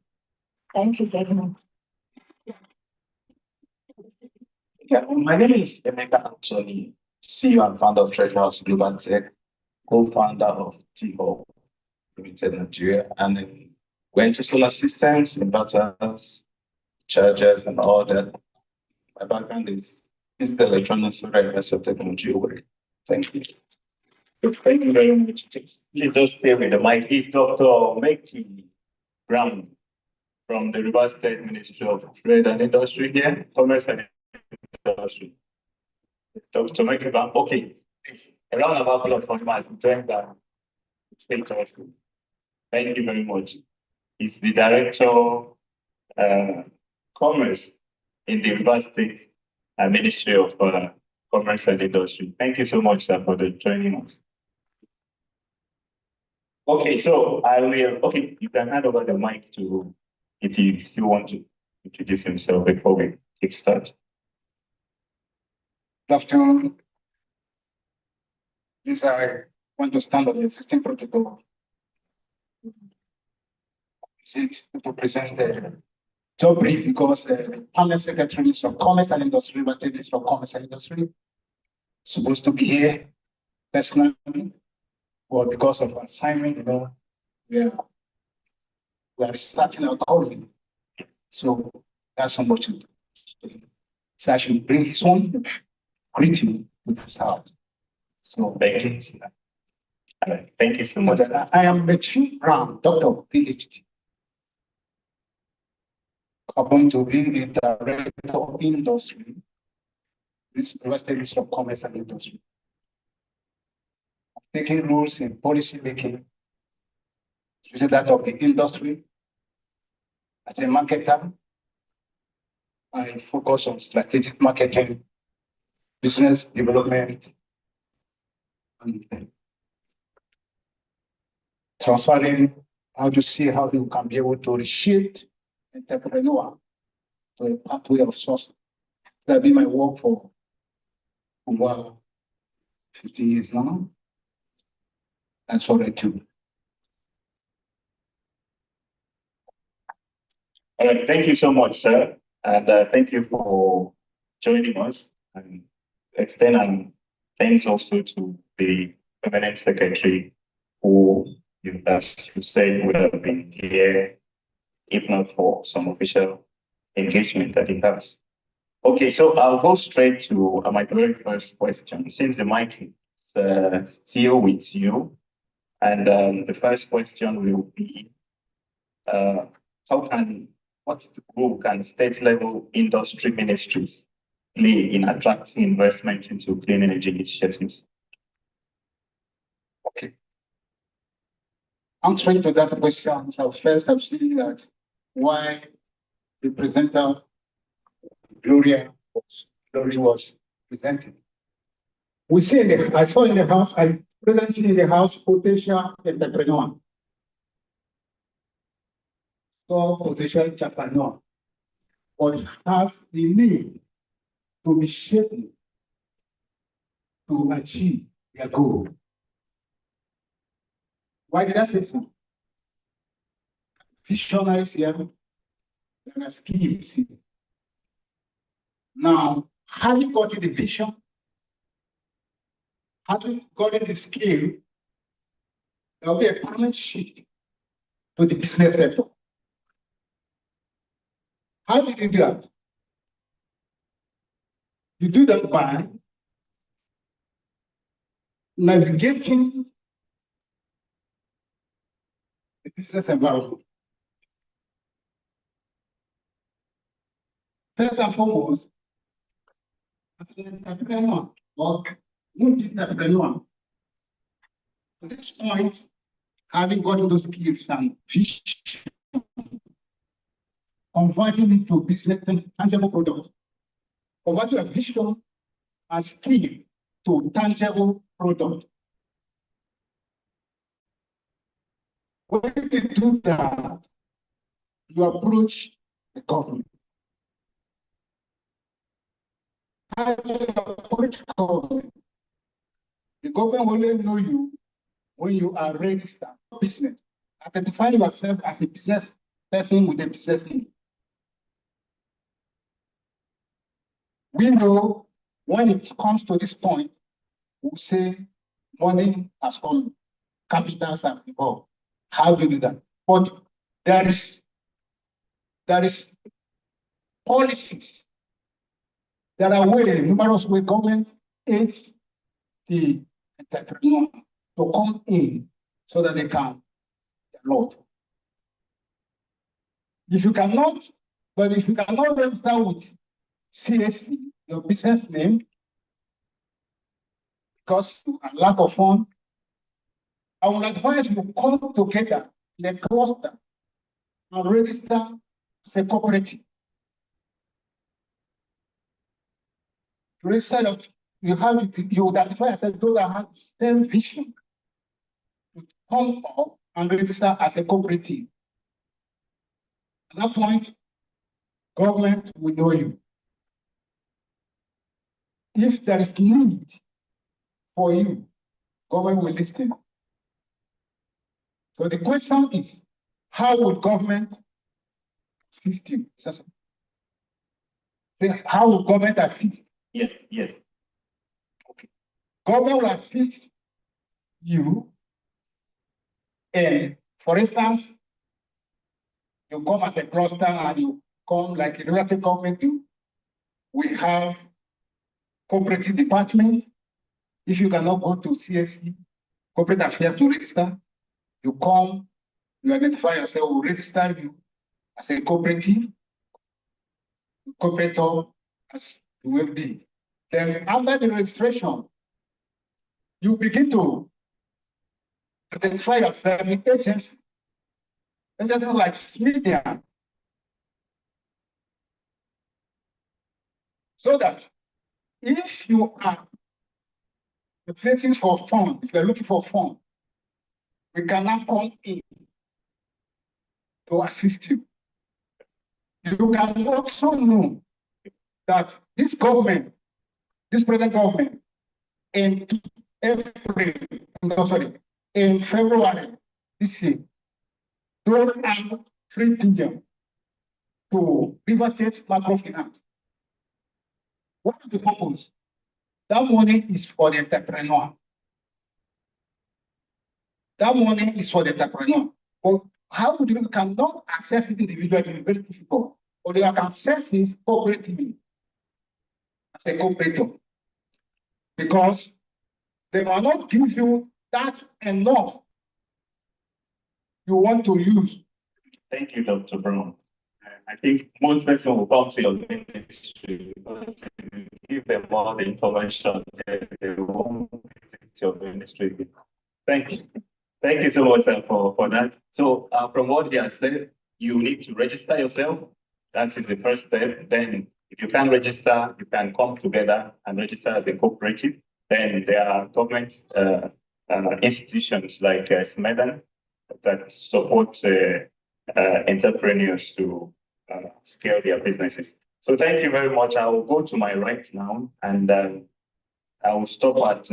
Thank you very much. Yeah, my name is Emeka Anthony, CEO and founder of Treasure House Global Tech, co-founder of T-Hub Limited Nigeria, and then went to solar systems, inverters, chargers, and all that. My background is physical electronics, software, and technology. Thank you. Thank you very much. Please just stay with the mic. It's Dr. Meki Brown from the Rivers State Ministry of Trade and Industry here, Commerce and Industry. Dr. Meki Brown, okay. A round of applause for him as he joined the state also. Thank you very much. He's the Director Commerce in the Rivers State Ministry of Commerce and Industry. Thank you so much, sir, for joining us. Okay, so I will, okay, you can hand over the mic to, if you still want to introduce himself before we kick start. Good afternoon. Please, I want to stand on the existing protocol. To present the job brief because the permanent secretary of Commerce and Industry, River State Ministry of Commerce and Industry, supposed to be here personally, but because of assignment, we are starting our calling. So that's so much. So I should bring his own greeting with his heart. So thank you. Thank you so much. I am Mechi Brown, Doctor, PhD. I'm going to be the Director of Industry, River State Ministry of Commerce and Industry. I'm taking roles in policy making, especially that of the industry. As a marketer, I focus on strategic marketing, business development, and transferring how to see how you can be able to reshape entrepreneur to a pathway of source. That's been my work for over 15 years now. That's what I do. All right, thank you so much, sir. And thank you for joining us. And extend thanks also to the permanent secretary who, as you said, would have been here if not for some official engagement that he has. Okay, so I'll go straight to my very first question, since the mic is still with you. And the first question will be, what's the role can state-level industry ministries play in attracting investment into clean energy initiatives? Okay. Answering to that question, so first I've seen that why the presenter Glory was presenting. We see I saw in the house, I presently in the house potential entrepreneur. So potential entrepreneur, but has the need to be shaped to achieve their goal. Why did I say so? Visionaries here, there are skills here. Now, having got the vision, having gotten the skill, there will be a permanent shift to the business sector. How did you do that? You do that by navigating the business environment. First and foremost, as an entrepreneur or multi-entrepreneur, at this point, having gotten those skills and vision, converting it to business and tangible product, converting a vision and skill to tangible product. When you do that, you approach the government. How do you approach the government? The government will only know you when you are registered for business. Identify yourself as a business person with a business name. We know when it comes to this point, we say money has come, capitals have involved. How do you do that? But there is policies. There are ways, numerous ways government aids the entrepreneur to come in so that they can load. If you cannot register with CSC, your business name, because lack of fund, I would advise you come together in a cluster and register as a cooperative. Register, you would identify as those that have the same vision to come up and register as a cooperative. At that point, government will know you. If there is need for you, government will listen. So the question is, how would government assist you? How will government assist? Yes, yes. Okay. Government will assist you, and for instance, you come as a cluster and you come like a real estate government do. We have cooperative department. If you cannot go to CSC, corporate affairs to register, you come, you identify yourself, we register you as a cooperative, cooperator, as you will be. Then after the registration, you begin to identify yourself in agencies like media, so that if you are waiting for fund, if you're looking for fund, we can now come in to assist you. You can also know that this government, this present government, in February this year, don't have 3 billion to River State microfinance. What is the purpose? That money is for the entrepreneur. That money is for the entrepreneur. But how would you cannot access it individually? It is very difficult. But you can access it cooperatively as a cooperator. Because they will not give you that enough you want to use. Thank you, Dr. Brown. I think most persons will come to your ministry because if you give them all the information, they won't visit your ministry. Thank you. Thank you so much for that. So from what they have said, you need to register yourself. That is the first step. Then if you can register, you can come together and register as a cooperative. Then there are government institutions like SMEDAN that support entrepreneurs to scale their businesses. So thank you very much. I will go to my right now, and I will stop at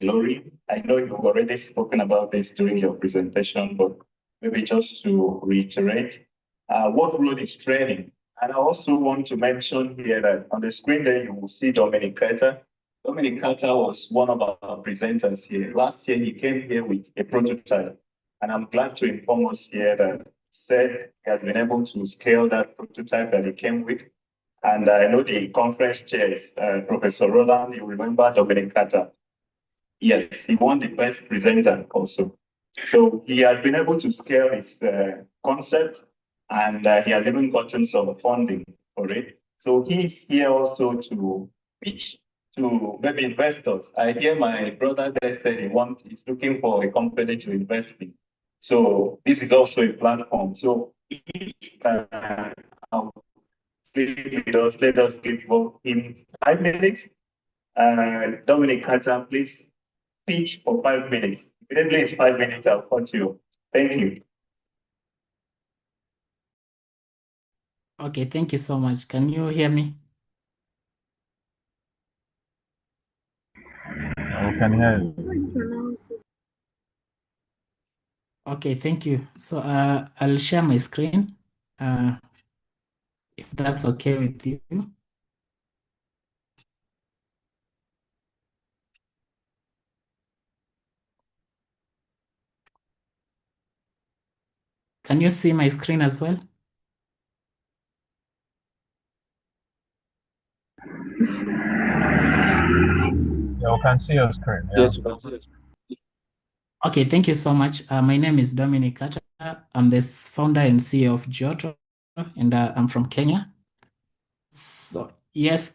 Glory. I know you've already spoken about this during your presentation, but maybe just to reiterate, what role is training? And I also want to mention here that on the screen there, you will see Dominic Carter. Dominic Carter was one of our presenters here. Last year, he came here with a prototype. And I'm glad to inform us here that he said he has been able to scale that prototype that he came with. And I know the conference chairs, Professor Roland, you remember Dominic Carter. Yes, he won the best presenter also. So he has been able to scale his concept, and he has even gotten some funding for it. So he's here also to pitch to maybe investors. I hear my brother there said he's looking for a company to invest in. So this is also a platform. So if let us give him 5 minutes. Dominic Carter, please speech for 5 minutes. Immediately it's 5 minutes, I'll cut you. Thank you. Okay, thank you so much. Can you hear me? I can hear you. Okay, thank you. So I'll share my screen, if that's okay with you. Can you see my screen as well? Yeah, we can see your screen. Yeah. Yes, we can see it. Okay, thank you so much. My name is Dominic Carter. I'm the founder and CEO of Giotto, and I'm from Kenya. So yes,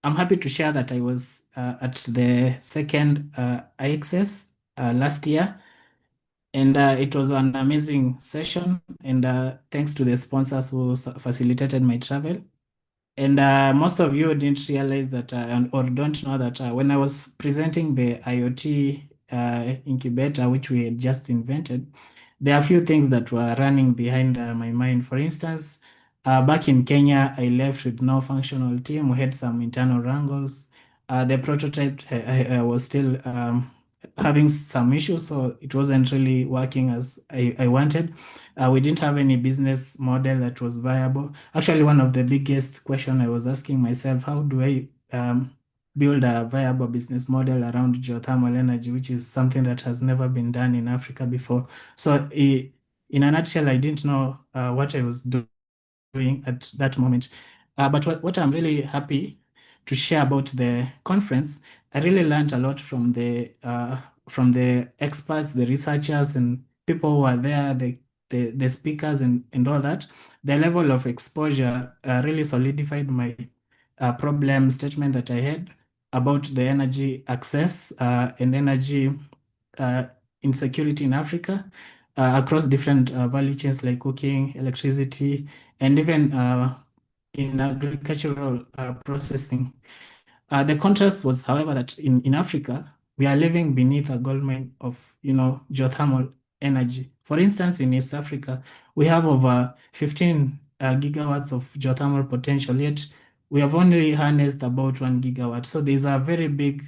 I'm happy to share that I was at the second Aiccees last year, and it was an amazing session. And thanks to the sponsors who facilitated my travel. And most of you didn't realize that or don't know that when I was presenting the IoT incubator, which we had just invented, there are a few things that were running behind my mind. For instance, back in Kenya, I left with no functional team. We had some internal wrangles. The prototype was still having some issues, so it wasn't really working as I wanted. We didn't have any business model that was viable. Actually, one of the biggest question I was asking myself, how do I build a viable business model around geothermal energy, which is something that has never been done in Africa before. So in a nutshell, I didn't know what I was doing at that moment. But what I'm really happy to share about the conference, I really learned a lot from the experts, the researchers, and people who are there, the speakers, and all that. The level of exposure really solidified my problem statement that I had about the energy access and energy insecurity in Africa across different value chains like cooking, electricity, and even in agricultural processing. The contrast was, however, that in Africa, we are living beneath a gold mine of, geothermal energy. For instance, in East Africa, we have over 15 gigawatts of geothermal potential, yet we have only harnessed about 1 gigawatt. So there's a very big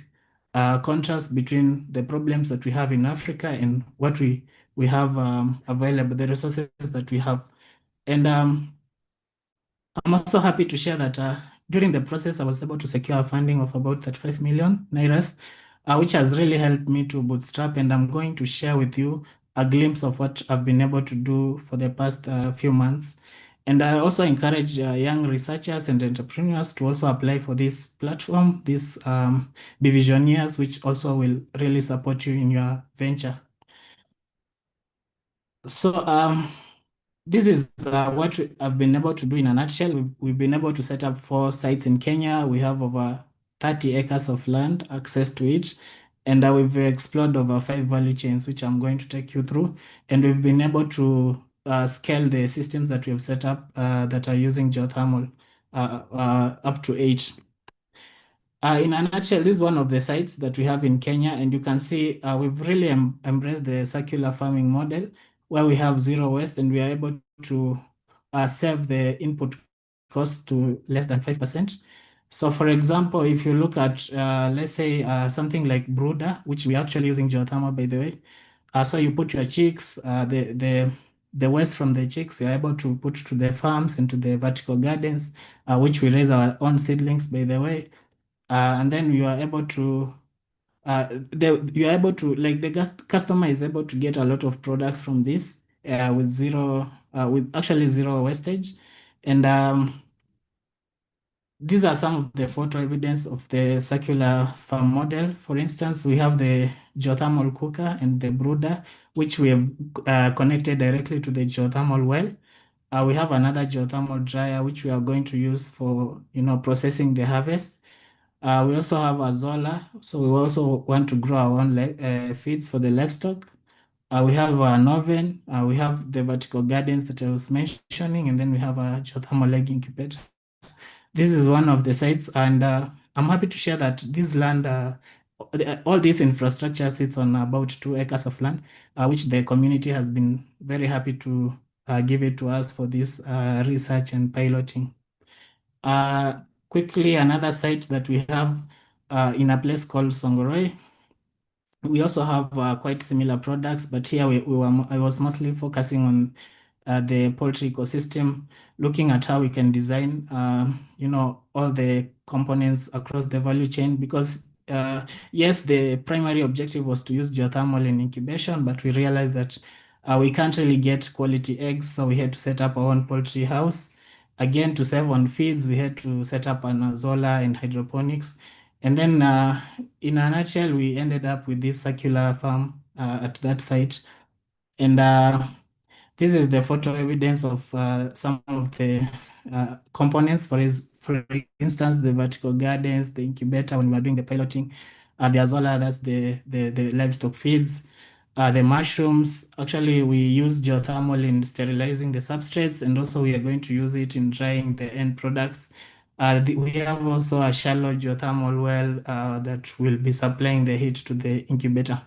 contrast between the problems that we have in Africa and what we have available, the resources that we have. And I'm also happy to share that during the process, I was able to secure funding of about 35 million nairas, which has really helped me to bootstrap. And I'm going to share with you a glimpse of what I've been able to do for the past few months. And I also encourage young researchers and entrepreneurs to also apply for this platform, these Visioneers, which also will really support you in your venture. So this is what I've been able to do in a nutshell. We've been able to set up 4 sites in Kenya. We have over 30 acres of land, access to it, and we've explored over 5 value chains, which I'm going to take you through. And we've been able to scale the systems that we have set up that are using geothermal up to 8. In a nutshell, this is one of the sites that we have in Kenya, and you can see we've really embraced the circular farming model where we have zero waste and we are able to save the input cost to less than 5%. So for example, if you look at, let's say, something like brooder, which we're actually using geothermal, by the way. So you put your chicks, the waste from the chicks, you're able to put to the farms and to the vertical gardens, which we raise our own seedlings, by the way. And then you are able to the customer is able to get a lot of products from this with actually zero wastage. And these are some of the photo evidence of the circular farm model. For instance, we have the geothermal cooker and the brooder, which we have connected directly to the geothermal well. We have another geothermal dryer, which we are going to use for processing the harvest. We also have a Zola, so we also want to grow our own feeds for the livestock. We have an oven, we have the vertical gardens that I was mentioning, and then we have a geothermal egg incubator. This is one of the sites, and I'm happy to share that this land, all this infrastructure sits on about 2 acres of land, which the community has been very happy to give it to us for this research and piloting. Quickly, another site that we have in a place called Songoroi. We also have quite similar products, but here I was mostly focusing on the poultry ecosystem, looking at how we can design, all the components across the value chain. Because yes, the primary objective was to use geothermal in incubation, but we realized that we can't really get quality eggs, so we had to set up our own poultry house. Again, to save on feeds, we had to set up an azola and hydroponics. And then in a nutshell, we ended up with this circular farm at that site. And this is the photo evidence of some of the components. for instance, the vertical gardens, the incubator, when we are doing the piloting, the azola, that's the livestock feeds, the mushrooms. Actually, we use geothermal in sterilizing the substrates, and also we are going to use it in drying the end products. We have also a shallow geothermal well that will be supplying the heat to the incubator.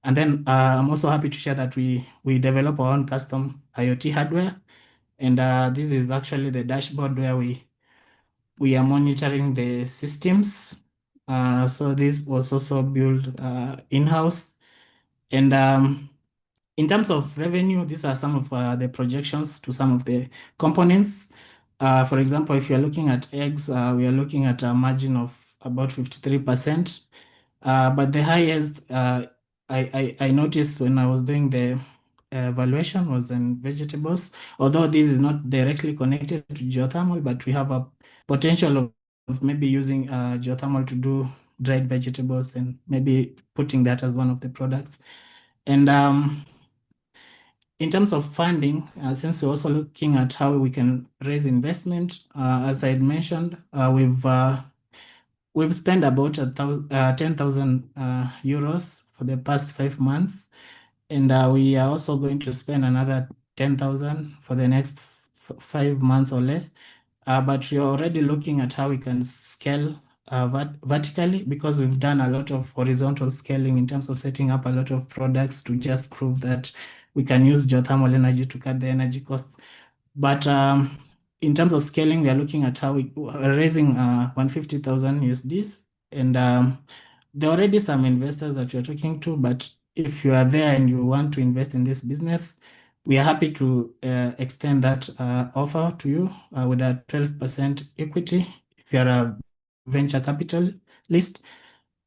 And then I'm also happy to share that we develop our own custom IoT hardware. And this is actually the dashboard where we are monitoring the systems. So this was also built in-house. And in terms of revenue, these are some of the projections to some of the components. For example, if you're looking at eggs, we are looking at a margin of about 53%. But the highest I noticed when I was doing the evaluation was in vegetables, although this is not directly connected to geothermal, but we have a potential of maybe using geothermal to do dried vegetables and maybe putting that as one of the products. And in terms of funding, since we're also looking at how we can raise investment, as I had mentioned, we've spent about 10,000 euros for the past 5 months, and we are also going to spend another 10,000 for the next 5 months or less. But we're already looking at how we can scale vertically, because we've done a lot of horizontal scaling in terms of setting up a lot of products to just prove that we can use geothermal energy to cut the energy costs. But in terms of scaling, we are looking at how we are raising 150,000 USDs. And there are already some investors that you're talking to, but if you are there and you want to invest in this business, we are happy to extend that offer to you with a 12% equity if you are a venture capitalist.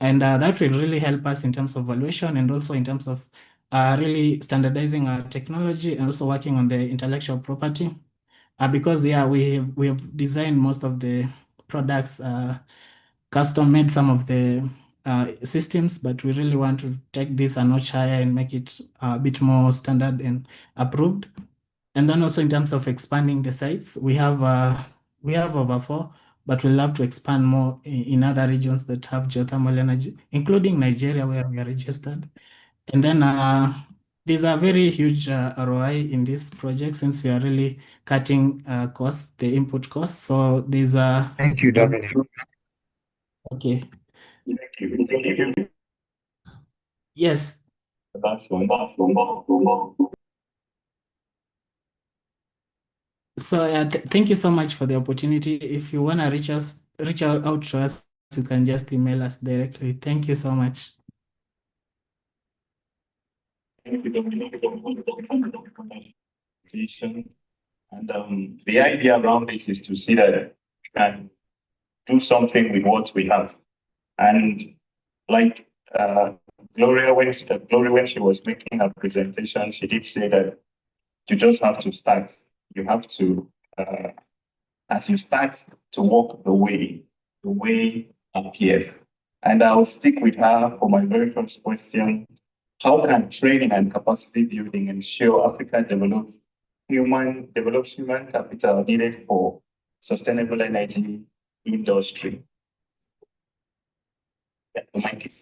And that will really help us in terms of valuation and also in terms of really standardizing our technology and also working on the intellectual property. Because we have designed most of the products, custom made some of the systems, but we really want to take this a notch higher and make it a bit more standard and approved. And then also in terms of expanding the sites, we have over 4, but we love to expand more in other regions that have geothermal energy, including Nigeria, where we are registered. And then there's a very huge ROI in this project, since we are really cutting costs, the input costs. So there's a... Thank you, Dominic. Okay. Thank you. Yes. That's one. So thank you so much for the opportunity. If you want to reach out to us, you can just email us directly. Thank you so much. Thank you, Dominic. And the idea around this is to see that we can do something with what we have. And like Gloria, when she was making her presentation, she did say that you just have to start. You have to, as you start to walk the way appears. And I'll stick with her for my very first question. How can training and capacity building ensure Africa develops human capital needed for sustainable energy industry? Yeah, the mic is.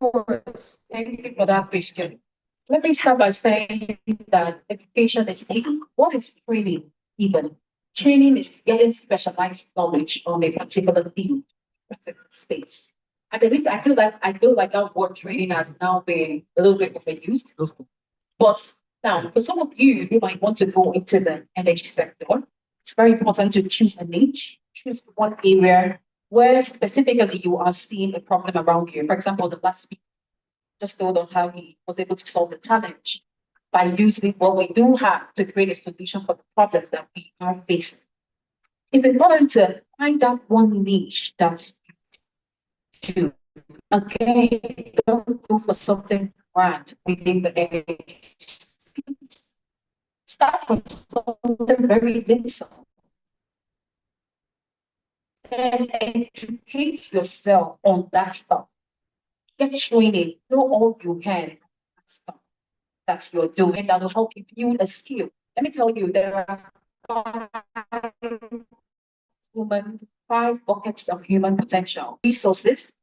Of course, thank you for that question. Let me start by saying that education is key. What is training even? Training is getting specialized knowledge on a particular field, particular space. I feel like that word training has now been a little bit overused. But now, for some of you who might want to go into the energy sector, it's very important to choose a niche, choose one area where specifically you are seeing a problem around you. For example, the last speaker just told us how he was able to solve the challenge by using what we do have to create a solution for the problems that we are facing. It's important to find out one niche that you do. Again, don't go for something grand within the energy space. Start from something very little. Then educate yourself on that stuff. Get training, know all you can stuff that you're doing that will help you build a skill Let me tell you, there are five buckets of human potential: resources,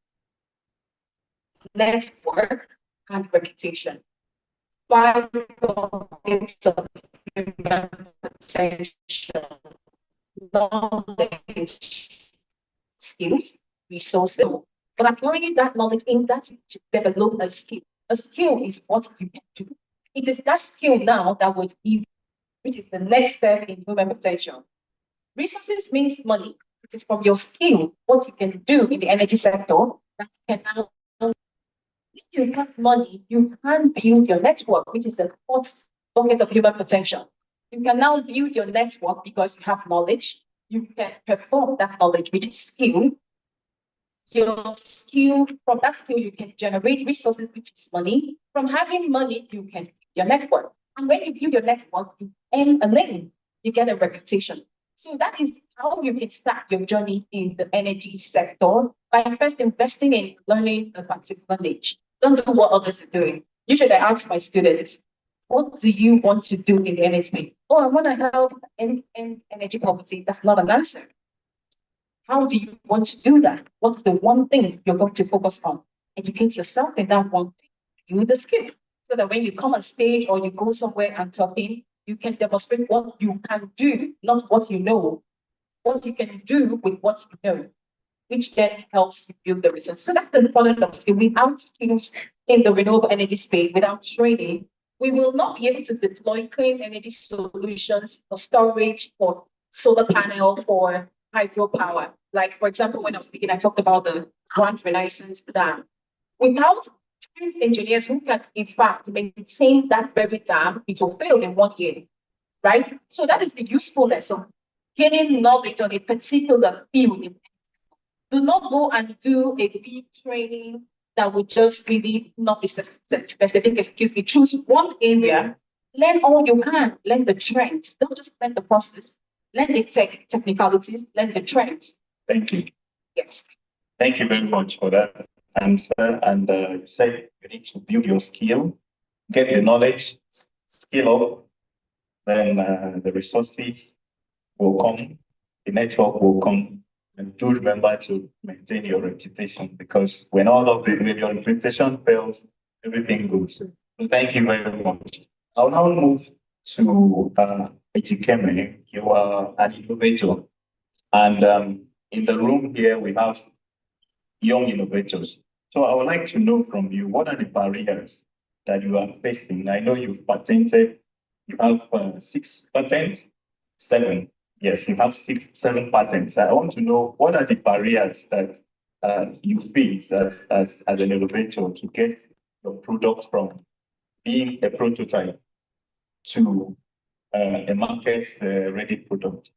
network, and reputation. 5 buckets of human potential: knowledge, skills, resources. But applying that knowledge in that to develop a skill. A skill is what you can do. It is that skill now that would give, which is the next step in human potential. Resources means money. It is from your skill, what you can do in the energy sector that can now, if you have money, you can build your network, which is the fourth bucket of human potential. You can now build your network because you have knowledge. You can perform that knowledge, which is skill. Your skill, from that skill, you can generate resources, which is money. From having money, you can build your network. And when you build your network, you earn a name, you get a reputation. So that is how you can start your journey in the energy sector by first investing in learning a particular niche. Don't do what others are doing. Usually I ask my students, what do you want to do in the energy? Oh, I want to help end energy poverty. That's not an answer. How do you want to do that? What's the one thing you're going to focus on? Educate yourself in that one thing. Build the skill so that when you come on stage or you go somewhere and talking, you can demonstrate what you can do, not what you know. What you can do with what you know, which then helps you build the resource. So that's the important of skill. Without skills in the renewable energy space, without training, we will not be able to deploy clean energy solutions for storage, for solar panel, or hydropower. Like, for example, when I was speaking, I talked about the Grand Renaissance Dam. Without trained engineers who can, in fact, maintain that very dam, it will fail in 1 year, right? So that is the usefulness of gaining knowledge on a particular field. Do not go and do a big training that would just really not be specific. Excuse me. Choose one area, learn all you can, learn the trends. Don't just learn the process. Learn the technicalities, learn the trends. Thank you. Yes. Thank you very much for that answer. And you said you need to build your skill, get your knowledge, skill up, then the resources will come, the network will come. And do remember to maintain your reputation, because when when your reputation fails, everything goes. So thank you very much. I'll now move to Ejikeme. You are an innovator. And in the room here, we have young innovators. So I would like to know from you, what are the barriers that you are facing? I know you've patented, you have 6 patents, 7. Yes, you have 7 patents. I want to know, what are the barriers that you face as an innovator to get your product from being a prototype to a market ready product?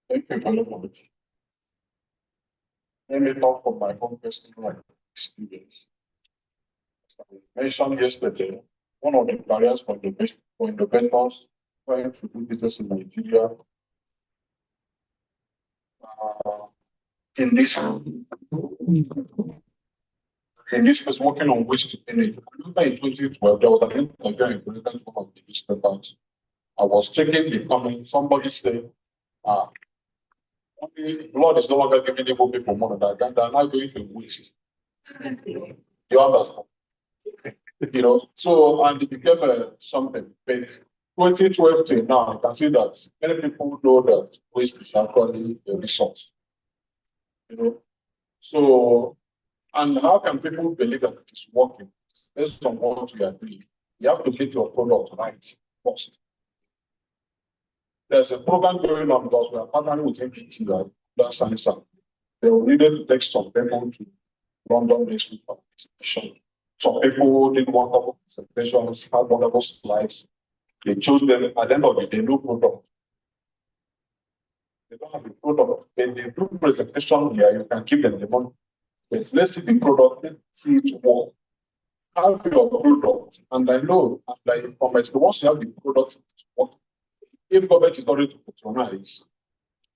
Thank you very much. Let me talk from my own personal experience. As I mentioned yesterday, one of the barriers for innovators trying to do business in Nigeria in this was working on waste energy. I remember in 2012, there was an interview in one of the newspapers. I was checking the comments. Somebody said, blood is no longer giving able people money, that they're now going to waste. You understand? So, and it became something. But 2012 till now, you can see that many people know that waste is actually a resource. So, and how can people believe that it is working based on what you are doing? You have to get your product right first. There's a program going on because we are partnering with MPT, that's science. They needed to take some people to London next week for exhibition. Some people did wonderful presentations, had wonderful slides. They chose them at the end of the day, no product. They don't have the product. When they do presentation here, you can give them the money. But let's see the product, let's see it work. Have your product, and I know, and I promise, once you have the product, it's working. If government is not ready to patronize,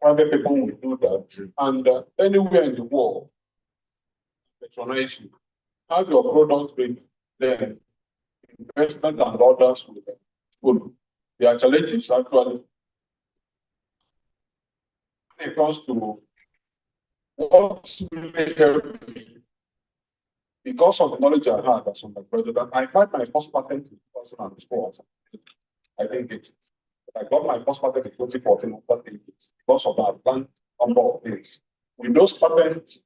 private people will do that. And anywhere in the world, patronize you. Have your product ready, then investment and others will follow. There are challenges actually when it comes to what really helped me because of the knowledge I had as undergraduate. I filed my first patent in 2004. I didn't get it. But I got my first patent in 2014 after 10 years because of that advanced number of things. With those patents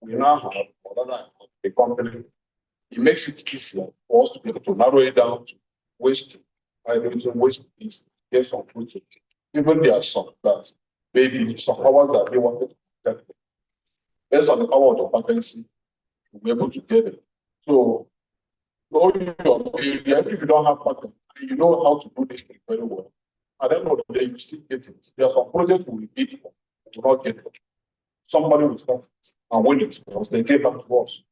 we now have, or rather the company, it makes it easier for us to be able to narrow it down to waste. I reason waste is get some project. Even there are some that maybe some hours that they wanted to get based on the power of the patency, we'll be able to get it. So knowing your area, if you don't have patent, you know how to do this thing very well. At the end of the day, you still get it. There are some projects we will bid for, we will not get it. Somebody will start it and win it because they get back to us.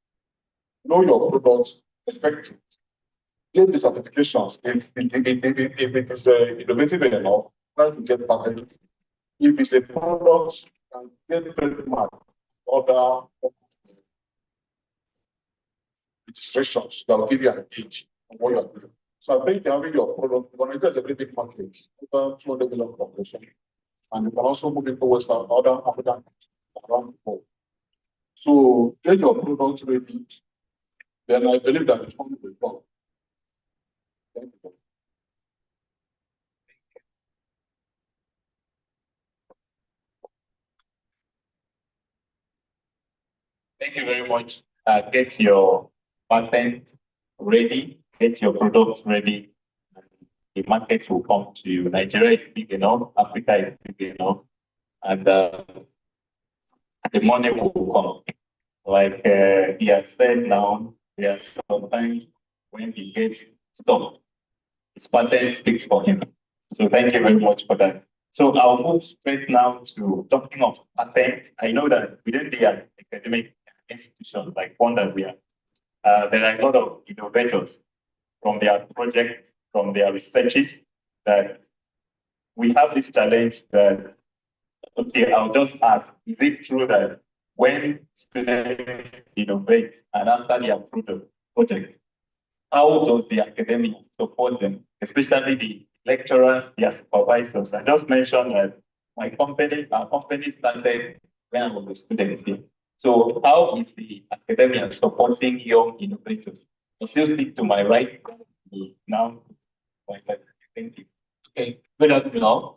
Know your products, expect it. Get the certifications. If it is innovative enough, try to get patent. If it's a product, and get trademark, other registrations that will give you an edge on what you are doing. So I think having your product, Nigeria is a very big market, over 200 million population, and you can also move into West other African around the world. So get your product ready, then I believe that it's going to be fun. Thank you. Thank you very much. Get your patent ready, get your products ready. The market will come to you. Nigeria is big enough, Africa is big enough, and the money will come. Like he has said now, there are sometimes when he gets stopped, his patent speaks for him. So thank you very much for that. So I'll move straight now to talking of patent. I know that within the academic institution, like one that we are, there are a lot of innovators from their projects, from their researches, that we have this challenge that, okay, I'll just ask, is it true that when students innovate and after they approve the project, how does the academic support them, especially the lecturers, their supervisors? I just mentioned that our company started when I was a student here. So how is the academia supporting young innovators? I'll still stick to my right now. Thank you. Okay, good afternoon.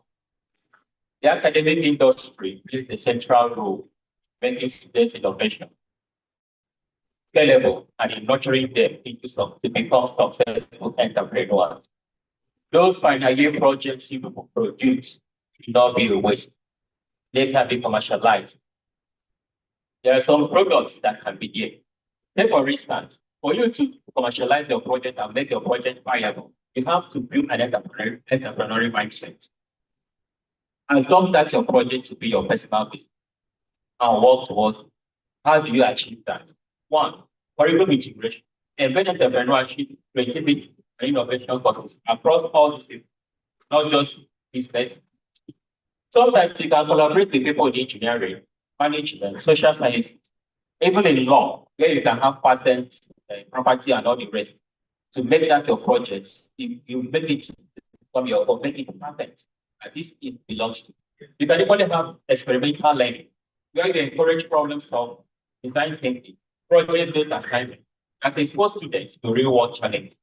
The academic industry plays a central role in making students innovation scalable and in nurturing them to become successful entrepreneurs. Those final year projects you will produce will not be a waste. They can be commercialized. There are some products that can be there. Take for instance, for you to commercialize your project and make your project viable, you have to build an entrepreneurial mindset. And don't that your project to be your personal business and work towards how do you achieve that? One, curriculum integration, embedded entrepreneurship, creativity, and innovation courses across all disciplines, not just business. Sometimes you can collaborate with people in engineering, management, social sciences, even in law, where you can have patents, property, and all the rest. To make that your project, you make it from your own, make it perfect. At least it belongs to you. You can even have experimental learning, where you encourage problem solving, design thinking, project-based assignment, that expose students to real-world challenges.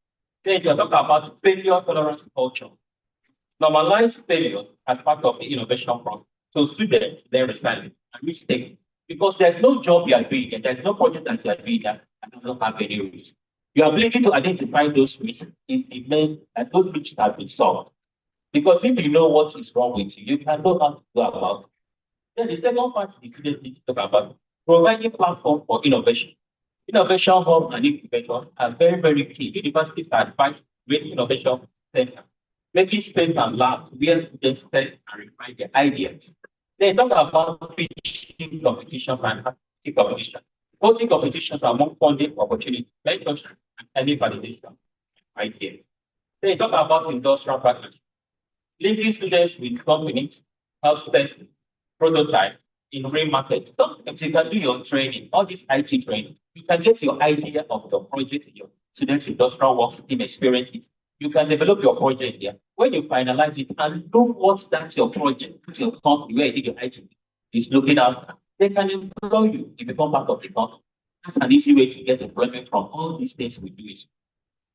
Then you talk about failure tolerance culture. Normalize failures as part of the innovation process. So students, they're resilient and risk-taking. Because there's no job you are doing and there's no project that you are doing that doesn't have any risk. Your ability to identify those risks is the main, and those risks have been solved. Because if you know what is wrong with you, you can know how to go about it. Then the second part is the students need to talk about providing platform for innovation. Innovation hubs and incubators are very, very key. Universities are advised with innovation center, making space and labs where students test and refine their ideas. They talk about pitching competitions and hosting competitions. Hosting competitions are more funding opportunities, mentorship, and any validation ideas. They talk about industrial partnerships, linking students with companies, helps test prototype in real market. Sometimes you can do your training, all this IT training. You can get your idea of your project, your students' industrial works in experience it, You can develop your project there. When you finalize it and know what that your project, your company, where you did your IT is looking after, they can employ you. You become part of the company. That's an easy way to get employment from all these things we do. Is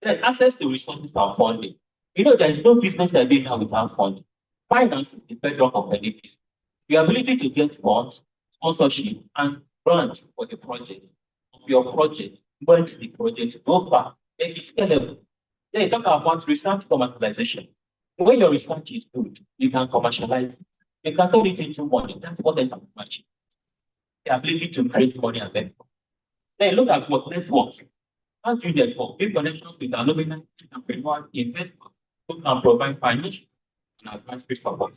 then access to resources and funding. You know, there is no business that doing now without funding. Finance is the bedrock of any business. Your ability to get funds, sponsorship, and grants for the project of your project makes the project go far and be scalable. Then you talk about research commercialization. When your research is good, you can commercialize it. You can turn it into money. That's what entrepreneurship. The ability to create money and then. Then look at what networks. How do you network? Build connections with alumni, entrepreneurs, investors who can provide financial and advisory support.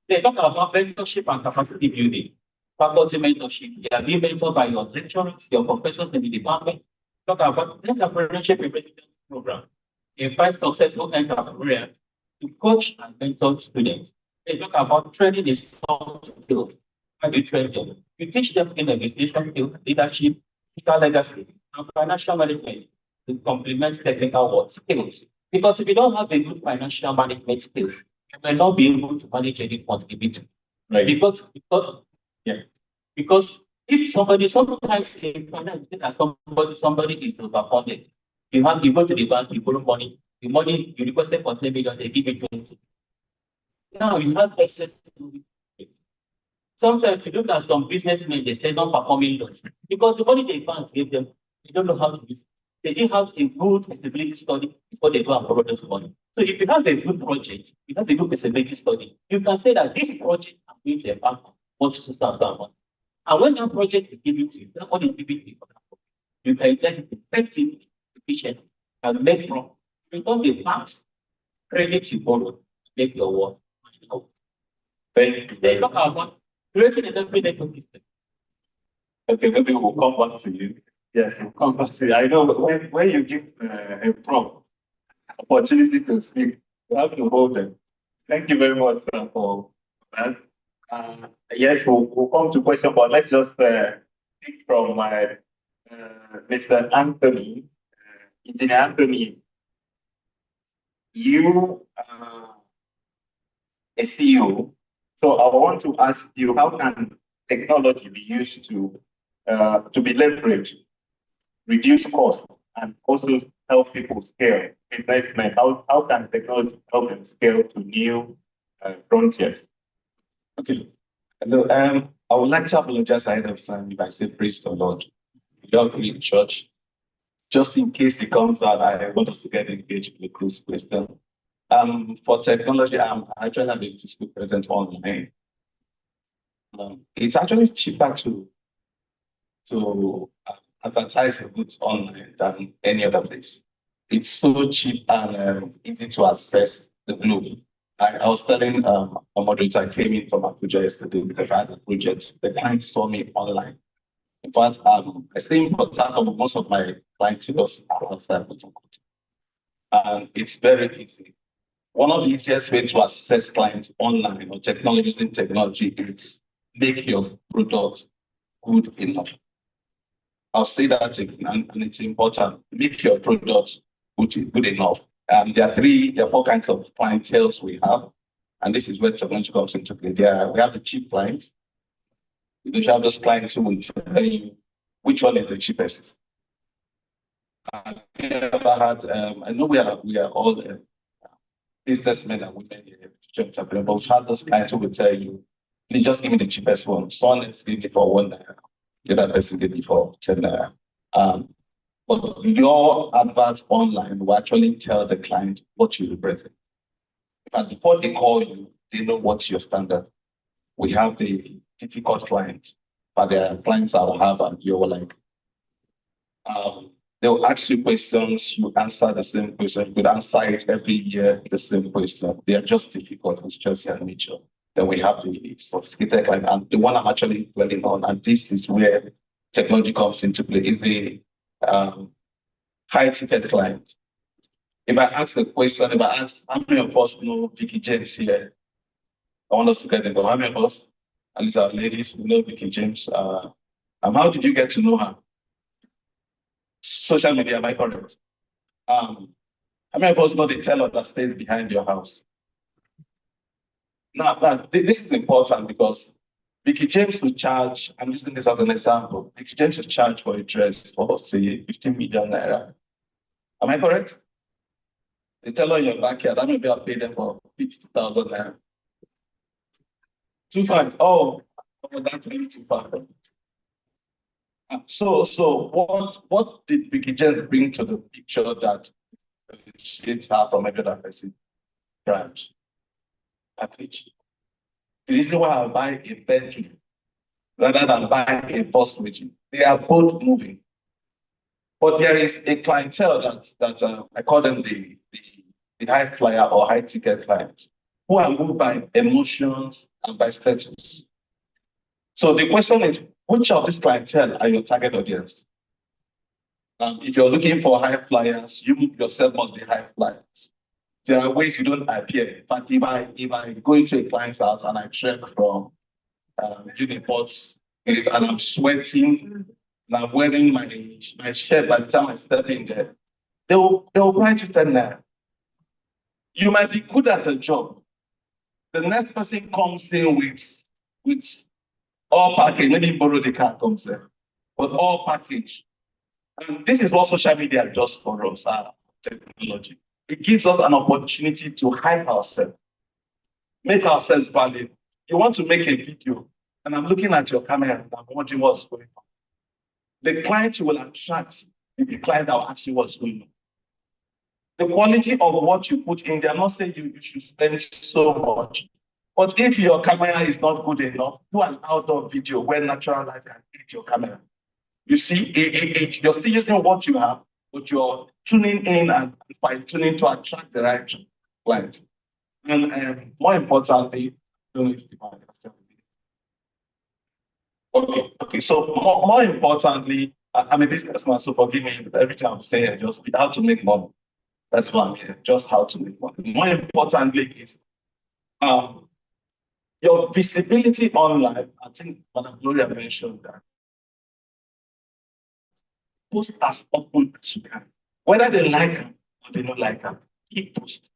They talk about mentorship and capacity building. Faculty mentorship. They are being mentored by your lecturers, your professors in the department. Talk about entrepreneurship in residence program. Invite successful entrepreneurs to coach and mentor students. They talk about training in soft skills. How do you train them? You teach them in negotiation skills, leadership, digital legacy, and financial management to complement technical skills. Because if you don't have a good financial management skills, you may not be able to manage any contributor. Right. Because if sometimes in finance, somebody is overfunded. You go to the bank, you borrow money, the money you requested for 10 million, they give you 20. Now you have excess. Sometimes you look at some businessmen, they say non-performing loans because the money the bank gave them, they don't know how to use it. They didn't have a good feasibility study before they go and borrow those money. So if you have a good project, you have a good feasibility study, you can say that this project I'm going to embark on what to start that one. And when that project is given to you, that money is given to you, you can get it effectively, efficiently, and make profit. Return the banks, credit you borrow, make your work. Thank you. They talk about creating an open ecosystem. Okay, maybe we'll come back to you. Yes, we'll come back to you. I know when you give a prompt opportunity to speak, you have to hold them. Thank you very much, sir, for that. Yes, we'll come to question, but let's just pick from my Mr. Anthony, Engineer Anthony. You are a CEO, so I want to ask you, how can technology be used to be leveraged, reduce costs, and also help people scale? Businessmen, how can technology help them scale to new frontiers? Okay. Hello. I would like to apologize ahead of time if I say praise the Lord. We don't in church. Just in case it comes out, I want us to get engaged with this question. For technology, I'm actually able to still present online. It's actually cheaper to advertise your goods online than any other place. It's so cheap and easy to access the globe. I was telling a moderator, I came in from Abuja yesterday because I had a project. The client saw me online. In fact, I stay in Port Harcourt, most of my clients just outside Port Harcourt. And it's very easy. One of the easiest ways to access clients online or using technology is make your product good enough. I'll say that again, and it's important. Make your product good enough. There are 4 kinds of clienteles we have, and this is where technology comes into play. We have the cheap clients. We have those clients who will tell you which one is the cheapest. I know we are all businessmen and women here, but we've had those clients who will tell you, please just give me the cheapest one. Someone else give me for $1, the other person give me for $10. But your advert online will actually tell the client what you represent. And before they call you, they know what's your standard. We have the difficult clients, but there are clients I will have, and you're like, they'll ask you questions, you answer the same question, you could answer it every year, the same question. They are just difficult, it's just their nature. Then we have the sophisticated client, and the one I'm actually dwelling on, and this is where technology comes into play, is the high-ticket client. If I ask the question, if I ask, how many of us know Vicky James here? I want us to get it, but how many of us, at least our ladies, who know Vicky James? How did you get to know her? Social media, am I correct? How many of us know the teller that stays behind your house? Now, this is important because Vicky James will charge, I'm using this as an example, Vicky James will charge for a dress for, say, 15 million naira. Am I correct? The teller in your backyard, that maybe I'll pay them for 50,000 naira. 2.5. Oh, that's really too far. So what did Vicky James bring to the picture that differentiates her from every other person? Brand. Package. The reason why I buy a Bentley rather than buy a first region, they are both moving. But there is a clientele that I call them the high flyer or high ticket clients who are moved by emotions and by status. So the question is, which of these clientele are your target audience? If you're looking for high flyers, you yourself must be high flyers. There are ways you don't appear. In fact, if I go into a client's house and I trek from Uniports and I'm sweating and I'm wearing my shirt, by the time I step in there, they will write you 10 naira. You might be good at the job. The next person comes in with all package, maybe borrow the car comes in, but all package. And this is what social media does for us, technology. It gives us an opportunity to hype ourselves, make ourselves valid. You want to make a video, and I'm looking at your camera and I'm watching what's going on. The client you will attract is the client that will ask you what's going on. The quality of what you put in, they're not saying you should spend so much. But if your camera is not good enough, do an outdoor video where natural light can hit your camera. You see, you're still using what you have, but you're tuning in and fine-tuning to attract the right client. And more importantly, I don't know if you understand. Okay. So more importantly, I'm a businessman, so forgive me everything I'm saying, just how to make money. That's why I'm here, just how to make money. More importantly is your visibility online. I think Madam Gloria mentioned that. Post as often as you can. Whether they like them or they don't like them, keep post.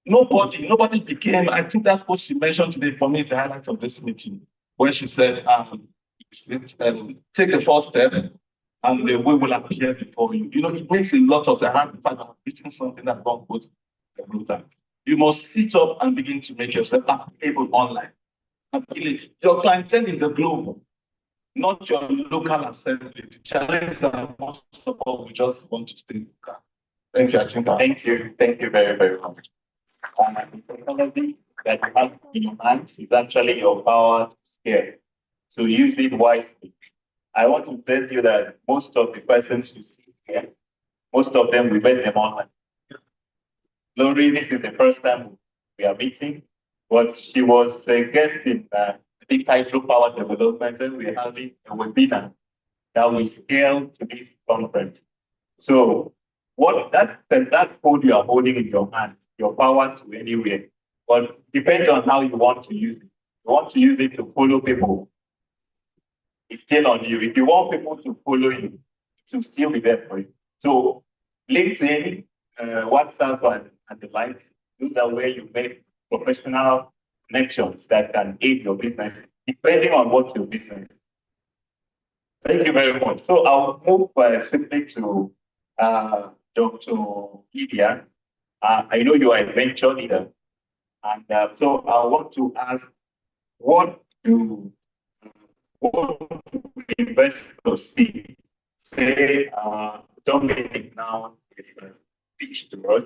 Nobody became, I think that post she mentioned today for me is the highlight of this meeting, where she said, take the first step and the way will appear before you. You know, it makes a lot of the hard fact of written something that won't put the blue down. You must sit up and begin to make yourself applicable online. Your clientele is the globe, not your local assembly. The challenge that most of all we just want to stay local. Thank you, I think. Thank you very, very much. The technology that you have in your hands is actually your power to scale. So use it wisely. I want to tell you that most of the persons you see here, most of them we met them online. Lori, this is the first time we are meeting, but she was a guest in I think hydropower development, and we're having a webinar that we scale to this conference. So what that code you are holding in your hand, your power to anywhere, but depends on how you want to use it. You want to use it to follow people, it's still on you. If you want people to follow you, it will still be there for you. So LinkedIn, WhatsApp, and the likes, those are where you make professional connections that can aid your business, depending on what your business is. Thank you very much. So I'll move swiftly to Dr. Lydia. I know you are a venture leader, and so I want to ask, what do investors see? Say, Dominic now is pitched to us.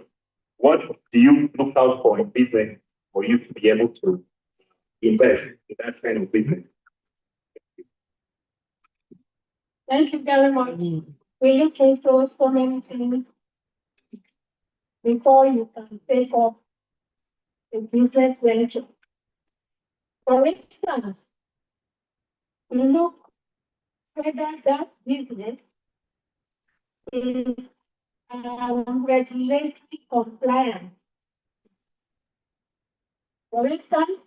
What do you look out for in business for you to be able to invest in that kind of business? Thank you very much. We look into so many things before you can take up a business venture. For instance, you look whether that business is regulatory compliant. For instance,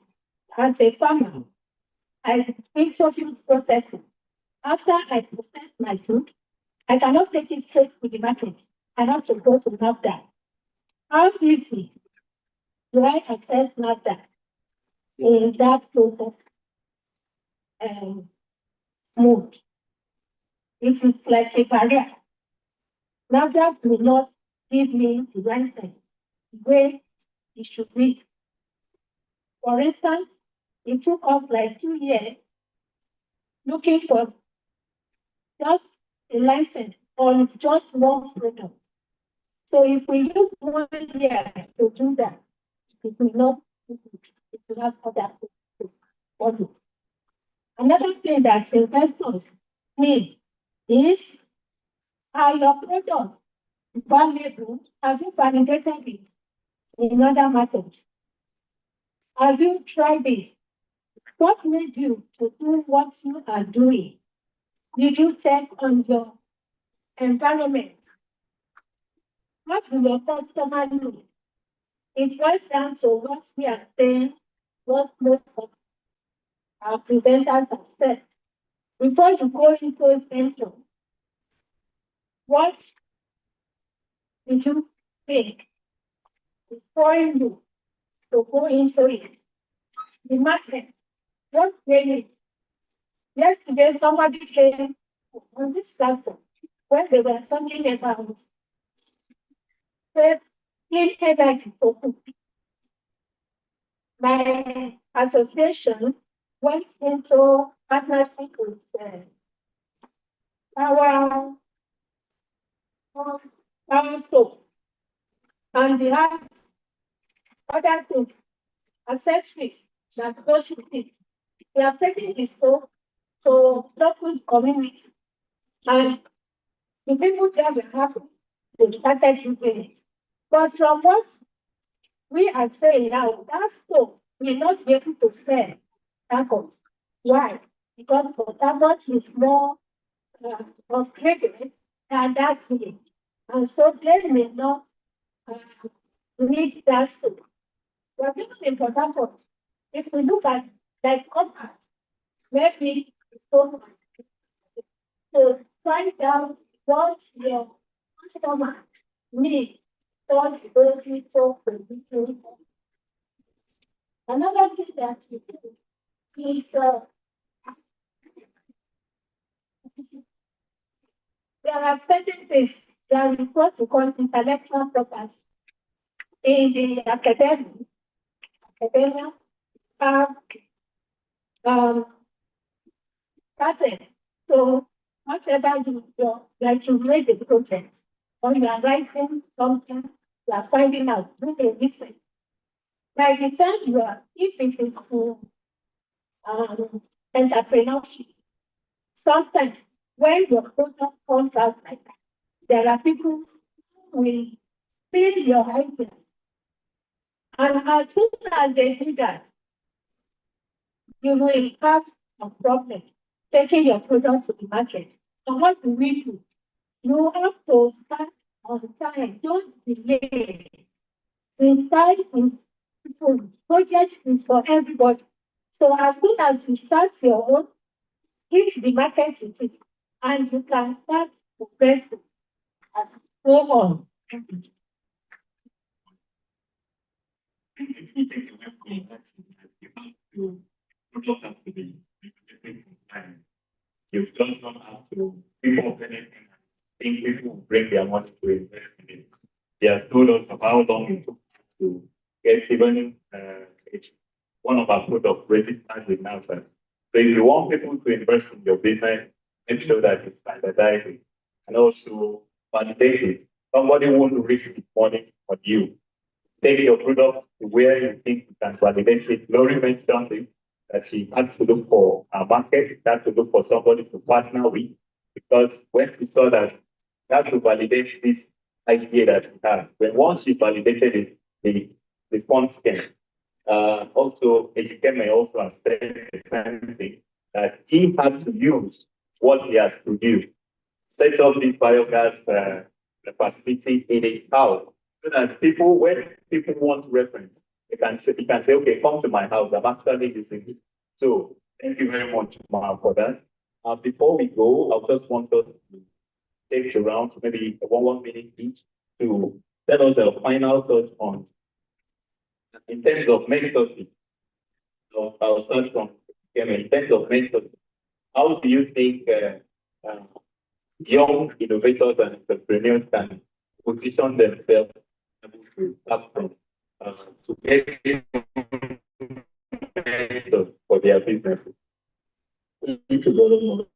as a farmer, I feature food processing. After I process my food, I cannot take it straight to the market. I have to go to NAFDAC. How easy do I access matter in that process mode? If it's like a barrier, NAFDAC will not give me the license the way it should be. For instance, it took us like 2 years looking for just a license on just one product. So if we use 1 year to do that, it will not, it will have other follow. Another thing that investors need is, are your products valuable? Have you validated it in other markets? Have you tried it? What made you to do what you are doing? Did you check on your environment? What do your customer need? It boils down to what we are saying, what most of our presenters have said. Before you go into venture, what did you think is pouring you to go into it? The market, what really? Yesterday, somebody came on this platform when they were talking about clean energy for food. My association went into partnership with power soap, and they have other things, accessories that goes with it. They are taking this soap to local community, and the people there were happy. They started using it. But from what we are saying now, that soap will not be able to sell tackles. Why? Because for tackles is more upgraded than that thing. And so they may not need that soap. But even in Port Harcourt, if we look at like compact, maybe so to find out what your customer needs, what the ability to produce. Another thing that you do is there are certain things that is what we call intellectual property. In the academia have patent. So whatever like you read the project or you are writing something, you are finding out, do a research. By the time you are, if it is entrepreneurship, sometimes when your product comes out like that, there are people who will steal your ideas. And as soon as they do that, you will have a problem taking your product to the market. So what do we do? You have to start on time. Don't delay. The site is project is for everybody. So as soon as you start your own, hit the market with it, and you can start progressing as go on. You just don't have to give up anything. I think people will bring their money to invest in it. They have told us of how long it took to get even one of our products registered with NAFDAC. So if you want people to invest in your business, make sure that you standardize it and also validate it. Somebody won't risk money on you. Take your product to where you think you can validate it. Lori mentioned it, that she had to look for a market, she had to look for somebody to partner with, because when she saw that she had to validate this idea that she has, when once she validated it, the funds came. Also, Ejike may also have said the same thing, that he had to use what he has produced, set up this biogas facility in his house, so that people, when people want reference, they can say, okay, come to my house, I'm actually using it. So thank you very much, Ma, for that. Before we go, I just want us to take around maybe one minute each to tell us a final thought on, in terms of mentorship. I'll start from in terms of mentorship. How do you think young innovators and entrepreneurs can position themselves to start from to get mentors for their businesses? Thank you very much.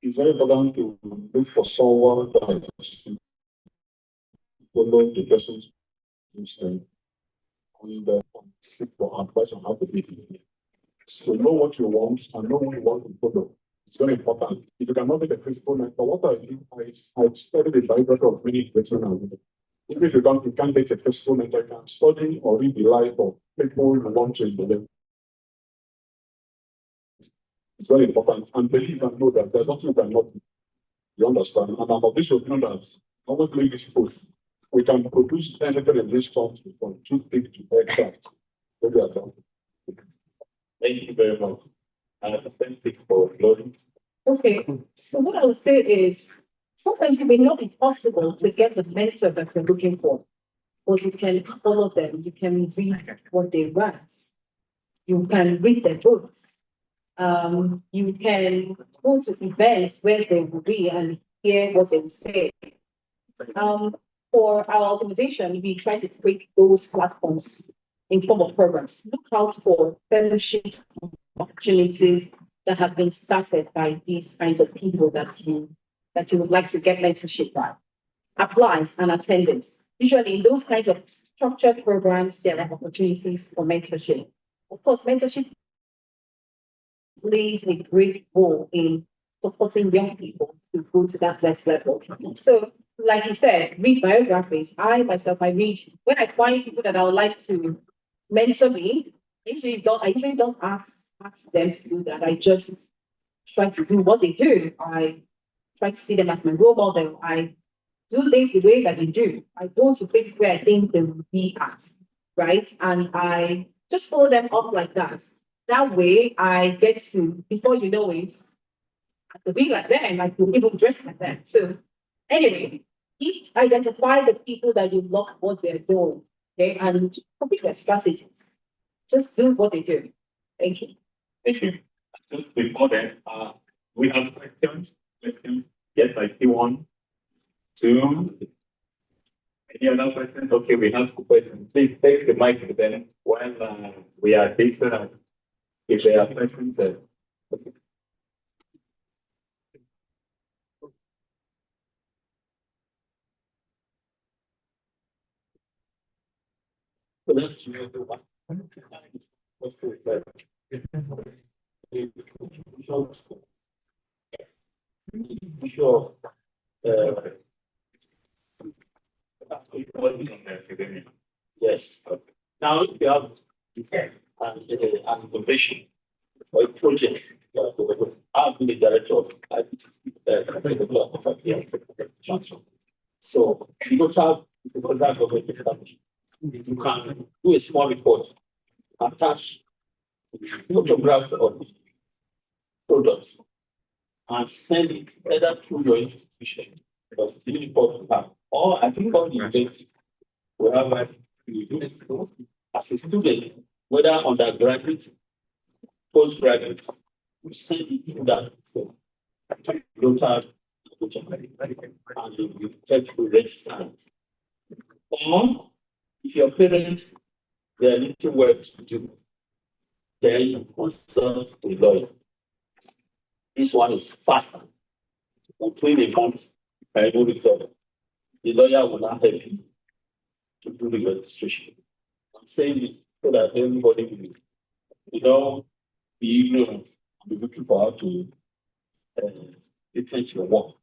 It's very important to look for someone that follow the person's mission and seek for advice on how to be it. So know what you want and know what you want to follow. It's very important. If you cannot be the principal mentor, what I do, I studied the biography of many veterans. Even if you can't get a principal mentor, you can study or read the life of people you want to implement. It's very important. And believe and know that there's nothing you cannot do. You understand? And I'm of this opinion that almost doing this post, we can produce anything in this country from toothpick to aircraft. Maybe I can. Thank you very much. Thank you for glory. Okay, so what I would say is sometimes it may not be possible to get the mentor that you're looking for, but you can follow them, you can read what they write, you can read their books, you can go to events where they will be and hear what they will say. For our organization, we try to create those platforms in form of programs. Look out for fellowship opportunities that have been started by these kinds of people that you would like to get mentorship by. Apply and attendance. Usually in those kinds of structured programs, there are opportunities for mentorship. Of course, mentorship plays a great role in supporting young people to go to that next level. So, like you said, read biographies. I read, when I find people that I would like to mentor me, I usually don't ask them to do that. I just try to do what they do. I try to see them as my role model. I do things the way that they do. I go to places where I think they will be at, right? And I just follow them up like that. That way I get to, before you know it, I could be like them, I could even dress like them. So anyway, identify the people that you love what they're doing, okay, and copy their strategies. Just do what they do. Thank you. Thank you. Just before that, we have questions. Yes, I see one, two. Any other questions? Okay, we have two questions. Please take the mic to them when we are facing. If there are questions, okay. Good afternoon, everyone. Yes. Now, if you have an innovation or a project, I've been the director of so you don't have the contract of a establishment. You can do a small report, attach photographs of products, and send it either through your institution or the report you have. Or I think all the events we have as a student, whether undergraduate, postgraduate, you send it through that system. You don't have and you check to register it. Or if your parents, they are little work to do, then you consult a lawyer. This one is faster. Between a month, I know result. The lawyer will not help you to do the registration. I'm saying it so that everybody will, be ignorant, be looking for how to detect your work.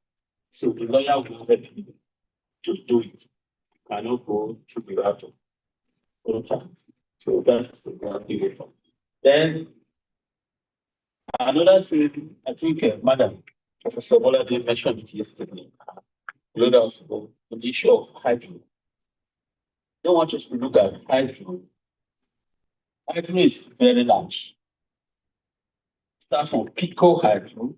So the lawyer will help you to do it. You cannot go through the route of contract. So that's the one thing. Then another thing, I think, Madam Professor Bolade mentioned it yesterday. Also on the issue of hydro. Don't want us to look at hydro. Hydro is very large. Start from pico hydro,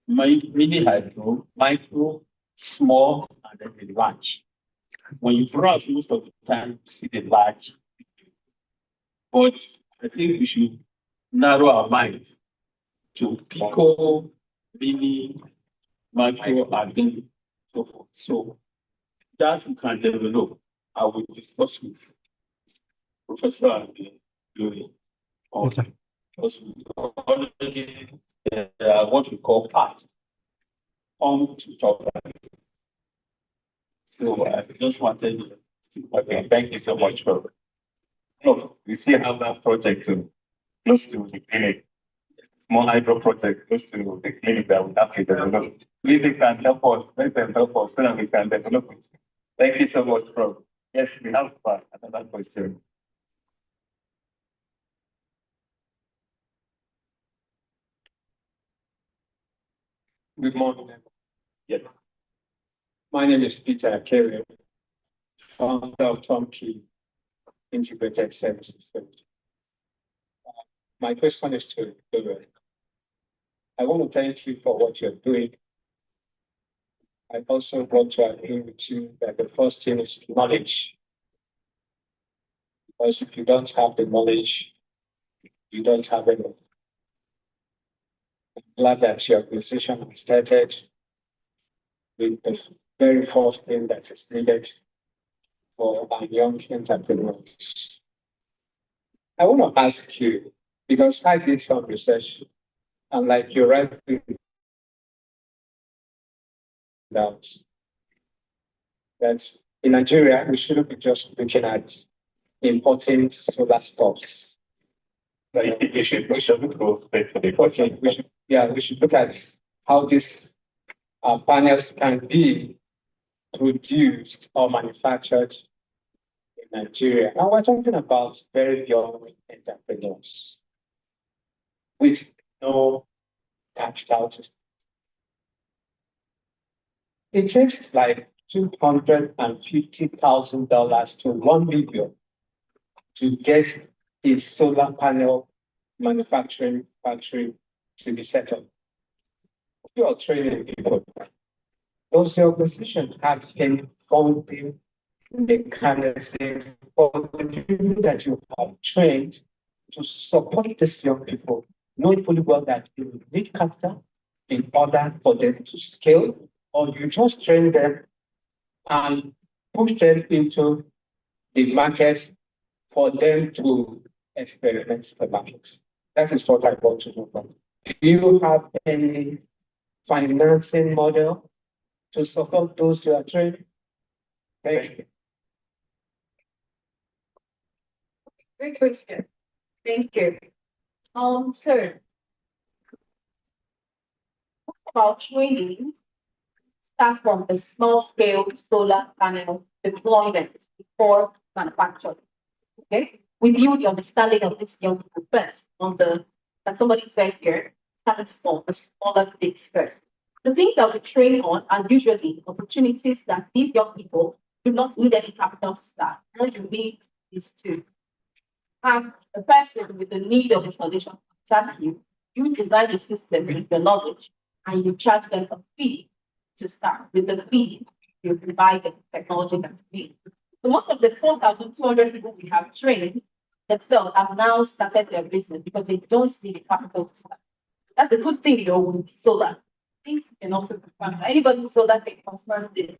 mini hydro, micro, small, and then the large. When you browse, most of the time you see the large. But I think we should narrow our mind to pico, mini, macro, and then so forth. So that we can develop. I will discuss with Professor and Louis on because we already what we call part on to talk about. So I just wanted to thank you so much for. Look, we see how that project close to the clinic, small hydro project close to the clinic that we have to develop. If they can help us, let them help us so that we can develop it. Thank you so much, Prof. Yes, we have another question. Good morning. Yes. My name is Peter Akere, founder of Turnkey Integrated Services. My question is to Lulu. I want to thank you for what you're doing. I also want to agree with you that the first thing is knowledge. Because if you don't have the knowledge, you don't have anything. I'm glad that your organization has started with the very first thing that is needed for our young entrepreneurs. I want to ask you, because I did some research, and like you rightly out, that in Nigeria, we shouldn't be just looking at importing solar stoves. Like we should go straight to the question. We should look at how these panels can be produced or manufactured in Nigeria. Now we're talking about very young entrepreneurs with no capital. It takes like $250,000 to $1 million to get a solar panel manufacturing factory to be set up. You are training people. Does your organization have any funding mechanism or the people that you have trained to support these young people, knowing fully well that you need capital in order for them to scale, or you just train them and push them into the market for them to experiment the market? That is what I want to know. Do you have any financing model to support those who are training? Thank you. Great question. Thank you. Sir, about training, start from the small scale solar panel deployment before manufacturing. Okay, we build the understanding of this young people first on like somebody said here, starting small, the smaller things first. The things that we train on are usually opportunities that these young people do not need any capital to start. All you need is to have a person with the need of installation contact you. You design the system with your knowledge and you charge them a fee to start. With the fee, you provide the technology and fee. So most of the 4,200 people we have trained themselves have now started their business because they don't see the capital to start. That's the good thing though with solar. I think you can also confirm, anybody with solar can confirm this,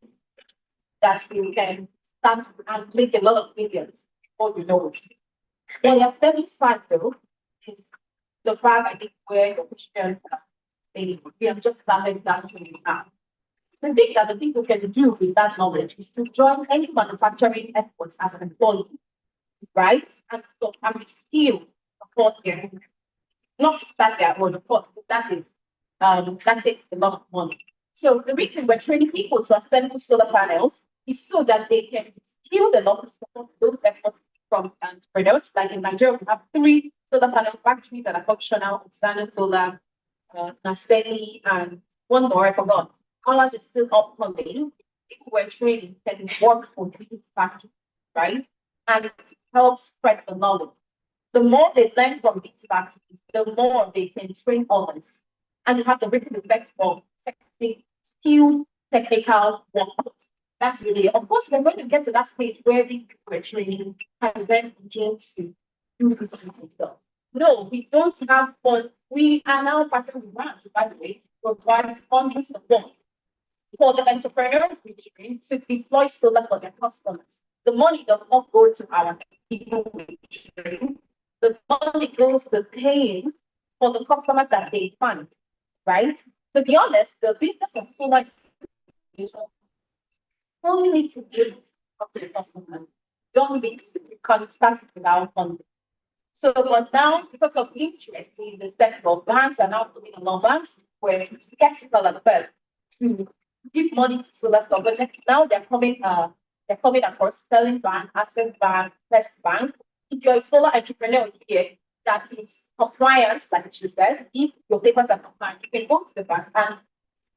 that you can start and make a lot of millions before you know it. What you're stepping side though is the fact I think where the question we have just started that training now. The thing that the people can do with that knowledge is to join any manufacturing efforts as an employee, right? And so have a skill support there. Not that they are own, of course, that takes a lot of money. So the reason we're training people to assemble solar panels is so that they can skill them up to support those efforts from entrepreneurs. Like in Nigeria, we have 3 solar panel factories that are functional: Standard Solar, Naseli, and one more I forgot. Ours is still upcoming. People we're training can work for these factories, right? And it helps spread the knowledge. The more they learn from these factories, the more they can train others. And you have the ripple effects of skilled technical workforce. That's really, of course, we're going to get to that stage where these people are training and then begin to do this kind of stuff. No, we don't have fun. We are now partnering with brands, by the way, to provide funding support for the entrepreneurs we train to deploy solar for their customers. The money does not go to our people we train. The money goes to paying for the customers that they fund, right? To be honest, the business of solar only need to give up to the customer. Don't need to, you can start without funding. So, but now, because of interest in the sector, banks are now doing non-banks were skeptical at first to give money to solar stuff, but now they're coming across Sterling Bank, Access Bank, First Bank. If you're a solar entrepreneur here that is compliant, like she said, if your papers are compliant, you can go to the bank and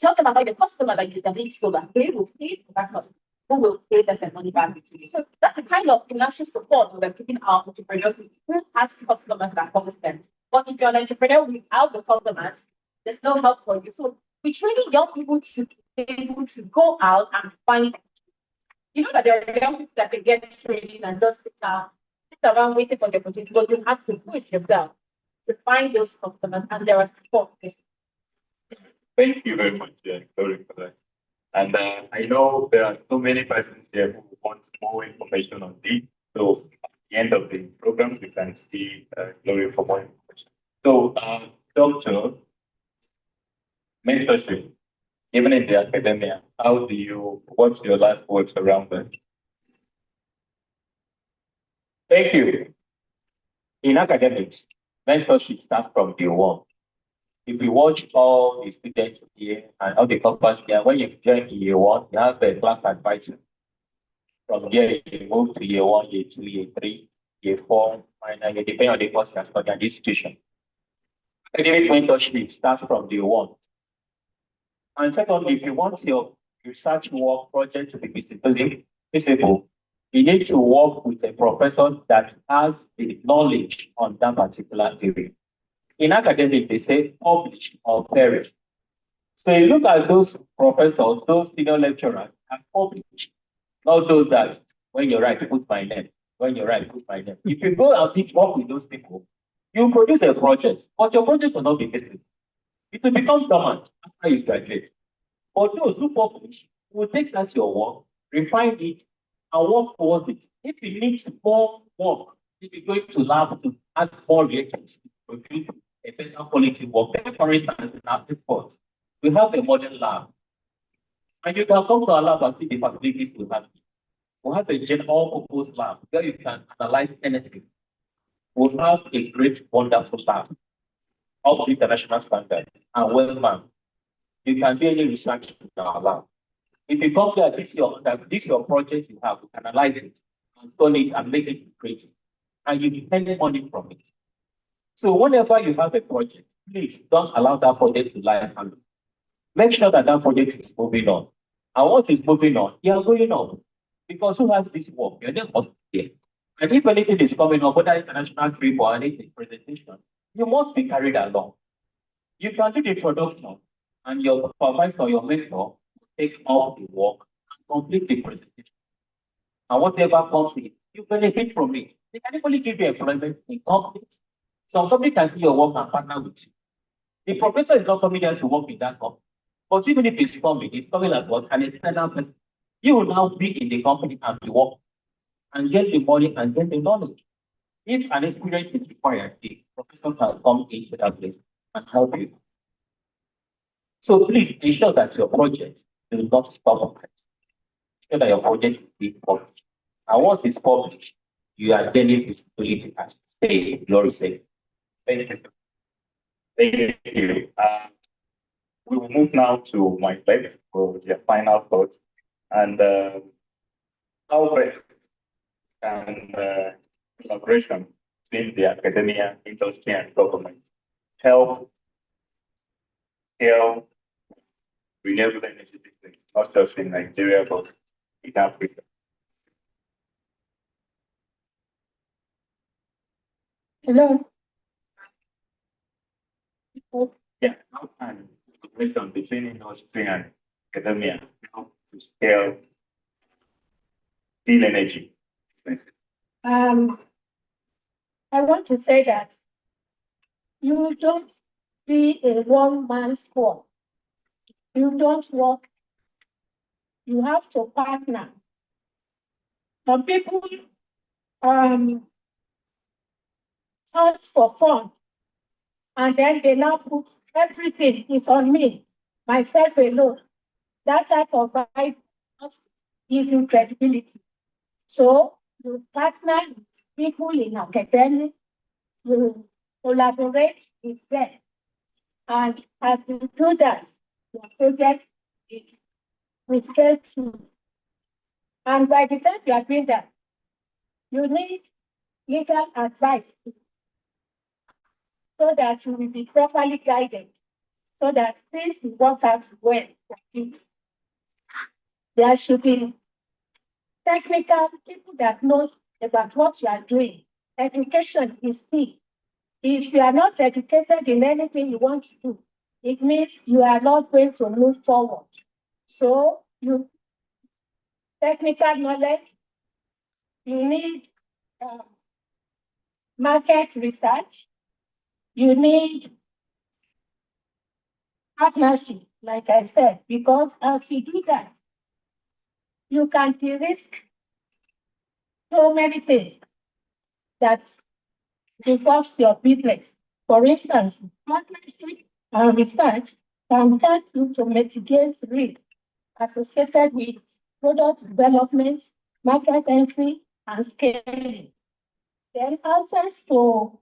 tell them about the customer that you need solar. They will pay for that customer, who will pay them their money back to you. So that's the kind of financial support we're giving our entrepreneurs who has customers that come spend. But if you're an entrepreneur without the customers, there's no help for you. So we're training young people to be able to go out and find. You know that there are young people that can get training and just sit around waiting for the opportunity, but you have to push yourself to find those customers, and there are support. Thank you very much, Glory, for that. And I know there are so many persons here who want more information on this. So at the end of the program, we can see Glory for more information. So, Doctor, mentorship, even in the academia, what's your last words around that? Thank you. In academics, mentorship starts from day one. If you watch all the students here and all the campus here, when you join year one, you have the class advisor. From there, you move to year one, year two, year three, year four, minor year, depending on the course you are studying at the institution. Academic mentorship starts from day one. And secondly, if you want your research work project to be visible, you need to work with a professor that has the knowledge on that particular area. In academic, they say publish or perish. So you look at those professors, those senior lecturers, and publish, not those that when you write, put my name. When you write, put my name. If you go and work with those people, you produce a project, but your project will not be visible. It will become dormant after you graduate. For those who publish, will take that your work, refine it, and work towards it. If you need more work, if you're going to lab to add more reagents to produce a better quality work, then for instance, in our report, we have a modern lab. And you can come to our lab and see the facilities we have. We have a general purpose lab where you can analyze anything. We have a great, wonderful lab up to international standard and well manned. You can do any research in our lab. If you come there, this your project you have, you can analyze it and turn it and make it creative. And you depend on it from it. So whenever you have a project, please don't allow that project to lie alone. Make sure that that project is moving on. And once it's moving on, you are going on. Because who has this work? Your name must be there. And if anything is coming up, whether international trip or anything presentation, you must be carried along. You can do the introduction, and your supervisor or your mentor will take up the work and complete the presentation. And whatever comes in, you benefit from it. They can only give you employment in companies. Some company can see your work and partner with you. The professor is not coming there to work in that company. But even if it's coming as what? An external person. You will now be in the company and be working and get the money and get the knowledge. If an experience is required, the professor can come into that place and help you. So please ensure that your project will not stop. Ensure that your project is published. And once it's published, you are gaining visibility as say, Glory said. Thank you. Thank you. We will move now to my left for their final thoughts. And how best can collaboration between the academia, industry, and government help scale renewable energy business, not just in Nigeria, but in Africa? Hello. Yeah, how can collaboration between industry and academia help to scale clean energy businesses? I want to say that you don't be a one-man squad. You don't work. You have to partner. Some people ask for fun, and then they now put everything is on me, myself alone. That type of vibe gives you credibility. So you partner with people in academic, you collaborate with them. And as you do that, your project will scale through. And by the time you are doing that, you need legal advice so that you will be properly guided, so that things will work out well for you. There should be technical people that knows about what you are doing. Education is key. If you are not educated in anything you want to do, it means you are not going to move forward. So you technical knowledge, you need market research, you need partnership, like I said, because as you do that, you can de-risk so many things that involves your business. For instance, partnership and research can help you to mitigate risk associated with product development, market entry, and scaling. Then access to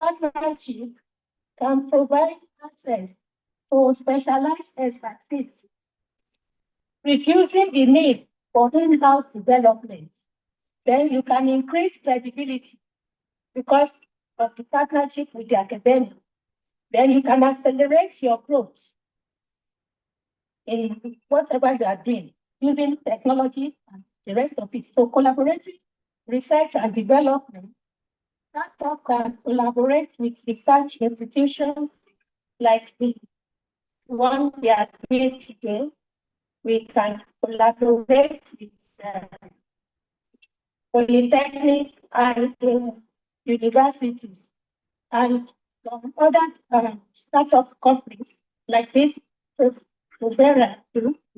partnership can provide access to specialized expertise, reducing the need for in-house development. Then you can increase credibility because of the partnership with the academic. Then you can accelerate your growth in whatever you are doing using technology and the rest of it. So collaborative research and development, startup can collaborate with research institutions like the one we are doing today. We can collaborate with polytechnic and universities and some other startup companies like this. We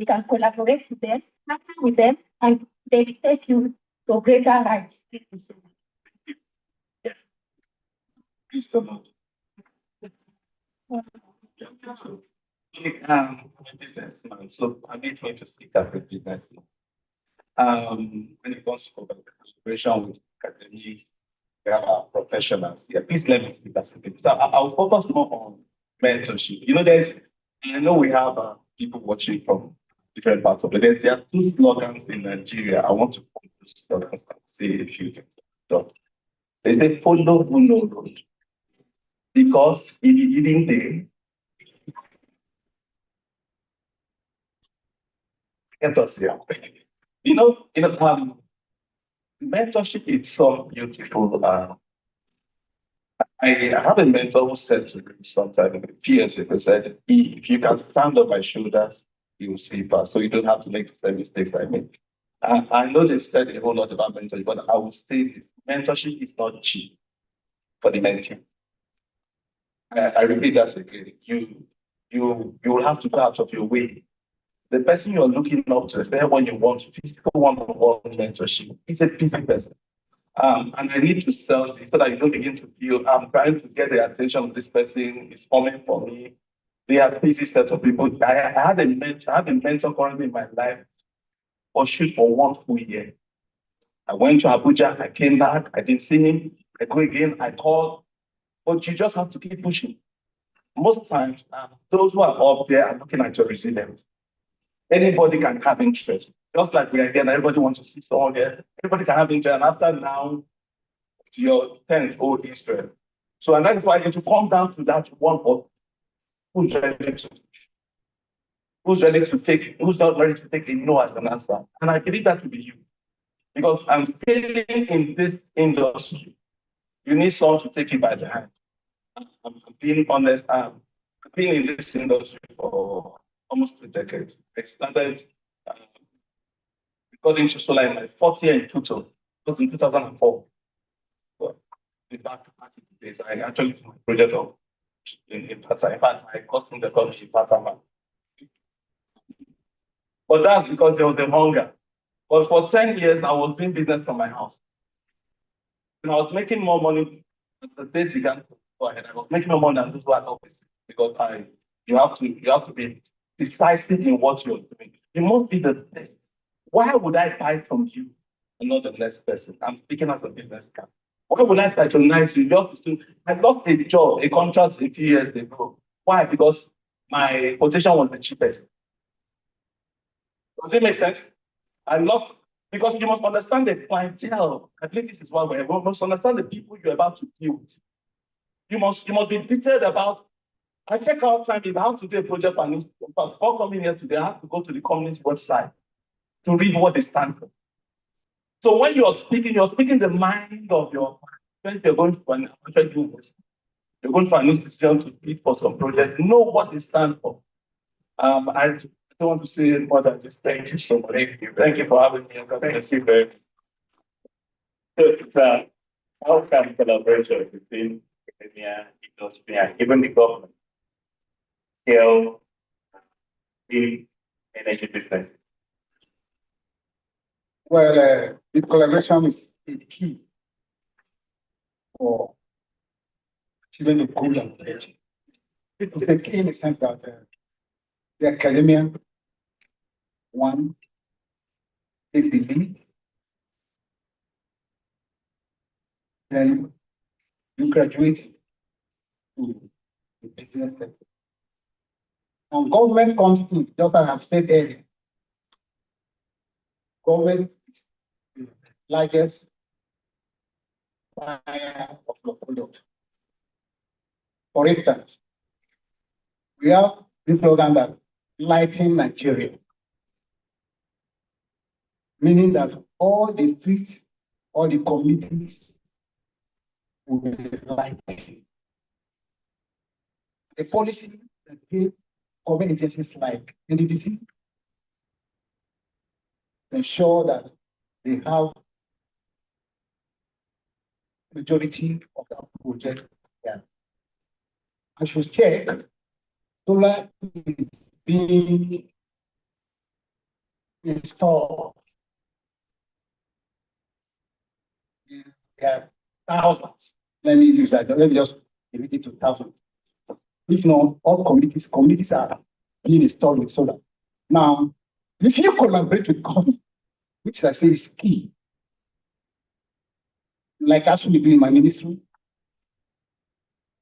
can collaborate with them, partner with them, and they will take you to greater heights. Yes. Please so much. I'm a businessman, so I'm not going to speak as a businessman. When it comes to collaboration with academics, professionals, yeah, please let me speak as a business. So I'll focus more on mentorship. You know, I know we have people watching from different parts of the world. There are two slogans in Nigeria. I want to put those slogans and say a few things. So they say, follow who know road. Because if you didn't there, get us here. Mentorship is so beautiful. I have a mentor who said to me sometime a few years ago, said, if you can stand on my shoulders, you will see past. So you don't have to make the same mistakes I make. I know they've said a whole lot about mentorship, but I will say this. Mentorship is not cheap for the mentee. I repeat that again. You will have to go out of your way. The person you're looking up to, especially when you want physical one-on-one mentorship, is a busy person. And I need to sell this so that you don't begin to feel I'm trying to get the attention of this person, is coming for me. They are busy set of people. I have a mentor currently in my life for shoot for 1 full year. I went to Abuja, I came back, I didn't see him. I go again, I called, but you just have to keep pushing. Most times, those who are up there are looking at your resilience. Anybody can have interest. Just like we are here, everybody wants to see someone here. Everybody can have interest. And after now, your 10th old Israel. So, and that is why to come down to that one of who's ready to who's not ready to take a no as an answer. And I believe that to be you. Because I'm scaling in this industry. You need someone to take you by the hand. I'm being honest. been in this industry for almost 2 decades. I started got into solar in my fourth year in Futo. It was in 2004. But back in the days, I actually did my project in Pata. In fact, my custom the company in Pata. But that's because there was a hunger. But for 10 years, I was doing business from my house. And I was making more money as the days began to go ahead. I was making more money than those who had office because you have to be decisive in what you're doing. You must be the best. Why would I buy from you and not the next person? I'm speaking as a business guy. Why would I patronize you just to? I lost a job, a contract a few years ago. Why? Because my quotation was the cheapest. Does it make sense? I lost because you must understand the clientele. I believe this is why we must understand the people you're about to deal with. You must be detailed about. I take out time if I have to do a project before coming here today, I have to go to the company's website to read what they stand for. So when you're speaking the mind of your when you're going for an you're going for an institution to bid for some project, know what they stand for. I don't want to say more than this. Thank you so much. Thank you for having me. Thank you very much. How can collaboration between academia, industry, and even the government scale in energy business? Well, the collaboration is the key for achieving the goal of energy. It is a key in the sense that the academia, one, take the lead, then you graduate to the business sector. And government comes in, just as I've said earlier, government is the largest buyer of your product. For instance, we have this slogan that lighting Nigeria, meaning that all the streets, all the communities will be lighted. The policy that gave government agencies like NDDC ensure that they have majority of the project. Yeah. I should check, solar is being installed. There are thousands. Let me use that. Let me just limit it to thousands. If not, all communities are being installed with solar. Now, if you collaborate with government, which I say is key, like actually doing my ministry,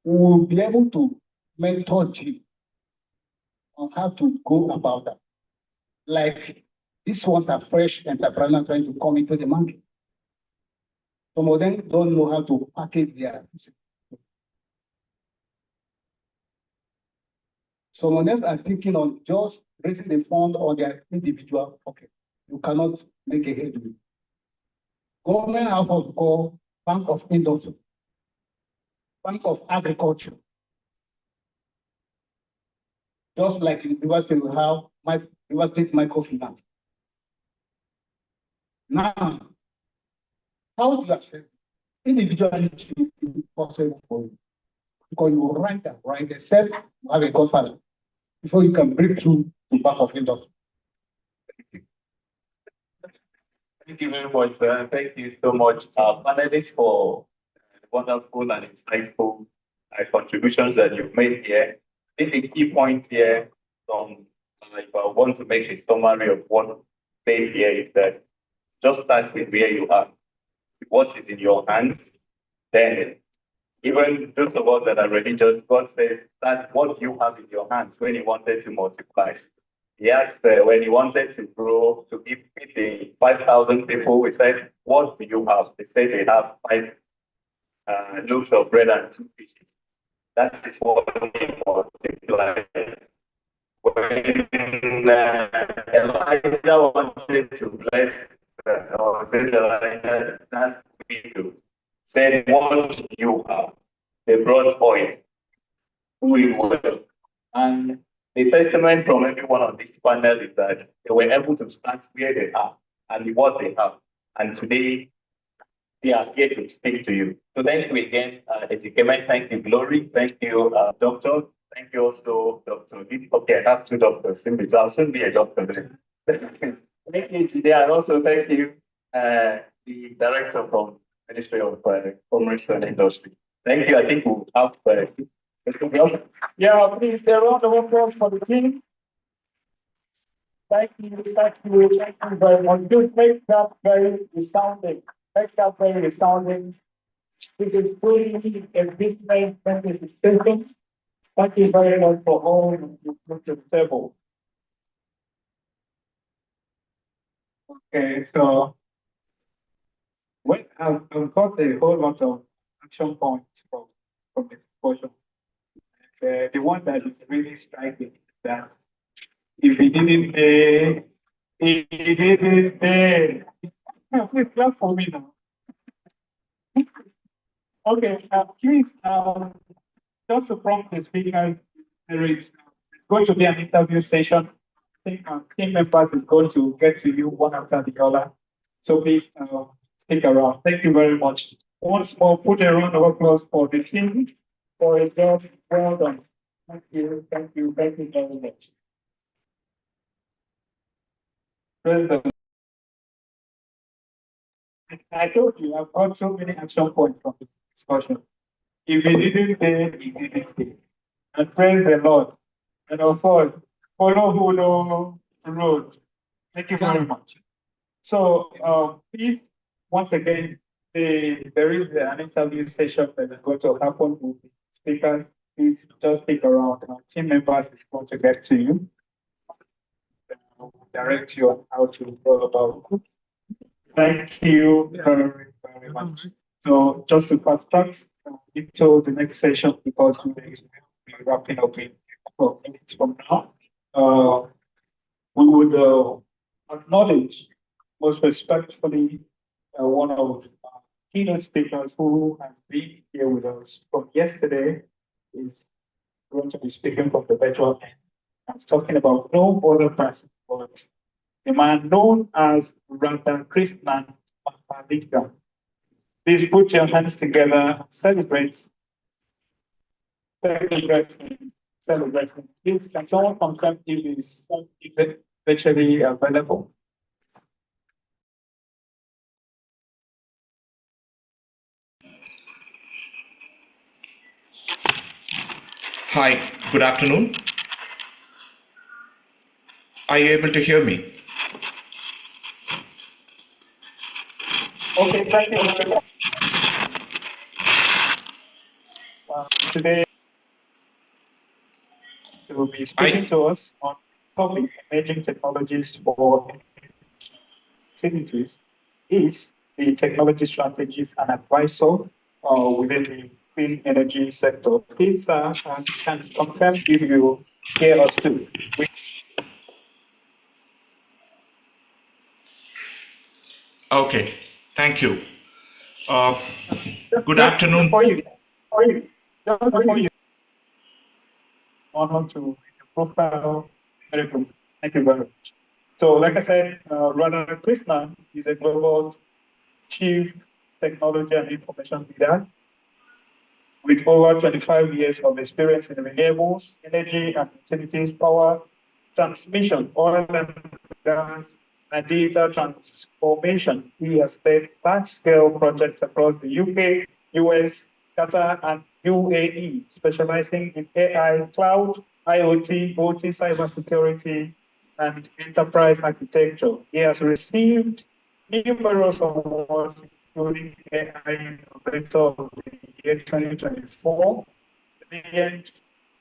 we will be able to mentor you on how to go about that. Like these ones are fresh entrepreneurs trying to come into the market. Some of them don't know how to package their. Some of them are thinking on just raising the fund on their individual pocket. You cannot make a headway. Government have what we call Bank of Industry, Bank of Agriculture. Just like in River State, we have River State Microfinance. Now, how do you accept individually possible for you? Because you will write that, right? Except you have a godfather before you can break through to Bank of Industry. Thank you very much, sir. Thank you so much, panelists, for wonderful and insightful contributions that you've made here. I think the key point here, if I want to make a summary of what made here, is that just start with where you are, what is in your hands. Then, even those of us that are religious, God says that what you have in your hands when He wanted to multiply. He asked when He wanted to grow, to feed the 5,000 people, He said, "What do you have?" They said they have 5 loaves of bread and 2 fishes. That is what He multiplied. When Elijah wanted to bless Elijah, that widow said, "What do you have?" They brought oil. We will. And the testament from everyone on this panel is that they were able to start where they are and what they have. And today, they are here to speak to you. So thank you again, Ejikeme. Thank you, Glory. Thank you, Doctor. Thank you also, Dr. Lee. Okay, I have two doctors in between. I'll soon be a doctor then. Thank you today, and also thank you, the Director from Ministry of Commerce and Industry. Thank you. I think we'll have Mr. Bill. Yeah, please, a round of applause for the team. Thank you very much. Just make that very resounding. Make that very resounding. This is truly a business manifestation. Thank you very much for all you put to the table. Okay, so I've got a whole lot of action points from the discussion. The one that is really striking is that if he didn't pay, he didn't pay. Please clap for me now. Okay, please, just to prompt the speakers, there is going to be an interview session. I think our team members is going to get to you one after the other. So please stick around. Thank you very much. Once more, put a round of applause for the team for a job well done. Thank you very much. President, I told you I've got so many action points from this discussion. If he didn't pay, he didn't pay. And praise the Lord. And of course, follow who know the road. Thank you very much. So please, once again, there is an interview session that is going to happen with the speakers. Please just stick around. Our team members is going to get to you. Direct you on how to go about it. Thank you very, very much. So just to fast track into the next session, because we will be wrapping up in a couple of minutes from now, we would acknowledge most respectfully one of our keynote speakers who has been here with us from yesterday, is going to be speaking from the virtual end. I'm talking about no other person but the man known as Radhakrishnan Mahalingam. Please put your hands together and celebrate. Celebrating. Please, can someone confirm if he is virtually available? Hi, good afternoon. Are you able to hear me? Okay, thank you. Today, he will be speaking to us on topic emerging technologies for activities. Is the technology strategist and advisor within the clean energy sector. Please can confirm if you hear us too. Okay, thank you. Good afternoon. Before you on to the profile, very good. Thank you very much. So, like I said, Radhakrishnan is a global chief technology and information leader with over 25 years of experience in renewables, energy and utilities, power, transmission, oil and gas, and data transformation. He has led large-scale projects across the UK, US, Qatar, and UAE, specializing in AI, cloud, IoT, OT, cybersecurity, and enterprise architecture. He has received numerous awards, including AI Innovator of the Year 2024, Brilliant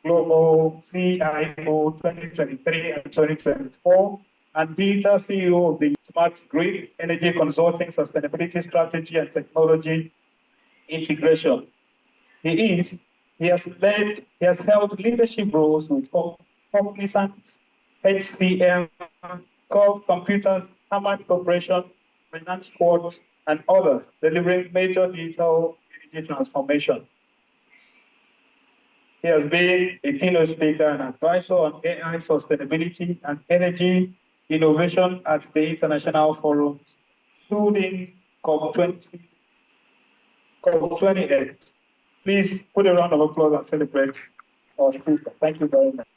Global CIO 2023 and 2024, and Data CEO of the Smart Grid Energy Consulting Sustainability Strategy and Technology Integration. He has held leadership roles with Cognizant, HCM, Curve Computers, Hamad Corporation, Finance Court, and others, delivering major digital energy transformation. He has been a keynote speaker and advisor on AI sustainability and energy innovation at the international forums, including COP28. Please put a round of applause and celebrate our speaker. Thank you very much.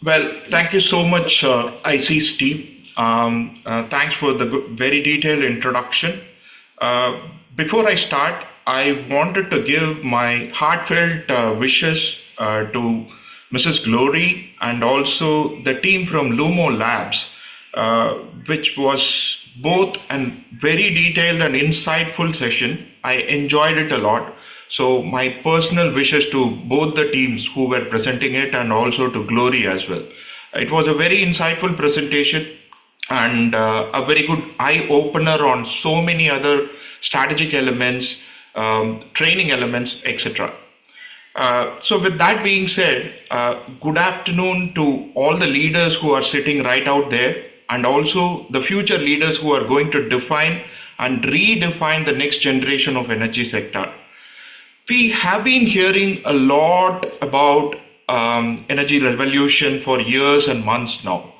Well, thank you so much, Aiccees team. Thanks for the very detailed introduction. Before I start, I wanted to give my heartfelt wishes to Mrs. Glory and also the team from Lumo Labs, which was both a very detailed and insightful session. I enjoyed it a lot. So my personal wishes to both the teams who were presenting it and also to Glory as well. It was a very insightful presentation and a very good eye opener on so many other strategic elements, training elements, etc. So with that being said, good afternoon to all the leaders who are sitting right out there and also the future leaders who are going to define and redefine the next generation of energy sector. We have been hearing a lot about energy revolution for years and months now.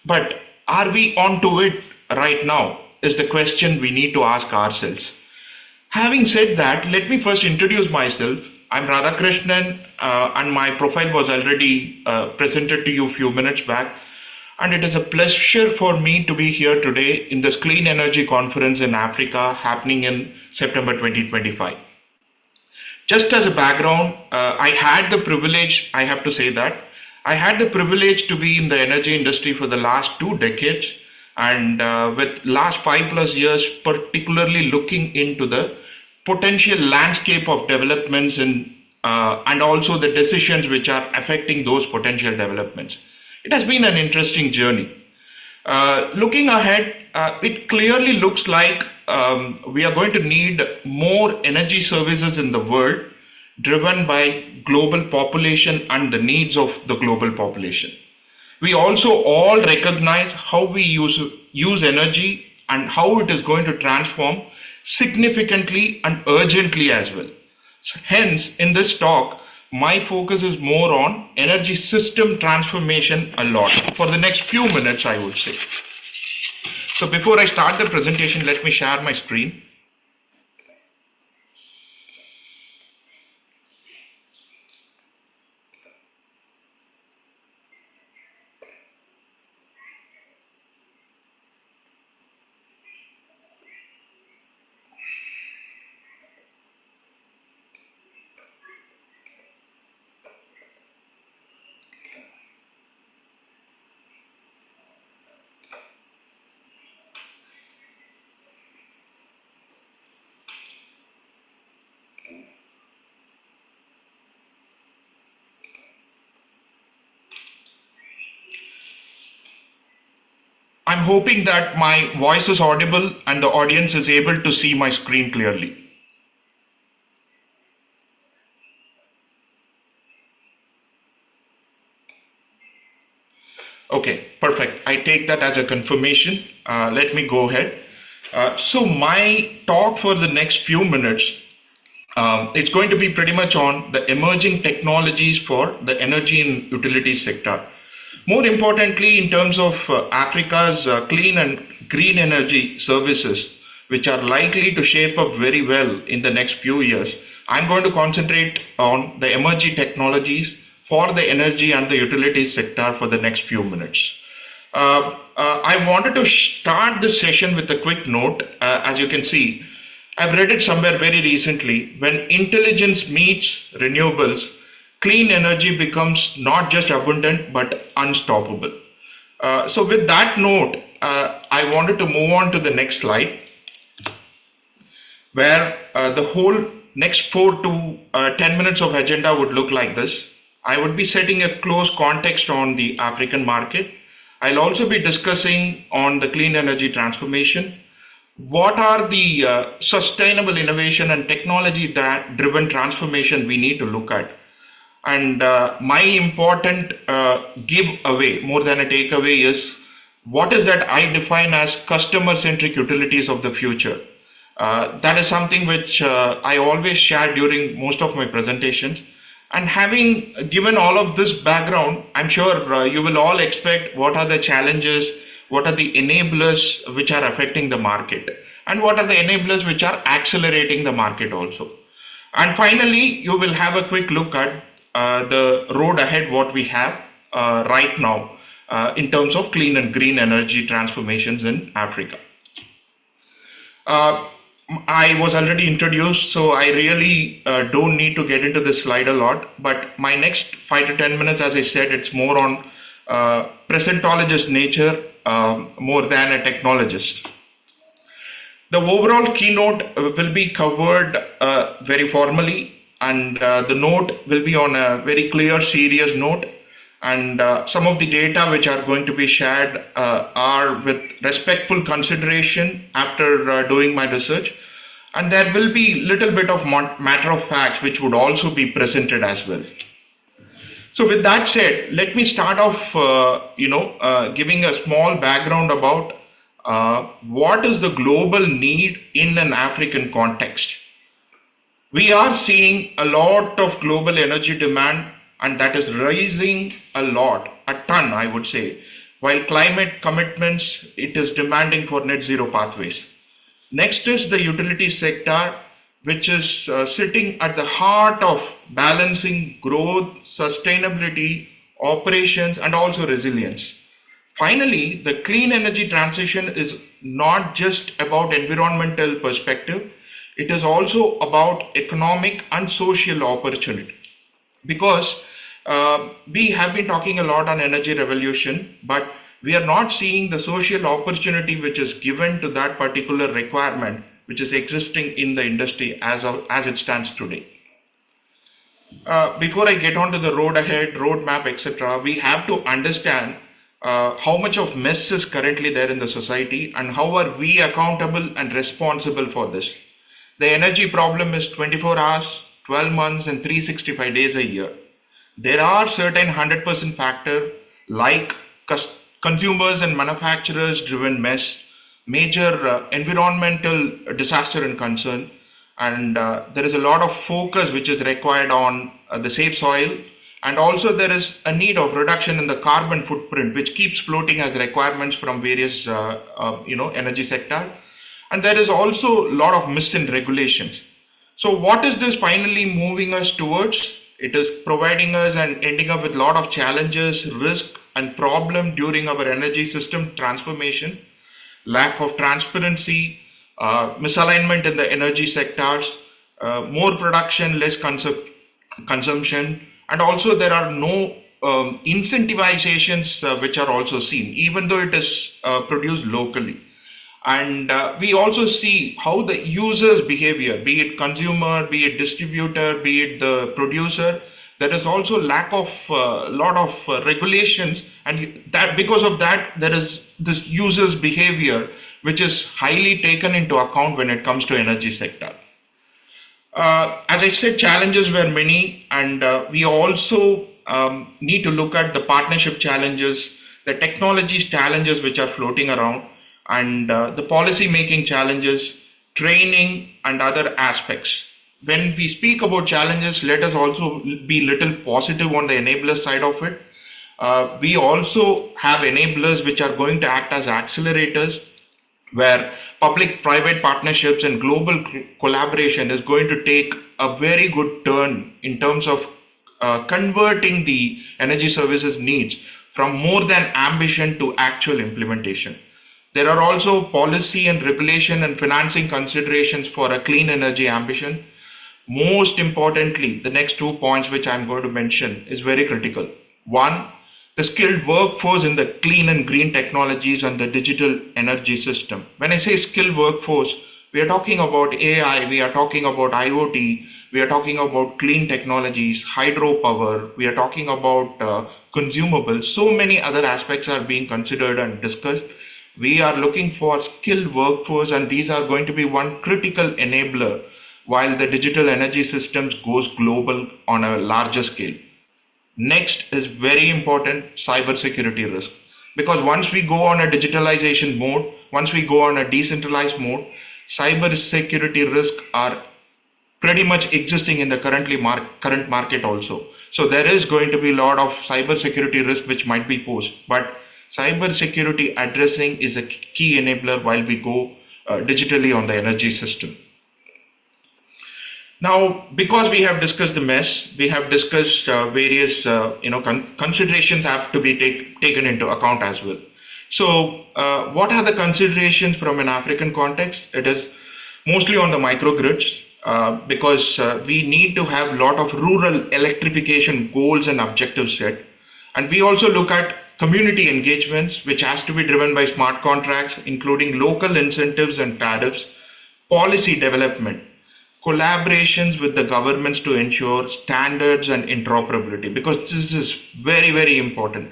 But are we onto it right now is the question we need to ask ourselves. Having said that, let me first introduce myself. I'm Radhakrishnan and my profile was already presented to you a few minutes back. And it is a pleasure for me to be here today in this Clean Energy Conference in Africa happening in September 2025. Just as a background, I had the privilege, I have to say that, I had the privilege to be in the energy industry for the last 2 decades and with last 5+ years, particularly looking into the potential landscape of developments and also the decisions which are affecting those potential developments. It has been an interesting journey. Looking ahead, it clearly looks like we are going to need more energy services in the world driven by global population and the needs of the global population. We also all recognize how we use energy and how it is going to transform significantly and urgently as well. So hence, in this talk, my focus is more on energy system transformation a lot for the next few minutes, I would say. So before I start the presentation, let me share my screen. I'm hoping that my voice is audible and the audience is able to see my screen clearly. Okay, perfect. I take that as a confirmation. Let me go ahead. So my talk for the next few minutes, it's going to be pretty much on the emerging technologies for the energy and utilities sector. More importantly, in terms of Africa's clean and green energy services, which are likely to shape up very well in the next few years, I'm going to concentrate on the emerging technologies for the energy and the utilities sector for the next few minutes. I wanted to start this session with a quick note. As you can see, I've read it somewhere very recently. When intelligence meets renewables, clean energy becomes not just abundant, but unstoppable. So with that note, I wanted to move on to the next slide, where the whole next 4 to 10 minutes of agenda would look like this. I would be setting a close context on the African market. I'll also be discussing on the clean energy transformation. What are the sustainable innovation and technology-driven transformation we need to look at? And my important giveaway, more than a takeaway, is what is that I define as customer-centric utilities of the future. That is something which I always share during most of my presentations. And having given all of this background, I'm sure you will all expect what are the challenges, what are the enablers which are affecting the market, and what are the enablers which are accelerating the market also. And finally, you will have a quick look at the road ahead, what we have right now in terms of clean and green energy transformations in Africa. I was already introduced, so I really don't need to get into this slide a lot. But my next 5 to 10 minutes, as I said, it's more on presentologist nature more than a technologist. The overall keynote will be covered very formally, and the note will be on a very clear, serious note. And some of the data which are going to be shared are with respectful consideration after doing my research. And there will be little bit of matter of facts which would also be presented as well. So with that said, let me start off, giving a small background about what is the global need in an African context. We are seeing a lot of global energy demand, and that is rising a lot, a ton, I would say. While climate commitments, it is demanding for net zero pathways. Next is the utility sector, which is sitting at the heart of balancing growth, sustainability, operations, and also resilience. Finally, the clean energy transition is not just about environmental perspective, it is also about economic and social opportunity. Because we have been talking a lot on energy revolution, but we are not seeing the social opportunity which is given to that particular requirement, which is existing in the industry as it stands today. Before I get on to the road ahead, roadmap, etc., we have to understand how much of mess is currently there in the society and how are we accountable and responsible for this. The energy problem is 24 hours, 12 months, and 365 days a year. There are certain 100% factors like consumers and manufacturers driven mess, major environmental disaster and concern, and there is a lot of focus which is required on the safe soil, and also there is a need of reduction in the carbon footprint which keeps floating as requirements from various energy sector, and there is also a lot of myths and regulations. So what is this finally moving us towards? It is providing us and ending up with a lot of challenges, risk, and problem during our energy system transformation, lack of transparency, misalignment in the energy sectors, more production, less consumption, and also there are no incentivizations which are also seen, even though it is produced locally. And we also see how the user's behavior, be it consumer, be it distributor, be it the producer, there is also lack of lot of regulations, and that because of that there is this user's behavior which is highly taken into account when it comes to energy sector. As I said, challenges were many, and we also need to look at the partnership challenges, the technologies challenges which are floating around, and the policy making challenges, training, and other aspects. When we speak about challenges, let us also be little positive on the enabler side of it. We also have enablers which are going to act as accelerators, where public-private partnerships and global collaboration is going to take a very good turn in terms of converting the energy services needs from more than ambition to actual implementation. There are also policy and regulation and financing considerations for a clean energy ambition. Most importantly, the next 2 points which I'm going to mention is very critical. One, the skilled workforce in the clean and green technologies and the digital energy system. When I say skilled workforce, we are talking about AI, we are talking about IoT, we are talking about clean technologies, hydropower, we are talking about consumables. So many other aspects are being considered and discussed. We are looking for skilled workforce, and these are going to be one critical enabler while the digital energy systems goes global on a larger scale. Next is very important, cybersecurity risk. Because once we go on a digitalization mode, once we go on a decentralized mode, cyber security risk are pretty much existing in the current market also. So there is going to be a lot of cyber security risk which might be posed, but cyber security addressing is a key enabler while we go digitally on the energy system. Now, because we have discussed the mess, we have discussed various considerations have to be taken into account as well. So what are the considerations from an African context? It is mostly on the microgrids, because we need to have a lot of rural electrification goals and objectives set. And we also look at community engagements, which has to be driven by smart contracts, including local incentives and tariffs, policy development, collaborations with the governments to ensure standards and interoperability, because this is very, very important.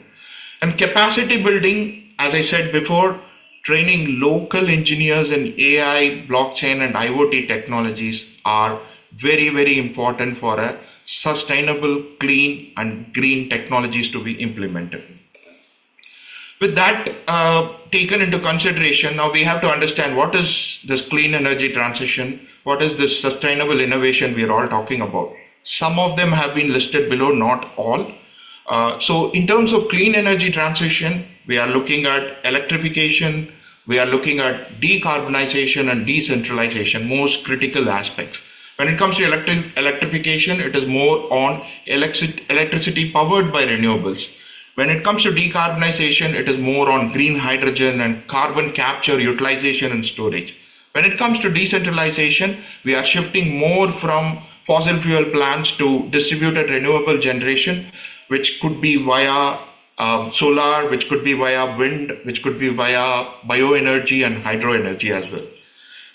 And capacity building, as I said before, training local engineers in AI, blockchain, and IoT technologies are very, very important for a sustainable, clean, and green technologies to be implemented. With that taken into consideration, now we have to understand what is this clean energy transition, what is this sustainable innovation we are all talking about. Some of them have been listed below, not all. So in terms of clean energy transition, we are looking at electrification, we are looking at decarbonization and decentralization, most critical aspects. When it comes to electrification, it is more on electricity powered by renewables. When it comes to decarbonization, it is more on green hydrogen and carbon capture, utilization, and storage. When it comes to decentralization, we are shifting more from fossil fuel plants to distributed renewable generation, which could be via solar, which could be via wind, which could be via bioenergy and hydroenergy as well.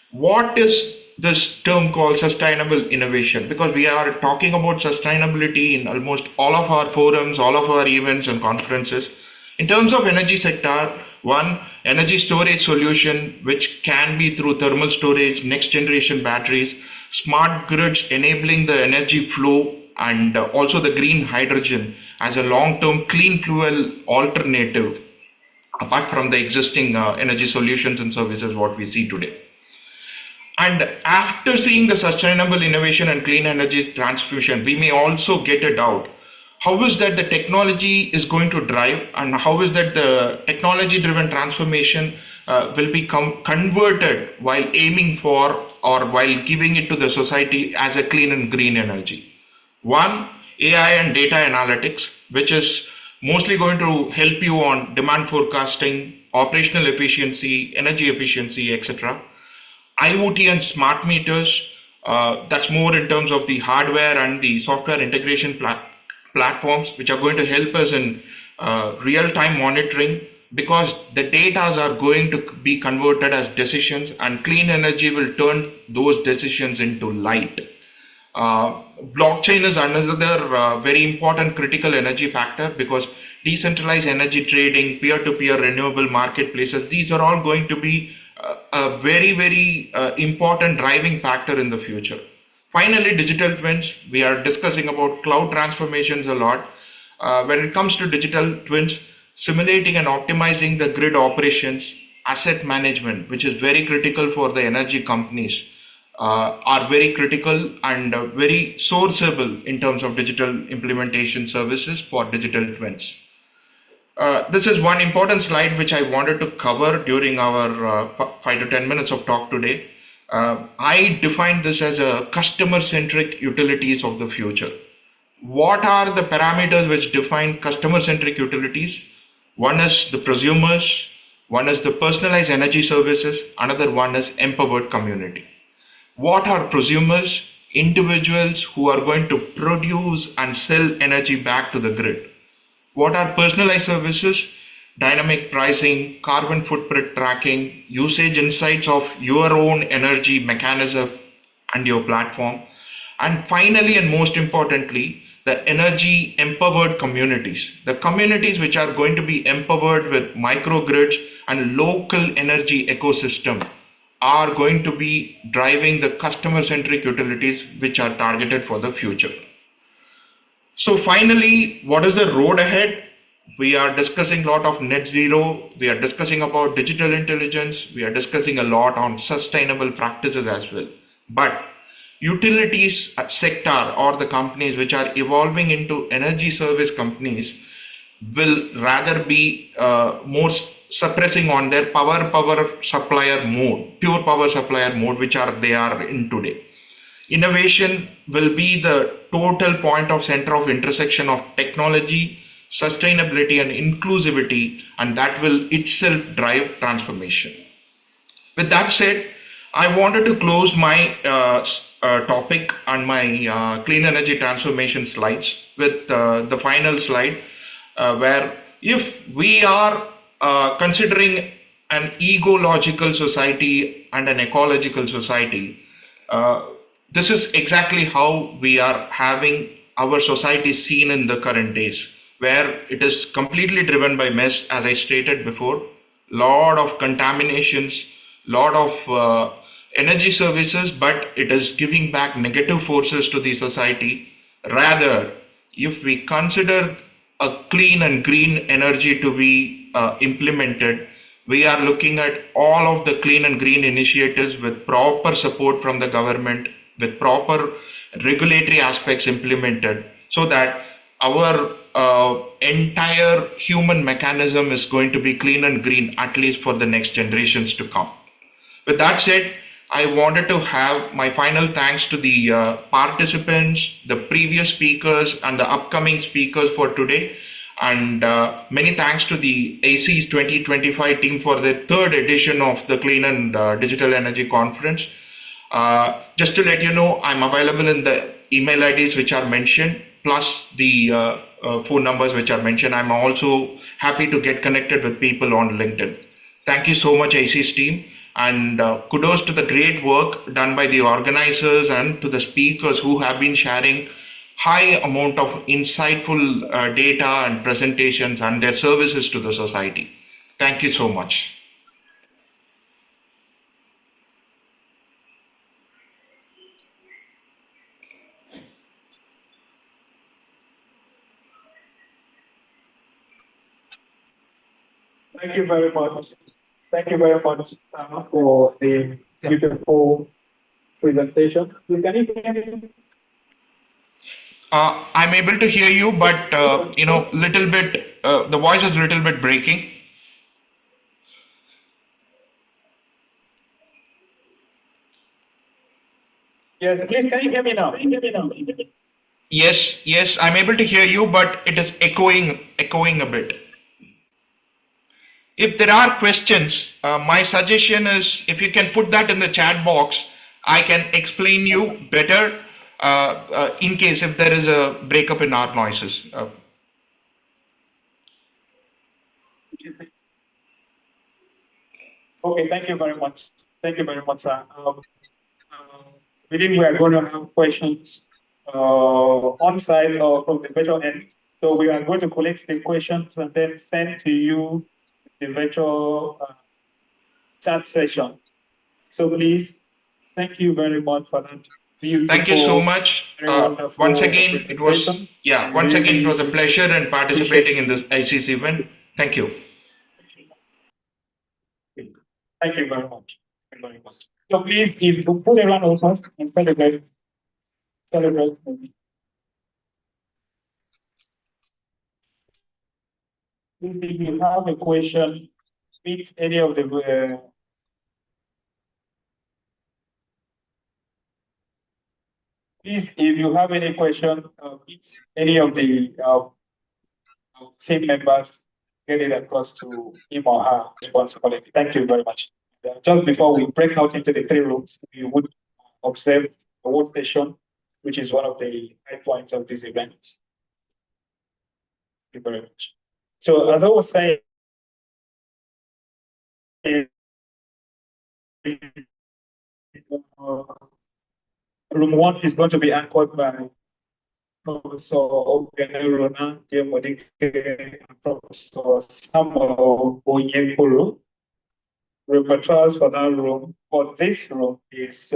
What is this term called sustainable innovation? Because we are talking about sustainability in almost all of our forums, all of our events and conferences. In terms of energy sector, one, energy storage solution, which can be through thermal storage, next generation batteries, smart grids enabling the energy flow, and also the green hydrogen as a long-term clean fuel alternative, apart from the existing energy solutions and services what we see today. And after seeing the sustainable innovation and clean energy transfusion, we may also get a doubt. How is that the technology is going to drive, and how is that the technology-driven transformation will become converted while aiming for or while giving it to the society as a clean and green energy? One, AI and data analytics, which is mostly going to help you on demand forecasting, operational efficiency, energy efficiency, etc. IoT and smart meters, that's more in terms of the hardware and the software integration platforms, which are going to help us in real-time monitoring, because the data are going to be converted as decisions, and clean energy will turn those decisions into light. Blockchain is another very important critical energy factor, because decentralized energy trading, peer-to-peer renewable marketplaces, these are all going to be a very, very important driving factor in the future. Finally, digital twins. We are discussing about cloud transformations a lot. When it comes to digital twins, simulating and optimizing the grid operations, asset management, which is very critical for the energy companies, are very critical and very sourceable in terms of digital implementation services for digital twins. This is one important slide which I wanted to cover during our 5 to 10 minutes of talk today. I defined this as a customer-centric utilities of the future. What are the parameters which define customer-centric utilities? One is the prosumers, one is the personalized energy services, another one is empowered community. What are prosumers? Individuals who are going to produce and sell energy back to the grid. What are personalized services? Dynamic pricing, carbon footprint tracking, usage insights of your own energy mechanism and your platform. And finally, and most importantly, the energy empowered communities. The communities which are going to be empowered with microgrids and local energy ecosystem are going to be driving the customer-centric utilities which are targeted for the future. So finally, what is the road ahead? we are discussing a lot of net zero, we are discussing about digital intelligence, we are discussing a lot on sustainable practices as well. But utilities sector or the companies which are evolving into energy service companies will rather be more suppressing on their power supplier mode, pure power supplier mode, which are they are in today. Innovation will be the total point of center of intersection of technology, sustainability, and inclusivity, and that will itself drive transformation. With that said, I wanted to close my topic and my clean energy transformation slides with the final slide, where if we are considering an ecological society and an ecological society, this is exactly how we are having our society seen in the current days, where it is completely driven by mess, as I stated before, lot of contaminations, lot of energy services, but it is giving back negative forces to the society. Rather, if we consider a clean and green energy to be implemented, we are looking at all of the clean and green initiatives with proper support from the government, with proper regulatory aspects implemented, so that our entire human mechanism is going to be clean and green, at least for the next generations to come. With that said, I wanted to have my final thanks to the participants, the previous speakers, and the upcoming speakers for today. And many thanks to the Aiccees 2025 team for the third edition of the Clean and Digital Energy Conference. Just to let you know, I'm available in the email IDs which are mentioned, plus the phone numbers which are mentioned. I'm also happy to get connected with people on LinkedIn. Thank you so much, Aiccees team. And kudos to the great work done by the organizers and to the speakers who have been sharing high amount of insightful data and presentations and their services to the society. Thank you so much. Thank you very much. Thank you very much for the beautiful presentation. Can you hear me? I'm able to hear you, but little bit, the voice is a little bit breaking. Yes, please, can you hear me now? Yes, I'm able to hear you, but it is echoing a bit. If there are questions, my suggestion is if you can put that in the chat box, I can explain you better in case if there is a breakup in our noises. Okay, thank you very much. Thank you very much, sir. We are going to have questions on site or from the virtual end. So we are going to collect the questions and then send to you the virtual chat session. So please, thank you very much for that. Thank you so much. Once again, it was a pleasure in participating in this Aiccees event. Thank you. Thank you very much. Thank you very much. So please, if you put everyone on first and celebrate with me. Please, if you have a question, meet any of the please, if you have any question, meet any of the team members, get it across to him or her responsibility. Thank you very much. Just before we break out into the 3 rooms, we would observe the award session, which is one of the high points of this event. Thank you very much. So as I was saying, room 1 is going to be anchored by Professor Ogenirona Diomodike and Professor Samuel Onyekuru. Repertoires for that room, for this room, is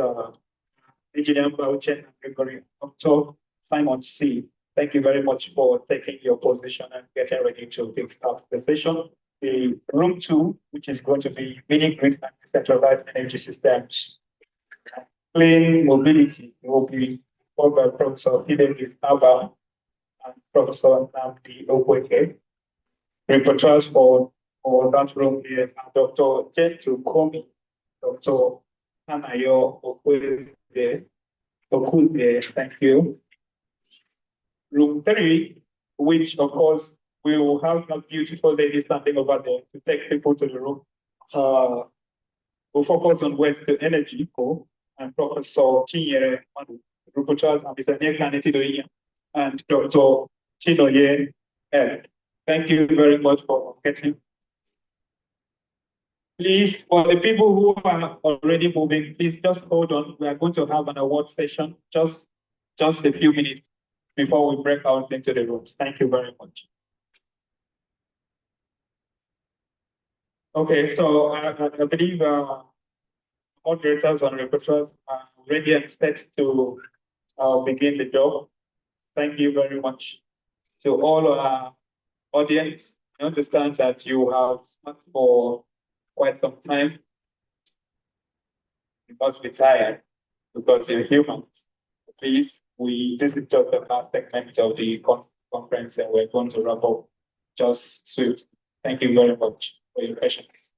Engineer Bauchen and Gregory Dr. Simon C. Thank you very much for taking your position and getting ready to kickstart the session. The room 2, which is going to be mini grids and decentralized energy systems, clean mobility, will be taught by Professor Fidelis Abba and Professor Namdi Okweke. Reporters for that room here are Dr. Jentu Komi, Dr. Anayo Okuze, thank you. Room 3, which of course we will have a beautiful lady standing over there to take people to the room. We'll focus on waste to energy and Professor Chinyere Manu, reporters and Mr. Nekanetidoya and Dr. Chinoye L. Thank you very much for getting. Please, for the people who are already moving, please just hold on. We are going to have an award session, just a few minutes before we break out into the rooms. Thank you very much. Okay, so I believe moderators and reporters are ready and set to begin the job. Thank you very much to all our audience. I understand that you have sat for quite some time. You must be tired because you're humans. Please, this is just the last segment of the conference and we're going to wrap up just swift. Thank you very much for your patience.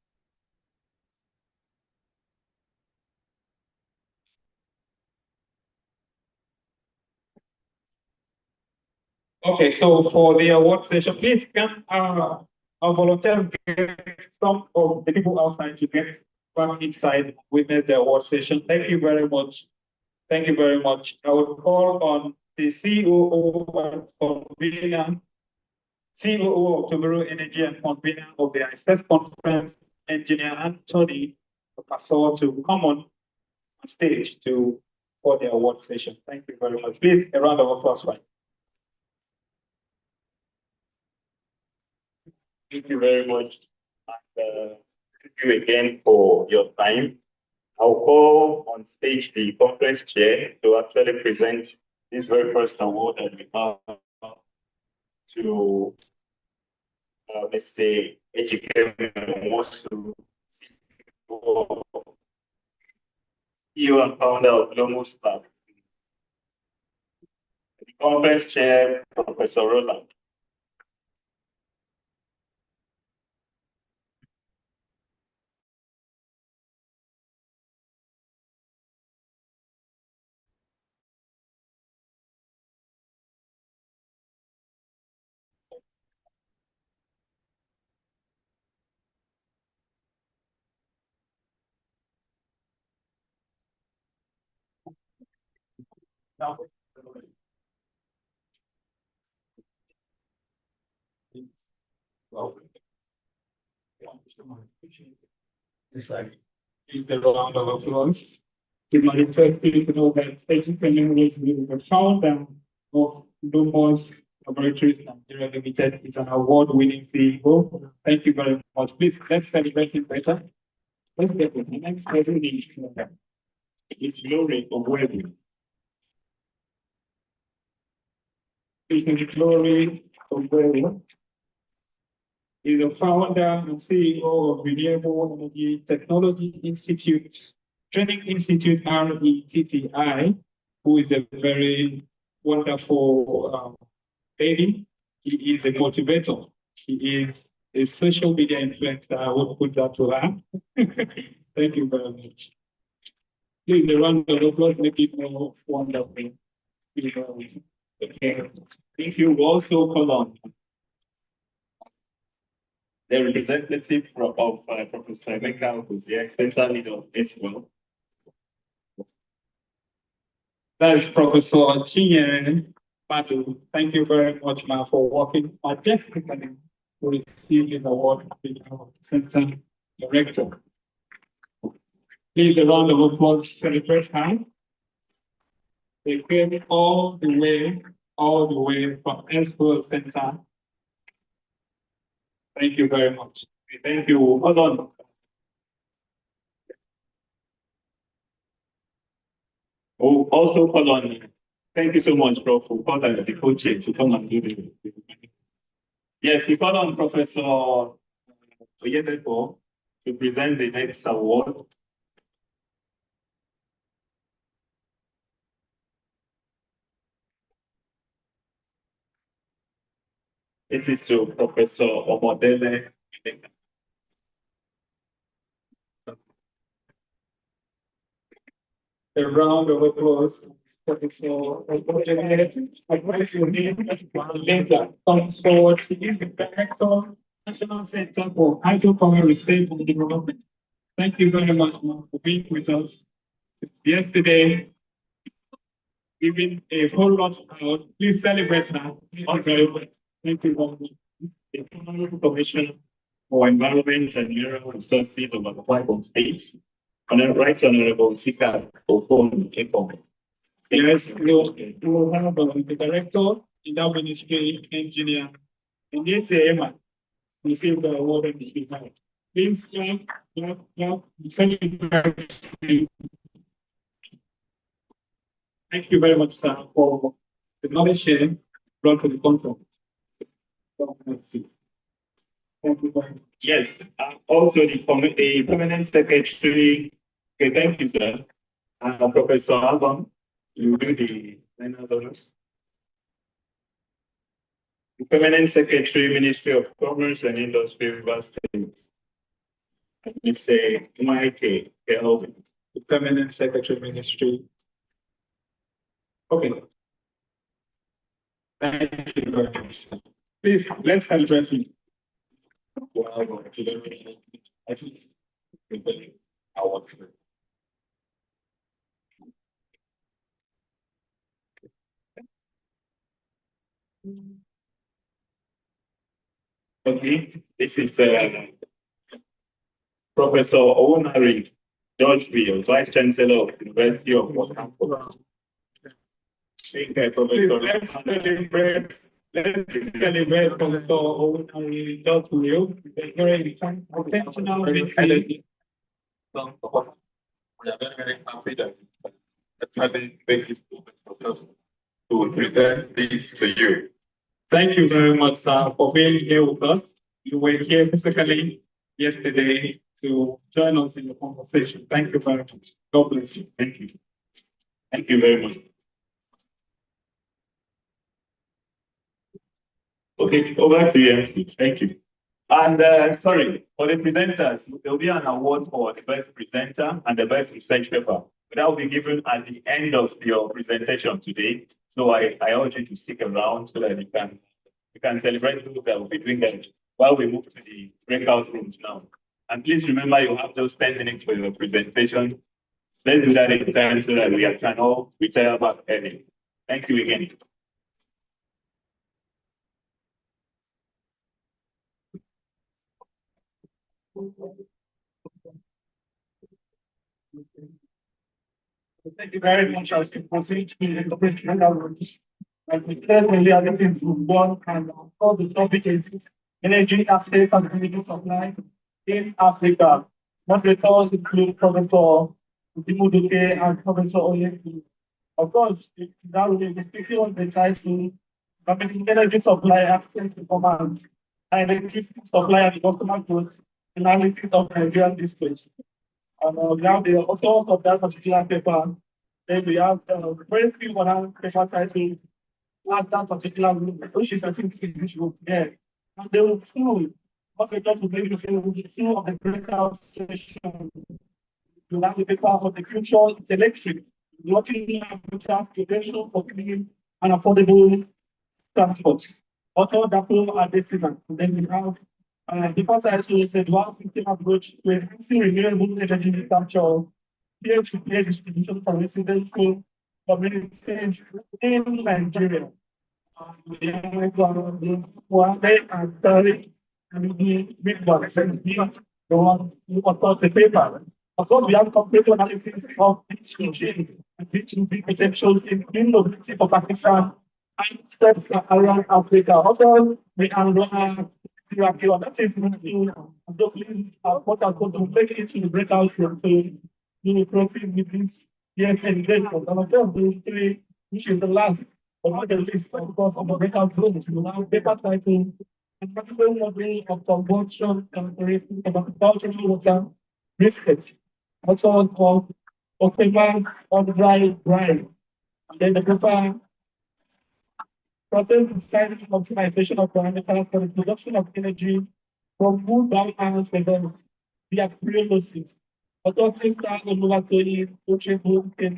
Okay, so for the award session, please can our volunteers get some of the people outside to get back inside, witness the award session. Thank you very much. Thank you very much. I will call on the COO and convener, COO of Tomorrow Energy and convener of the Aiccees conference, Engineer Anthony Pastor, to come on stage for the award session. Thank you very much. Please, a round of applause for him. Thank you very much. And, thank you again for your time. I'll call on stage the conference chair to actually present this very first award that we have to Mr. Ejike, CEO and founder of Lomo Staff. The conference chair, Professor Roland. Please, a round of applause. To manifest you to know that Ejike is the founder of Lumos Laboratories Nigeria Limited. It's an award-winning CEO. Thank you very much. Please, let's celebrate him better. Let's get it. The next person is Glory of Wedding. Please, Glory of Wedding. He's a founder and CEO of Renewable Energy Technology Institute, Training Institute RETTI, who is a very wonderful lady. He is a motivator. He is a social media influencer. I would put that to her. Thank you very much. Please, a round of applause, make it more wonderful. Okay. Thank you. Also, call on the representative of Professor Emeka, who's the central leader of ACEWEL. That is Professor Chinyere Manu. Thank you very much, ma'am, for working majestically to receive this award from the Center Director. Please, a round of applause, celebrate her. They came all the way from ACEWEL Center. Thank you very much. Thank you. Hold on. Also call on Thank you so much, Prof, for calling the coach to come and do the. Yes, we call on Professor Oyedepo to present the next award. This is to Professor Omodele. A round of applause. Professor Omodele, advise your name, later comes forward. He is the Director, National Center for Hydropower Research and Development. Thank you very much, Mark, for being with us yesterday. Giving a whole lot out. Please celebrate now. Thank you very much. Thank you very much. The Honorable Commission for Environment and Mineral Resources of Akwa State. Right Honorable Sika Okon Ekong. Yes, you have the Director in that ministry, engineer, and it's a receive the award and the event. Please clap, celebrate. Thank you very much, sir, for the knowledge sharing brought to the conference. Thank you very much. Yes, also the permanent secretary. Okay, thank you, sir. Professor Alban, you do the final honors. The permanent secretary, Ministry of Commerce and Industry, River State. It's a Mike Kelvin. The permanent secretary, Ministry. Okay. Thank you very much. Please, let's celebrate him. Wow, I think I want to. Okay, this is Professor Owonari Georgeville, Vice Chancellor of the University of Wisconsin. Let's celebrate. Let's celebrate Professor Owonari Georgeville. Very intentional meeting. We are very, very happy that actually make it to present this to you. Thank you very much, sir, for being here with us. You were here physically yesterday to join us in the conversation. Thank you very much. God bless you. Thank you. Thank you very much. Okay, over to you, MC. Thank you. And sorry, for the presenters, there will be an award for the best presenter and the best research paper. That will be given at the end of your presentation today. So I urge you to stick around so that you can celebrate those that will be doing that while we move to the breakout rooms now. And please remember you have those 10 minutes for your presentation. Let's do that in time so that we can all retire back early. Thank you again. Thank you very much. As we proceed to the operation, like we said, we are looking to work and all the topic is energy aspect and energy supply in Africa. Moderators include Professor Dimuduke and Professor Oyedepo. Of course, that will be speaking on the title, energy supply access performance and electricity supply and customer growth analysis of Nigerian districts. And we have the author of that particular paper. Then we have very few other paper titles at that particular group, which is I think this group there. And there were two what we got to make two of the breakout sessions. We have the paper of the future electric, looking at potential for clean and affordable transport. Author Dapo Adesina. Then we have the first title is advanced system approach to enhancing renewable energy capture, peer-to-peer distribution for residential communities in Nigeria. We have Wande and Tariq and the big ones, and the one who authored the paper. Of course, we have comparative analysis of each region and each potentials in mobility for Pakistan and steps around Africa. Also, we have that is please what I'm going to make it to the breakout room to proceed with this yes and then some of them those three which is the last but not the least, of course, of the breakout rooms. We will have paper typing and practical modeling of combustion characteristics of agricultural water risks, also called Optimal on dry brine. And then the paper process the science optimization of parameters for the production of energy from wood biomass results via pyrolysis. Autoclave start emulatory, coachable in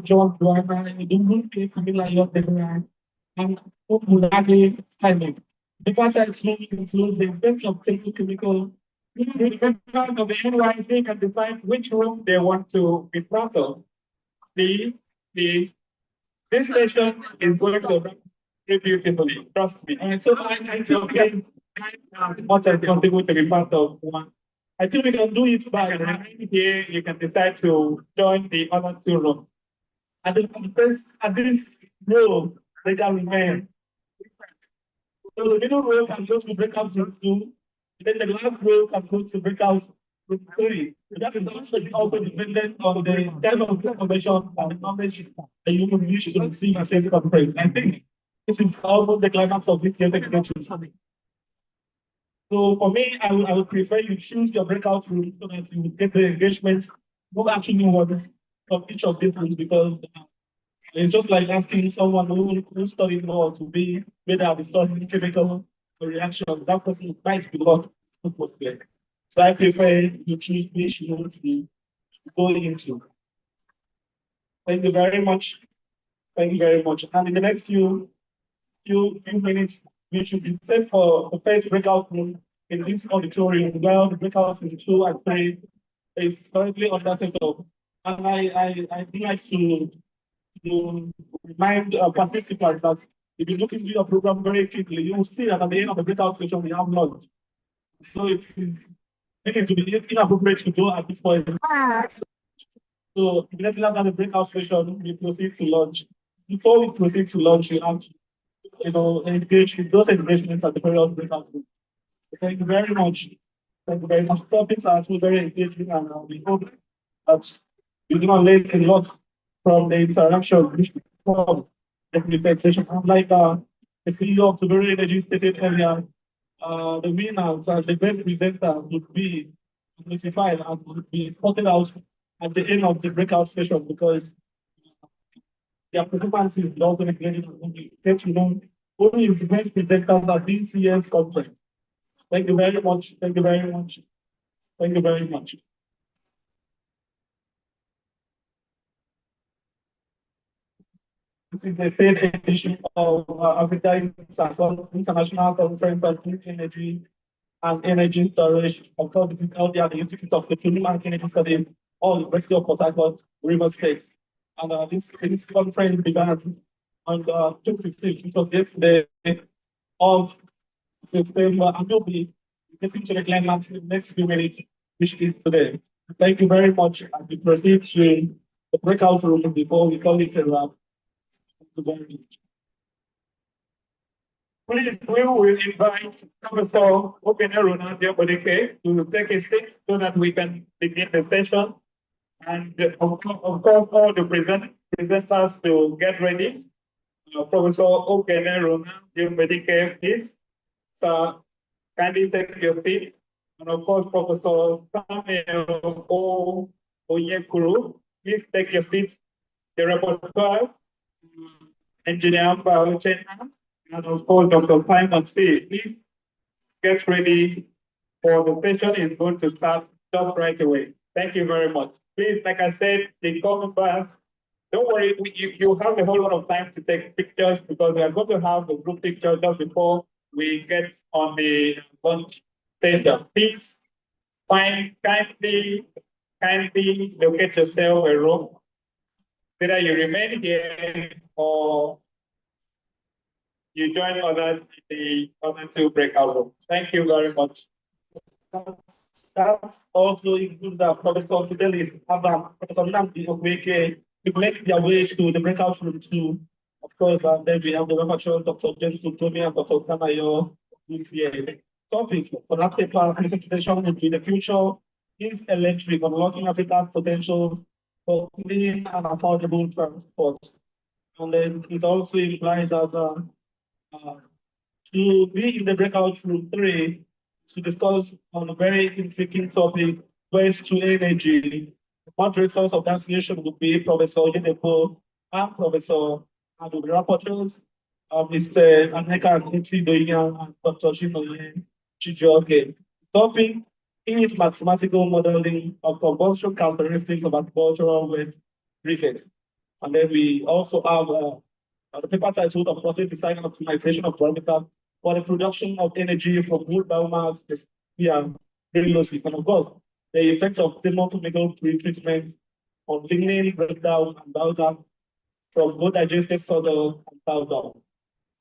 John Duana, and the moon case similar of the ground, and Mulani timing. The factors include the effects of chemical. The background of the NYC can define which room they want to be part of. The this session is going to run very beautifully, trust me. And so I feel okay, much I contribute to be part of one. I think we can do it by remaining here. You can decide to join the other two rooms. And at this row, they can remain. So the middle row can go to breakout room 2, then the last row can go to breakout room 3. So that is also dependent on the type of information and the knowledge that you will use to receive a face conference. I think this is almost the climax of this year's experience. So for me, I would prefer you choose your breakout room so that you get the engagement who actually wants from each of these rooms, because it's just like asking someone who studied law to be whether are discussing chemical reactions. That person might be lost. So I prefer you choose which room to go into. Thank you very much. Thank you very much. And in the next few minutes, we should be set for the first breakout room in this auditorium, where the breakout room 2 and 3 is currently under setup. And I'd like to remind participants that if you look into your program very quickly, you will see that at the end of the breakout session, we have lunch. So it is making to be inappropriate to go at this point. So immediately after the breakout session, we proceed to lunch. Before we proceed to lunch, we have to, engage with those engagements at the various breakout rooms. Thank you very much. Thank you very much. Topics are actually very engaging, and we hope that you do not learn a lot from the interaction which from the presentation. Unlike the CEO of the very energy stated earlier, the winners and the best presenter would be notified and would be spotted out at the end of the breakout session, because their performance is also neglected and we get to know who is the best presenters at this year's conference. Thank you very much. Thank you very much. Thank you very much. This is the third edition of Africa International Conference on Clean Energy and Energy Storage. Of course, this is held at the Institute of Petroleum and Energy Studies, or University of Port Harcourt, River State. And this conference began on June 16th, which was yesterday, of September, and we'll be getting to the climax in the next few minutes, which is today. Thank you very much, and we proceed to the breakout room before we call it a wrap. Please, we will invite Professor Okenero to take a seat so that we can begin the session. And of course, all the presenters to get ready. Professor Okenero, please. So kindly take your seat. And of course, Professor Samuel Oyekuru, please take your seat. The rapporteur, Engineer Bauchena, and of course, Dr. Simon C. Please get ready for the session is going to start just right away. Thank you very much. Please, like I said, the common pass, don't worry, you have a whole lot of time to take pictures, because we are going to have the group picture just before we get on the lunch station. Please kindly locate yourself a room. Whether you remain here or you join others in the other two breakout rooms. Thank you very much. That also includes the Professor Fidelis, Professor Namdi Okweke, to make their way to the breakout room 2. Of course, and then we have the rapporteur, Dr. James Utomi and Dr. Kanayo, who's here. Topic for that paper presentation will be the future is electric, unlocking Africa's potential for clean and affordable transport. And then it also implies that to be in the breakout room 3 to discuss on a very intriguing topic, waste to energy. Moderators of that session would be Professor Yedepo and Professor Adu. The rapporteurs Mr. Aneka Kuti Doyan and Dr. Chinoye Chijioke. Topic is mathematical modeling of combustion characteristics of agricultural waste briquettes. And then we also have the paper titled of process design and optimization of parameters for the production of energy from wood biomass, yeah, very low system. Of course, the effect of thermochemical pre-treatment on lignin breakdown and powder from both digested sawdust and powder.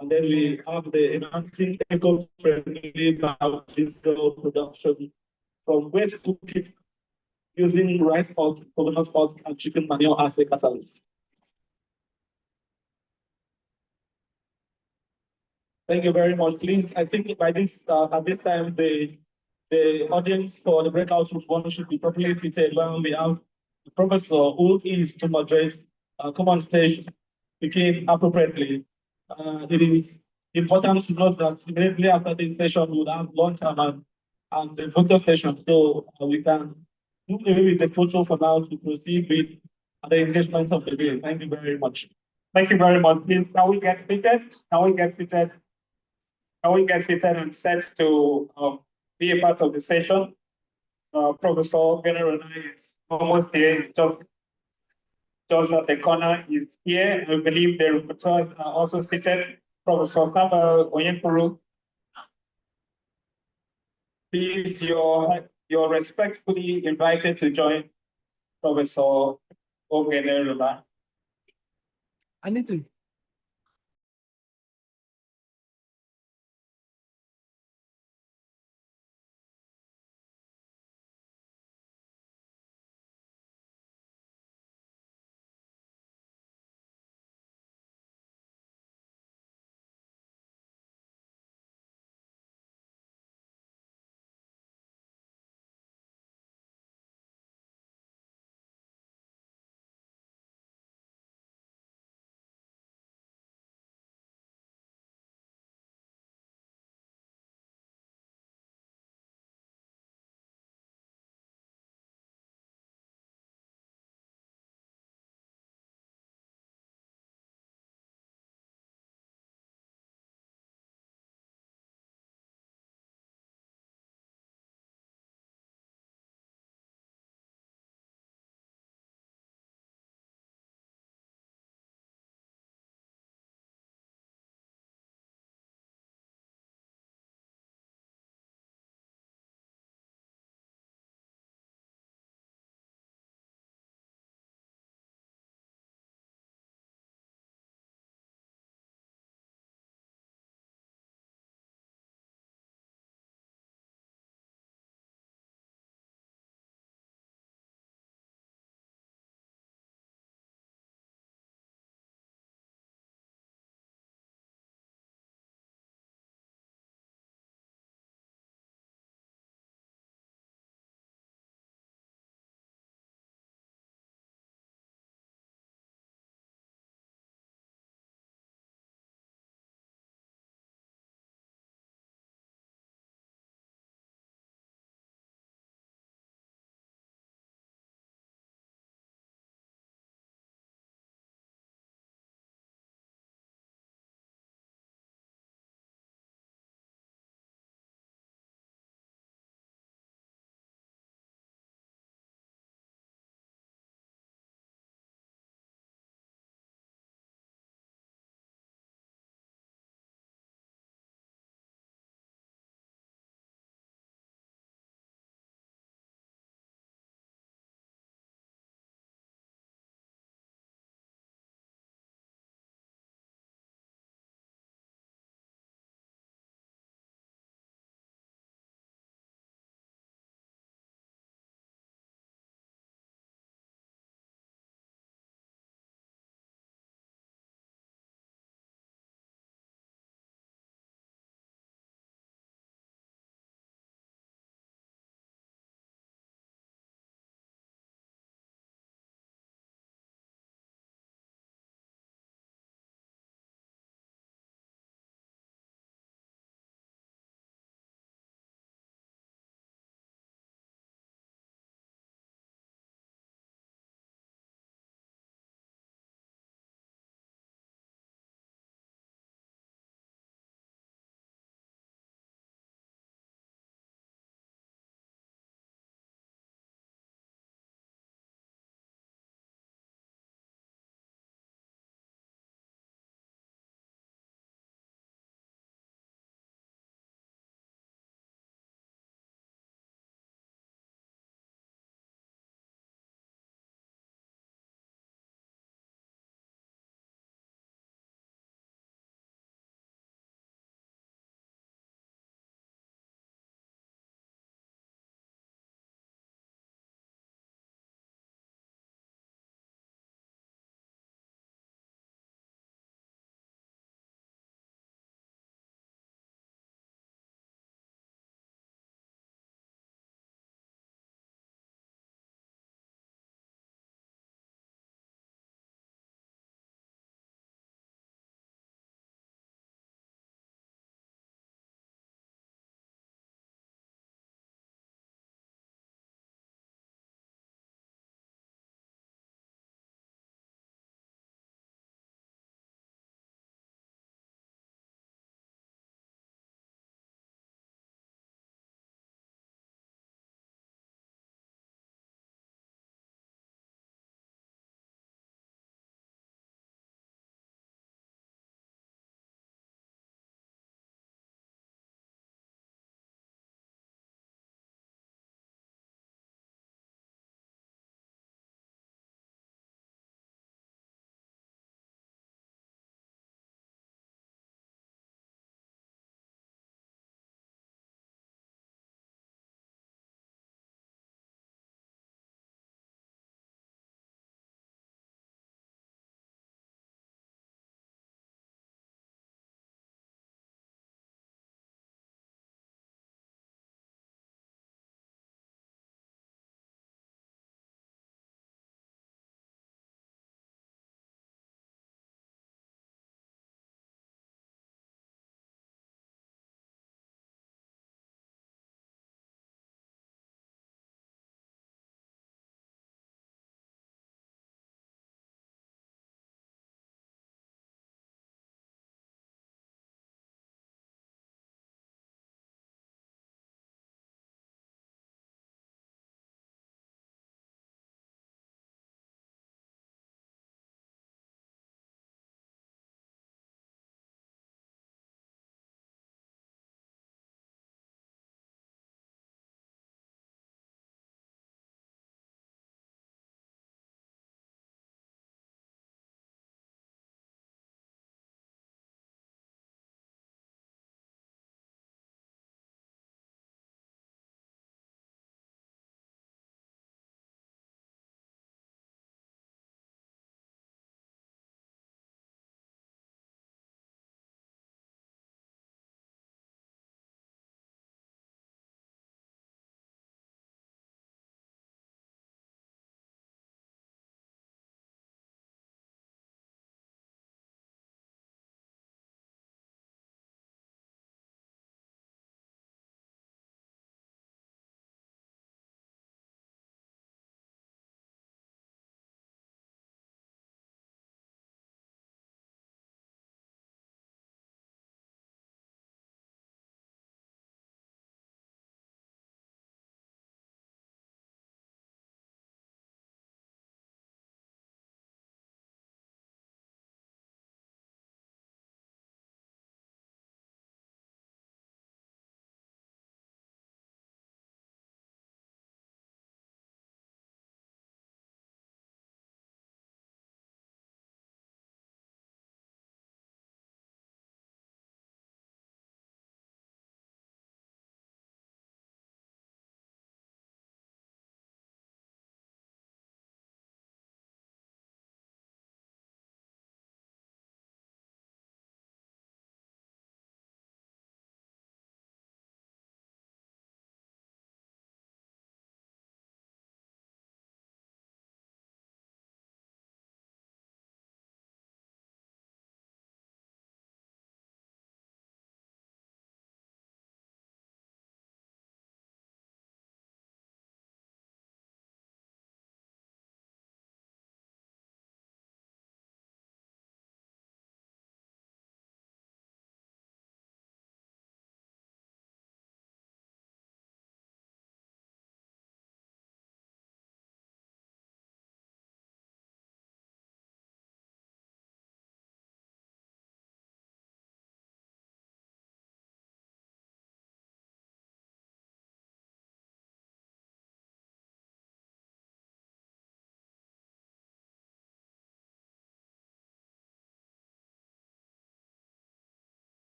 And then we have the enhancing eco-friendly biodiesel production from waste cooking using rice oil, coconut oil, and chicken manure as a catalyst. Thank you very much. Please, I think by this at this time the audience for the breakout room one should be properly seated while we have the professor who is to moderate come on stage begin appropriately. It is important to note that immediately after this session we will have lunch and the photo session, so we can move away with the photo for now to proceed with the engagement of the day. Thank you very much. Thank you very much. Please, can we get seated? Can we get seated? Can we get seated and set to be a part of the session? Professor General is almost here. He's just at the corner. He's here. I believe the rapporteurs are also seated. Professor Samuel Onyekuru, please, you're respectfully invited to join Professor Ogenerula. I need to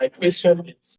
My question is,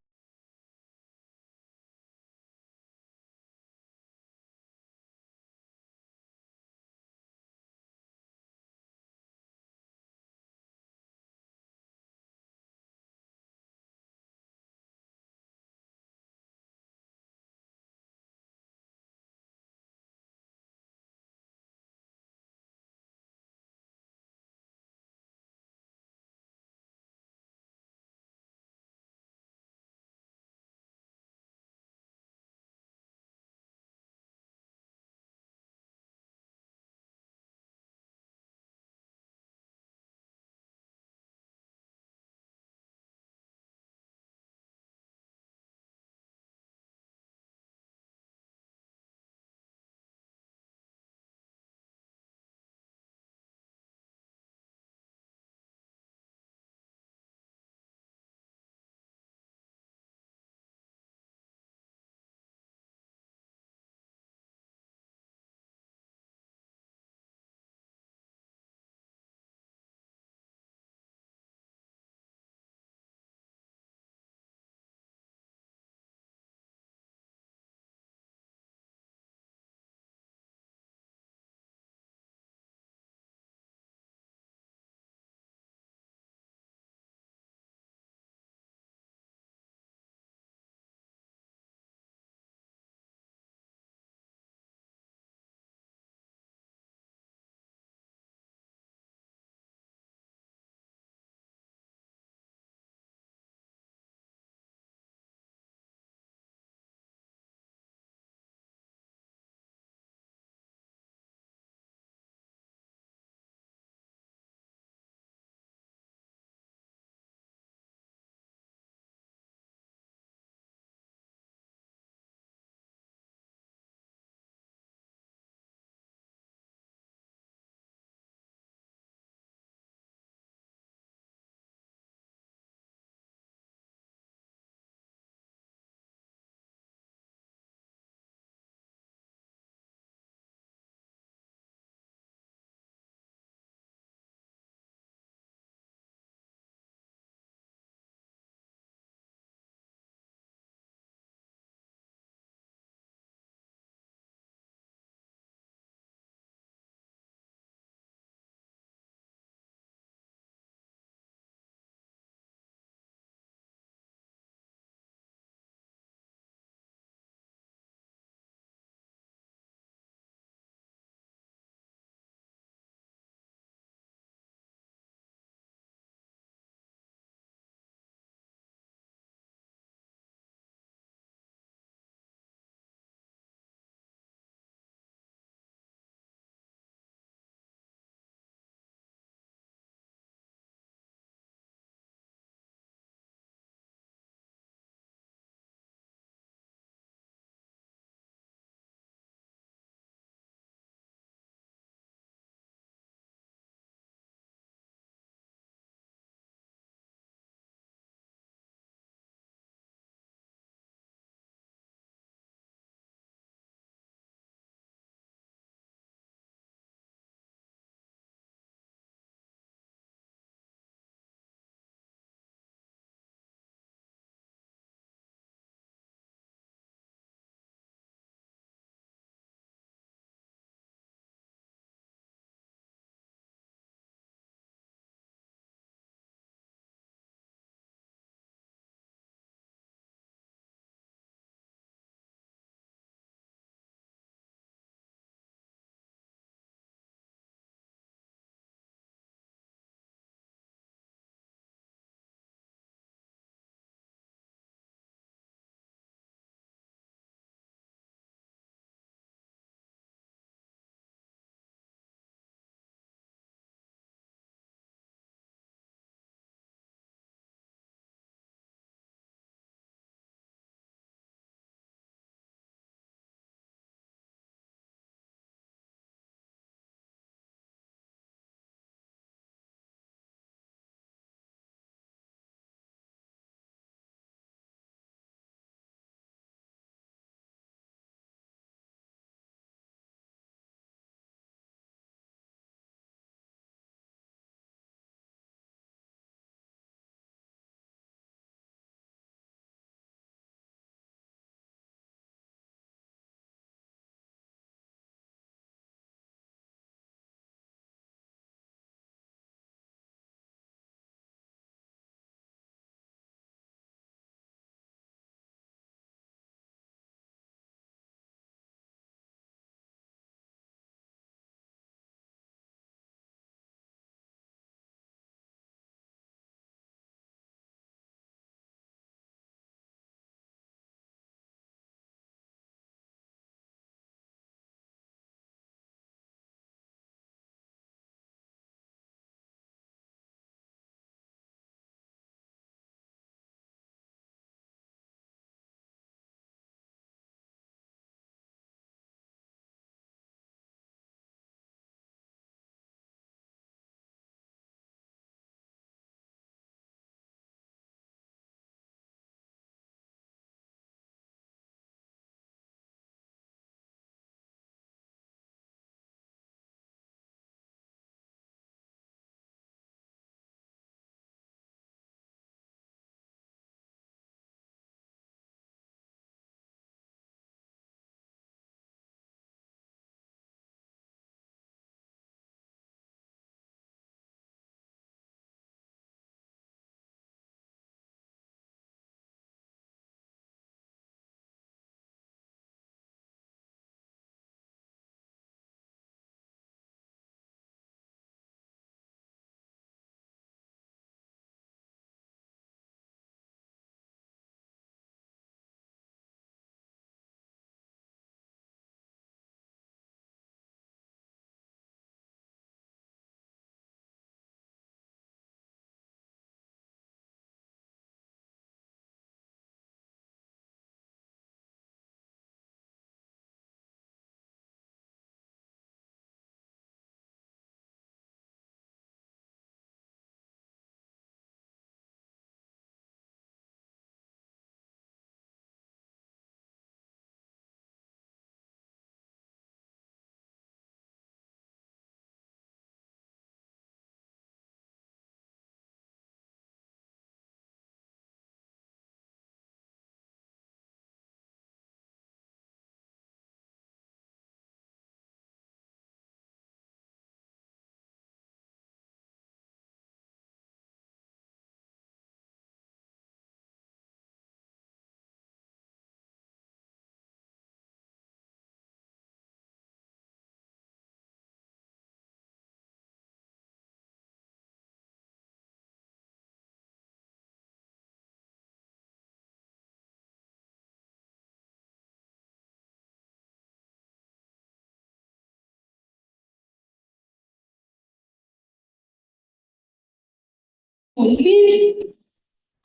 live,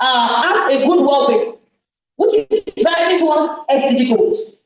have a good well-being, which is driving towards SDG goals.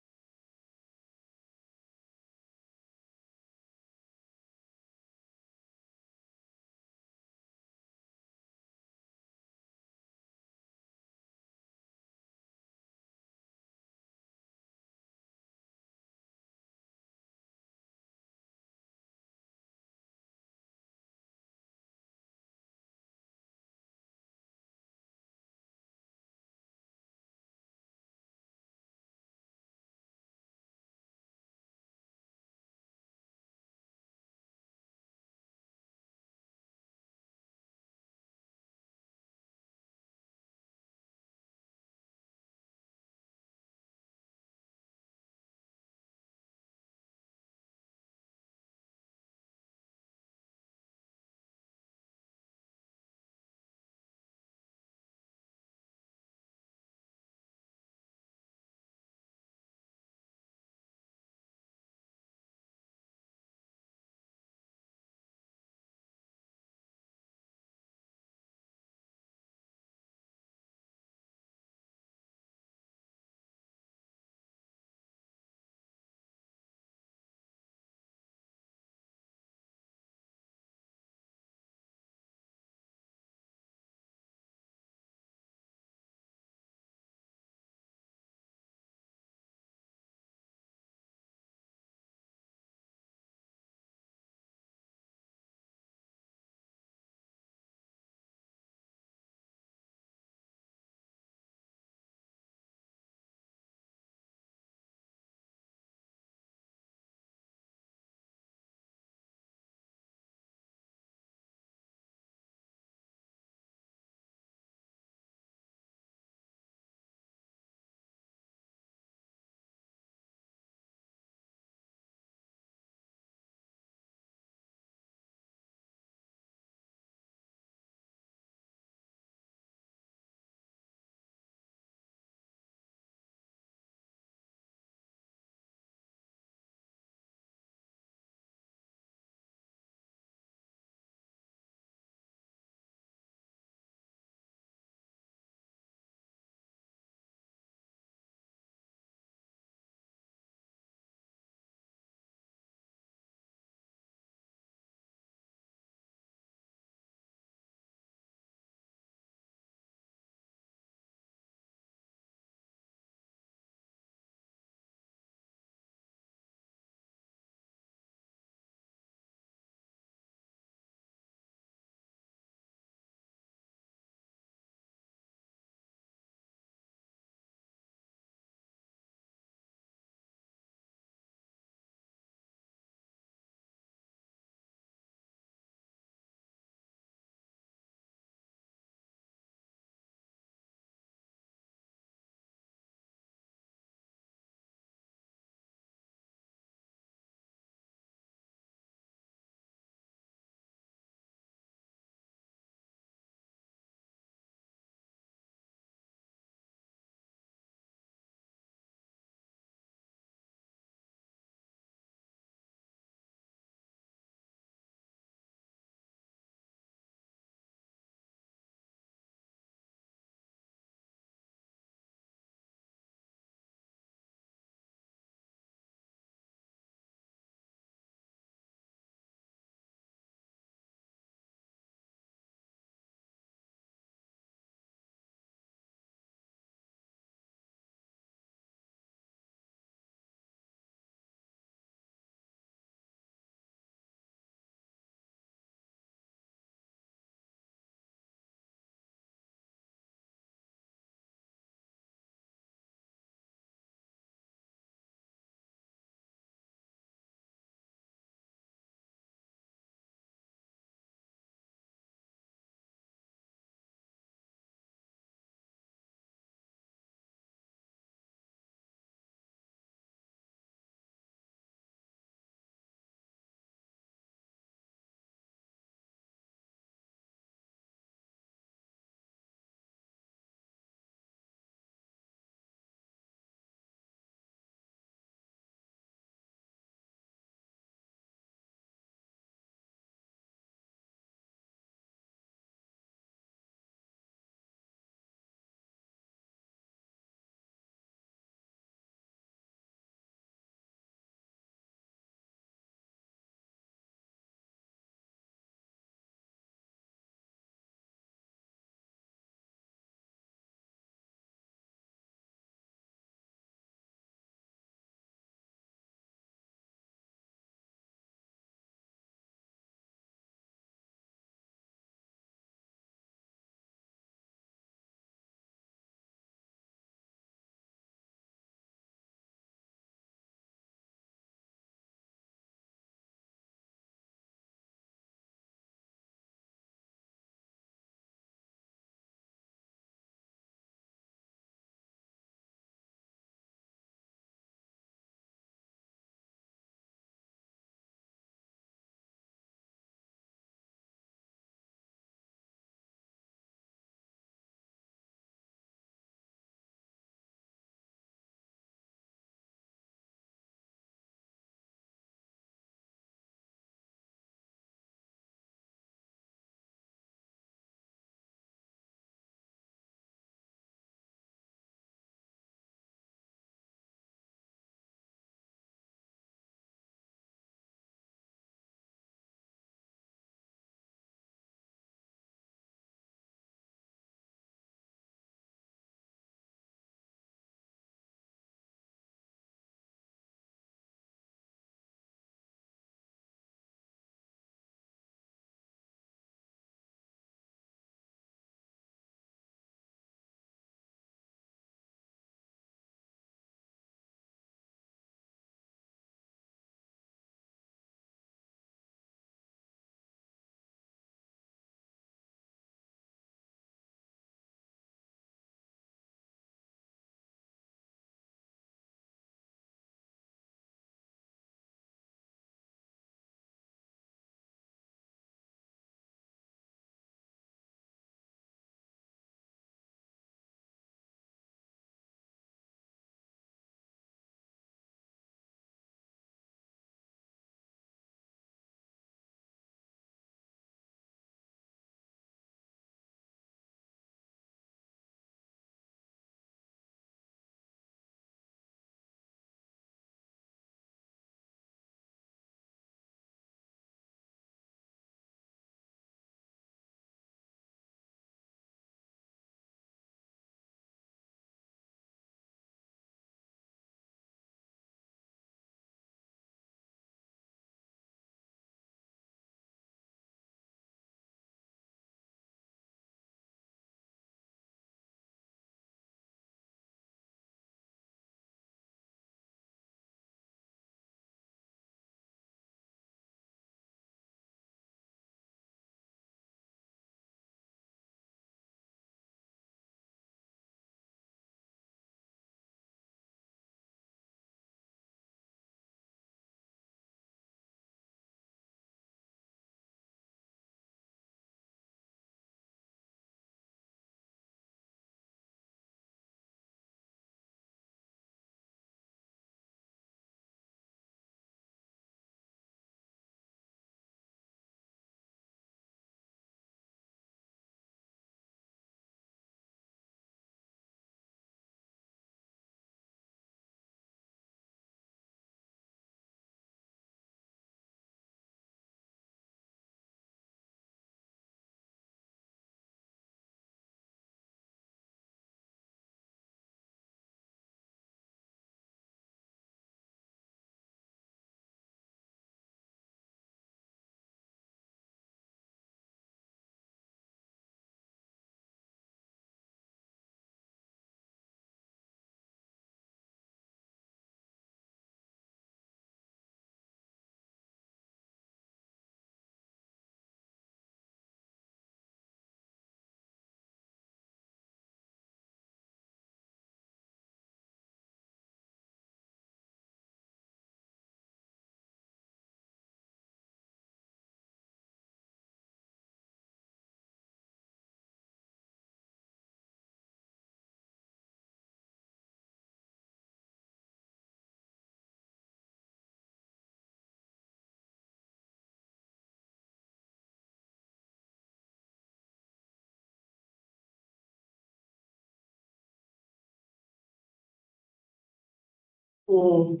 So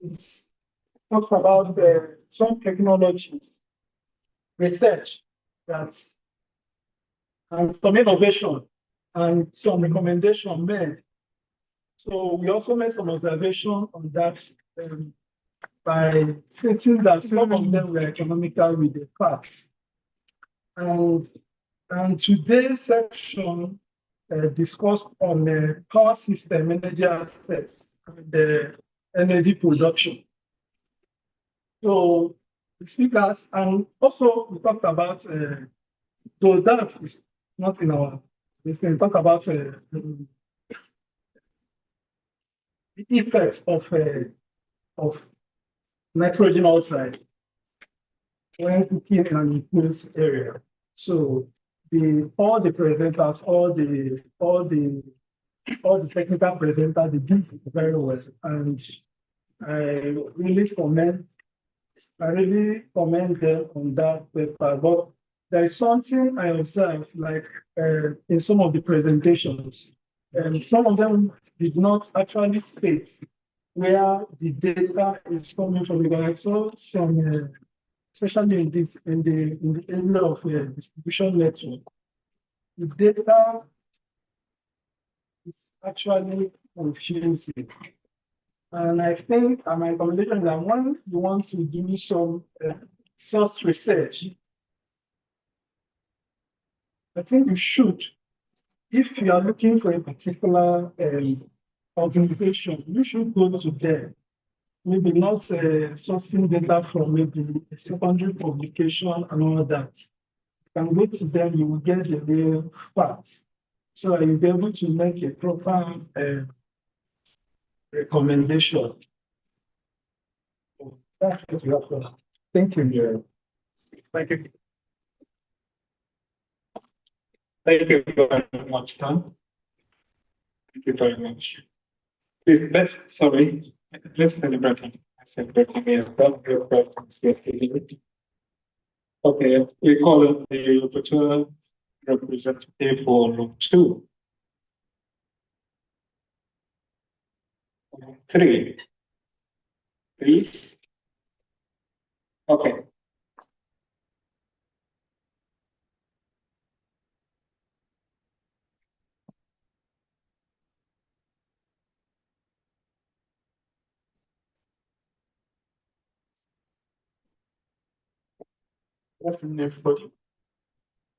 it's talked about some technologies, research that's and some innovation and some recommendation made. So we also made some observation on that by stating that some of them were economical with the facts. And today's section discussed on power system energy aspects and energy production. So the speakers, and also we talked about, so that is not in our, we talk about the effects of nitrogen oxide when cooking in an enclosed area. So all the presenters, all the technical presenters, they did very well, and I really commend them on that paper. But there is something I observed, like in some of the presentations, and some of them did not actually state where the data is coming from. Because I saw some, especially in the area of distribution network, the data is actually confusing. And I think my recommendation is that when you want to do some source research, I think you should, if you are looking for a particular organization, you should go to them. Maybe not sourcing data from maybe a secondary publication and all that. You can go to them, you will get the real facts. So you'll be able to make a proper recommendation. That's what you have to. Thank you. Thank you. Thank you very much, Tom. Thank you very much. Please, let's celebrate him. Celebrating your presence yesterday. Okay, we call the rapporteur representative for room 2. 3. Please. Okay. What's in everybody?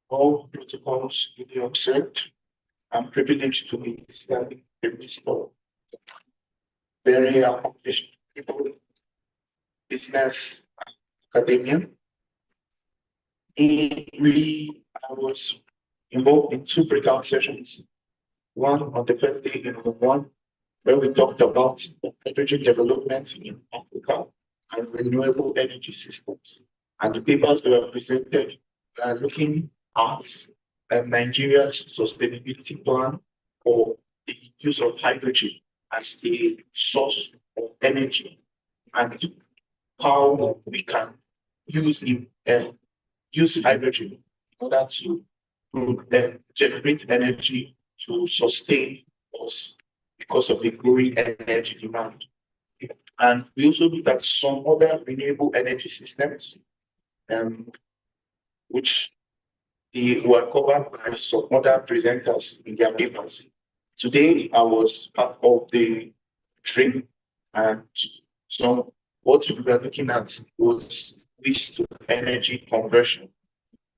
All protocols will be observed. I'm privileged to be standing in the midst of very accomplished people, business, academia. I was involved in 2 breakout sessions. One on the first day in room 1, where we talked about energy development in Africa and renewable energy systems. And the papers that were presented are looking at Nigeria's sustainability plan for the use of hydrogen as a source of energy and how we can use hydrogen in order to generate energy to sustain us because of the growing energy demand. And we also looked at some other renewable energy systems, which were covered by some other presenters in their papers. Today, I was part of the trip, and what we were looking at was waste to energy conversion.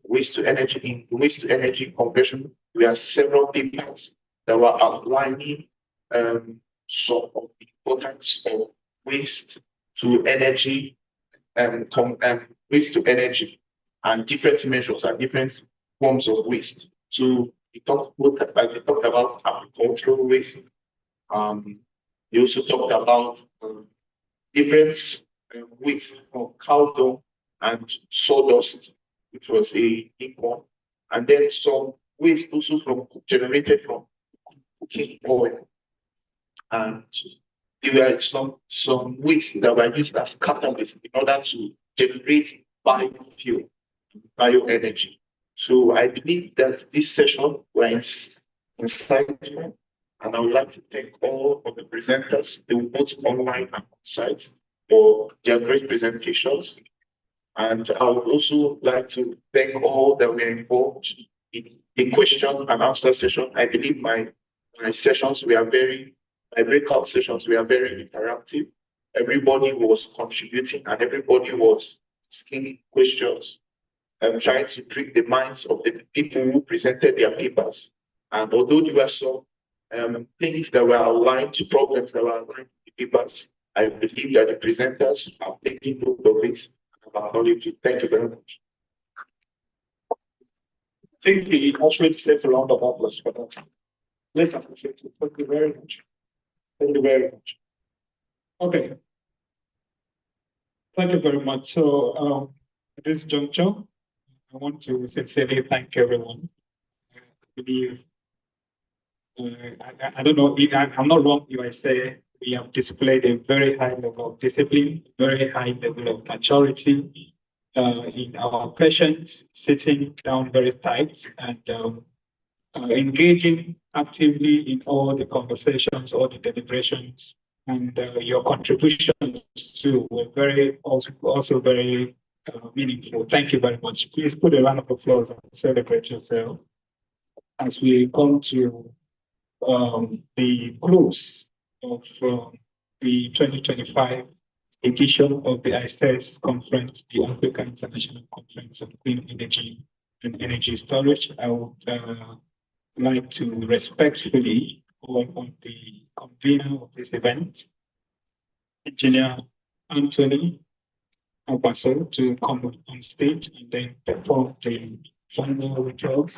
Waste to energy conversion. We have several papers that were outlining some of the importance of waste to energy waste to energy and different measures and different forms of waste. So we talked about agricultural waste. We also talked about different waste from cow dung and sawdust, which was a big one, and then some waste also generated from cooking oil, and there were some waste that were used as catalyst in order to generate biofuel, bioenergy. So I believe that this session was insightful, And I would like to thank all of the presenters, both online and on site, for their great presentations. And I would also like to thank all that were involved in the question and answer session. I believe my sessions were my breakout sessions were very interactive. Everybody was contributing and everybody was asking questions. I'm trying to prick the minds of the people who presented their papers. And although there were some things that were aligned to problems that were aligned to the papers, I believe that the presenters have taken note of it and have acknowledged it. Thank you very much. I think the ultimate deserves a round of applause for that. Let's appreciate it. Thank you very much. Thank you very much. Okay. Thank you very much. So at this juncture, I want to sincerely thank everyone. I believe, I don't know, I'm not wrong if I say we have displayed a very high level of discipline, very high level of maturity in our patients, sitting down very tight and engaging actively in all the conversations, all the deliberations, and your contributions too were also very meaningful. Thank you very much. Please put a round of applause and celebrate yourself as we come to the close of the 2025 edition of the Aiccees conference, the Africa International Conference on Clean Energy and Energy Storage. I would like to respectfully call on the convener of this event, Engineer Anthony Abaso, to come on stage and then perform the final rituals.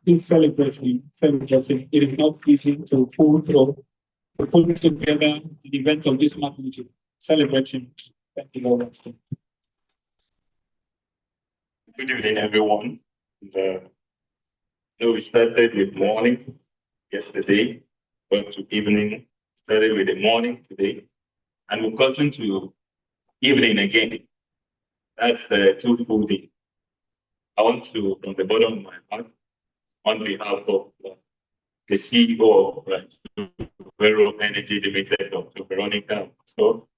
Please celebrate him. It is not easy to pull together an event of this magnitude. Celebrate him. Thank you very much. Good evening, everyone. So we started with morning yesterday, went to evening, started with the morning today, and we've gotten to evening again. That's 2 full days. I want to, from the bottom of my heart, on behalf of the CEO of Vero Energy Limited, Dr. Veronica, so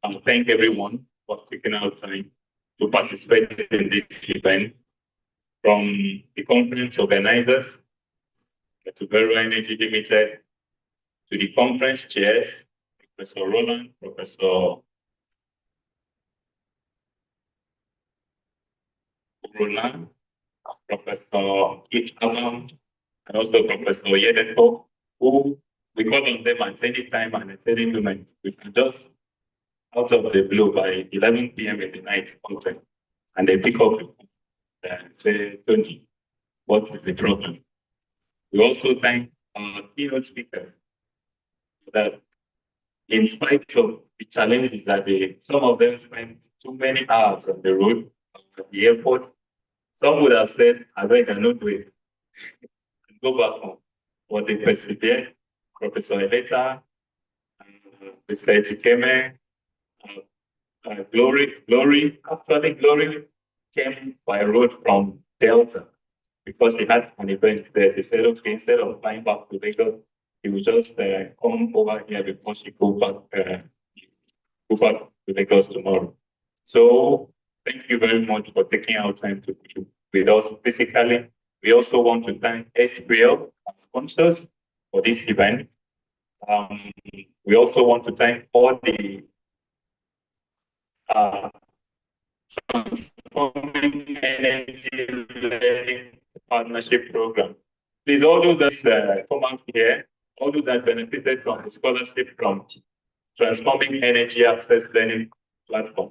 I'll thank everyone for taking out time to participate in this event. From the conference organizers, to Vero Energy Limited, to the conference chairs, Professor Roland, Professor Roland, Professor Alam, and also Professor Yedeto, who we call on them at any time and at any moment. We can just out of the blue by 11 p.m. in the night conference, and they pick up and say, Tony, what is the problem? We also thank our keynote speakers that in spite of the challenges that some of them spent too many hours on the road at the airport, some would have said, I beg I not do it. Go back home. But they persevered. Professor Eleta, Mr. Ejikeme, Glory came by road from Delta because he had an event there. He said, okay, instead of flying back to Lagos, he would just come over here before she go back to Lagos tomorrow. So thank you very much for taking our time to be with us physically. We also want to thank SQL as sponsors for this event. We also want to thank all the Transforming Energy Learning Partnership Program. Please, all those that come out here, all those that benefited from the scholarship from Transforming Energy Access Learning Platform.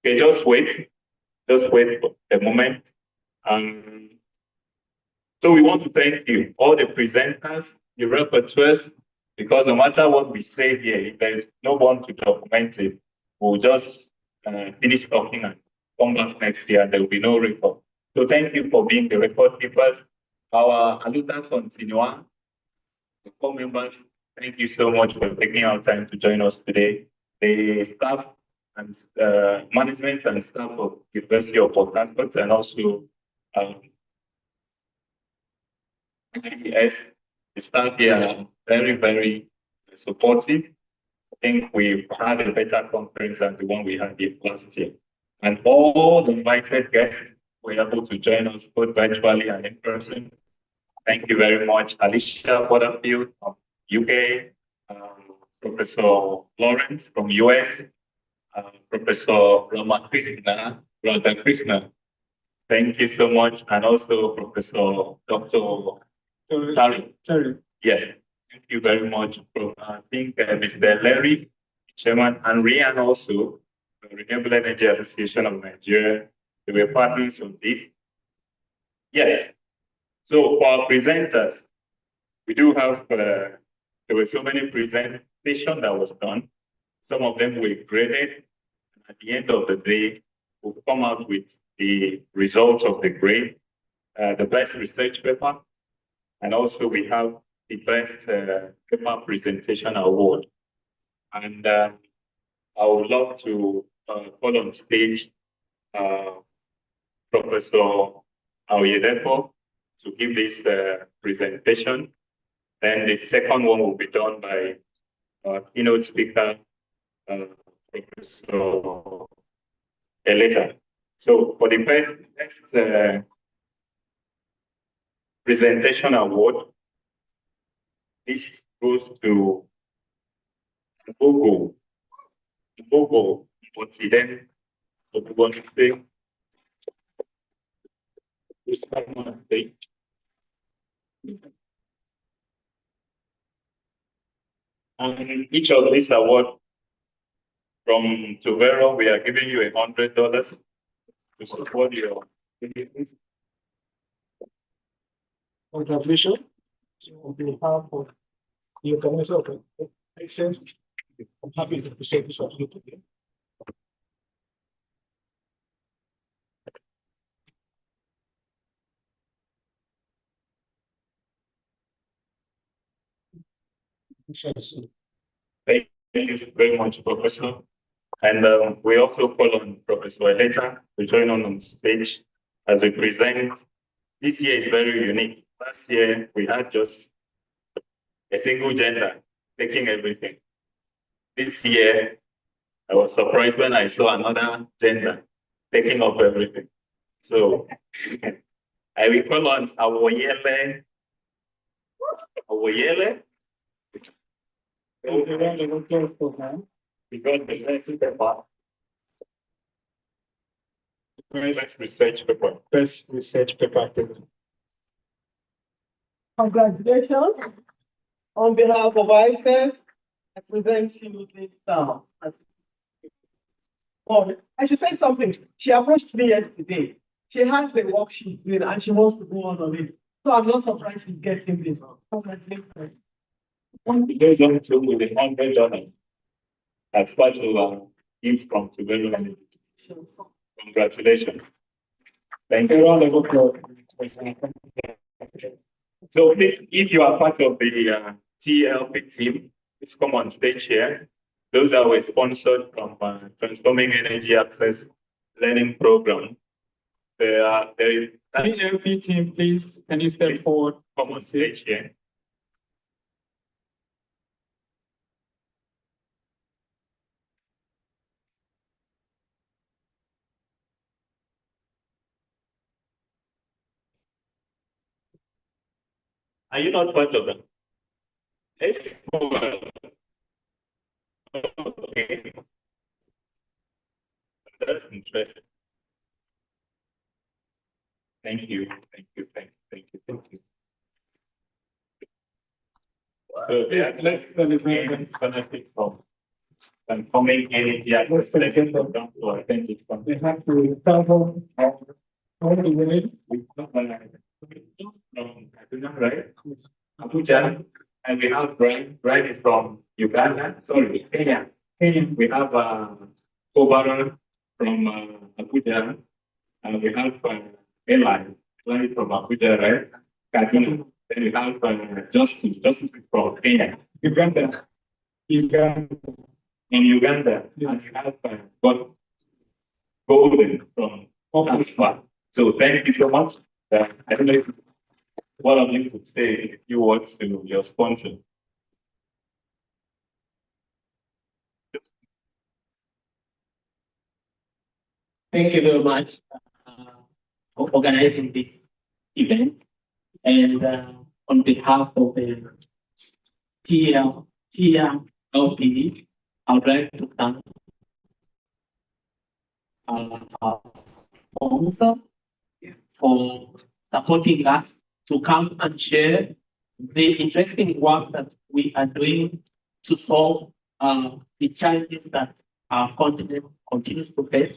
Okay, just wait for a moment. So we want to thank you, all the presenters, the rapporteurs, because no matter what we say here, if there is no one to document it, we'll just finish talking and come back next year. There will be no record. So thank you for being the record keepers. Our Aluta Continua, the core members, thank you so much for taking our time to join us today. The staff and management and staff of University of Port Harcourt, and also IES, The staff here are very, very supportive. I think we've had a better conference than the one we had here last year. And all the invited guests were able to join us both virtually and in person. Thank you very much, Alicia Butterfield from UK, Professor Lawrence from US, Professor Radhakrishna. Thank you so much, and also Professor Dr. Tari. Yes, thank you very much. I think Mr. Larry, Chairman, and Rian also, the Renewable Energy Association of Nigeria, they were partners on this. Yes. So for our presenters, we do have, there were so many presentations that was done. Some of them were graded. At the end of the day, we'll come out with the results of the grade, the best research paper, and also we have the best paper presentation award. And I would love to call on stage Professor Aoyedepo to give this presentation. Then the second one will be done by keynote speaker, Professor Eleta. So for the best presentation award, this goes to Google, but then and each of these awards from Tuvero, we are giving you $100 to support your activities. Congratulations on behalf of the organizer of the Aiccees. I'm happy to present this award today. Thank you very much, Professor. And we also call on Professor Eleta to join on stage as we present. This year is very unique. Last year, we had just a single gender taking everything. This year, I was surprised when I saw another gender taking up everything. So I will call on Awoyele. Because the best paper. Best research paper. Best research paper. Congratulations. On behalf of Aiccees, I present you this now. Oh, I should say something. She approached me yesterday. She has the work she's doing and she wants to go on it. So I'm not surprised she's getting this. Congratulations. It goes on to with the $100 as part of our gift from Tuvero. Congratulations. Thank you. So please, if you are part of the TLP team, please come on stage here. Those that were sponsored from Transforming Energy Access Learning Program. TLP team, please, can you step forward? Come on stage here. Are you not part of them? It's cool. Okay. That's interesting. Thank you. So let's benefit from Transforming Energy Access Learning Program. So I think it's They have to travel all the way. From Kaduna, right? Abuja, and we have Brian is from Uganda. Sorry, Kenya. We have Obaron from Abuja, and we have Eli from Abuja, right? Kaduna. Then we have Justice from Kenya. Uganda. In Uganda, and we have Golden from Tanzania. So thank you so much. I don't know if what I'm going to say a few words to your sponsor. Thank you very much for organizing this event. And on behalf of the TLPD, I would like to thank our sponsor for supporting us to come and share the interesting work that we are doing to solve the challenges that our continent continues to face,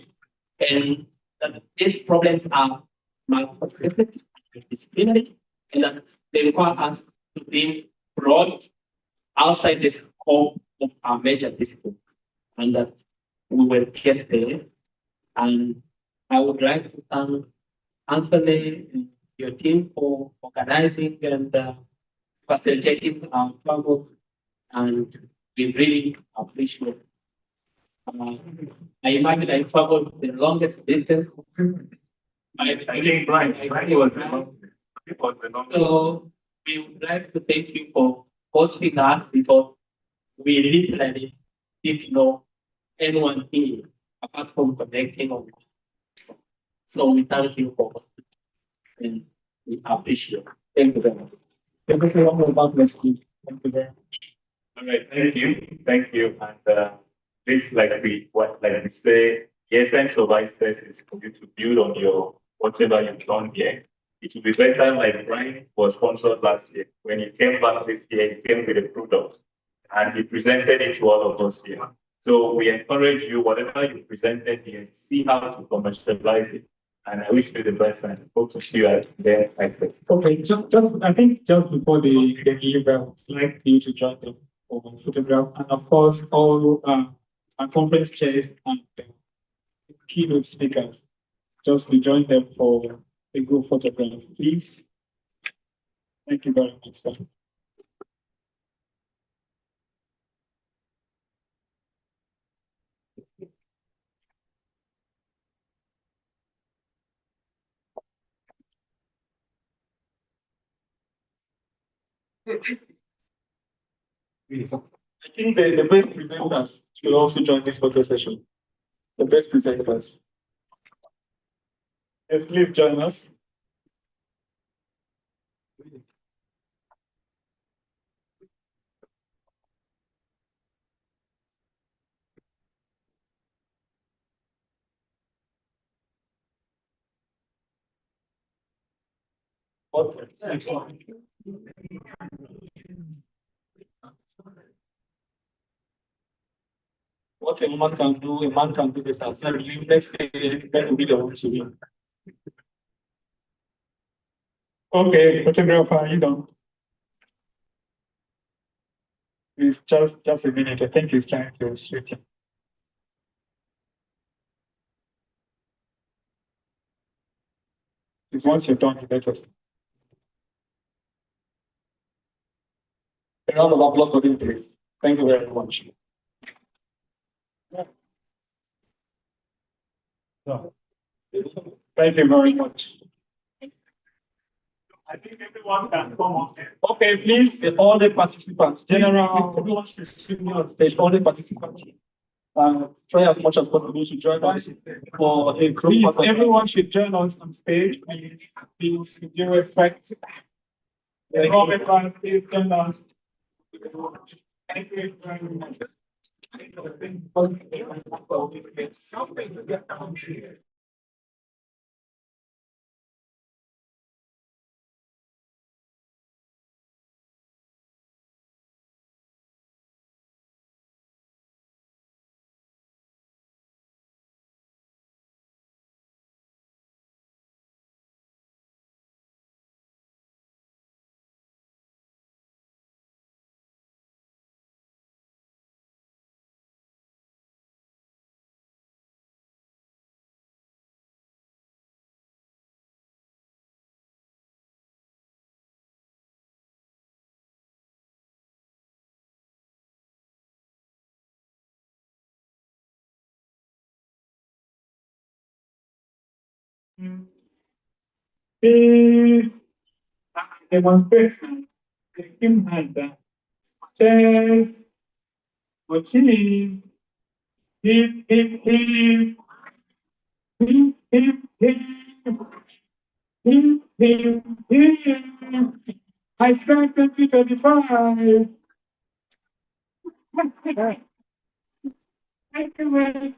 and that these problems are multifaceted, disciplinary, and that they require us to think broad outside the scope of our major disciplines, and that we will get there. And I would like to thank Anthony and your team for organizing and facilitating our travels, and we really appreciate. I imagine I traveled the longest distance. I think Brian was the longest. So we would like to thank you for hosting us, because we literally didn't know anyone here apart from connecting on. So we thank you for hosting, and we appreciate it. Thank you very much. Thank you very much. Thank you very much. All right, thank you, and please, like we say, the essence of Aiccees is for you to build on your whatever you've done here. It will be better, like Brian was sponsored last year. When he came back this year, he came with a product and he presented it to all of us here. So we encourage you, whatever you presented here, see how to commercialize it. And I wish you the best and hope to see you at the Aiccees. Okay, I think just before they leave, I would like you to join them for a photograph, and of course all our conference chairs and keynote speakers, just to join them for a group photograph, please. Thank you very much, sir. I think the best presenters should also join this photo session. The best presenters. Yes, please join us. Okay. What a woman can do, a man can do better. So let's say that will be the one to win. Okay, photographer, you know. It's just a minute. I think he's trying to switch it. If once you're done, you let us. A round of applause for him, please. Thank you very much. No. Thank you very much. I think everyone can come on. Okay, please, all the participants, general, everyone should stream on stage, all the participants. Try as much as possible to join us for a group. Please, everyone should join us on stage. Please, with due respect. Everyone, please join us. Thank you very much. Please, demonstrate the team hand. Chess, cheese, hip, hip, hip, hip, hip, hip, hip, hip, hip. I spent 2025. Thank you very much.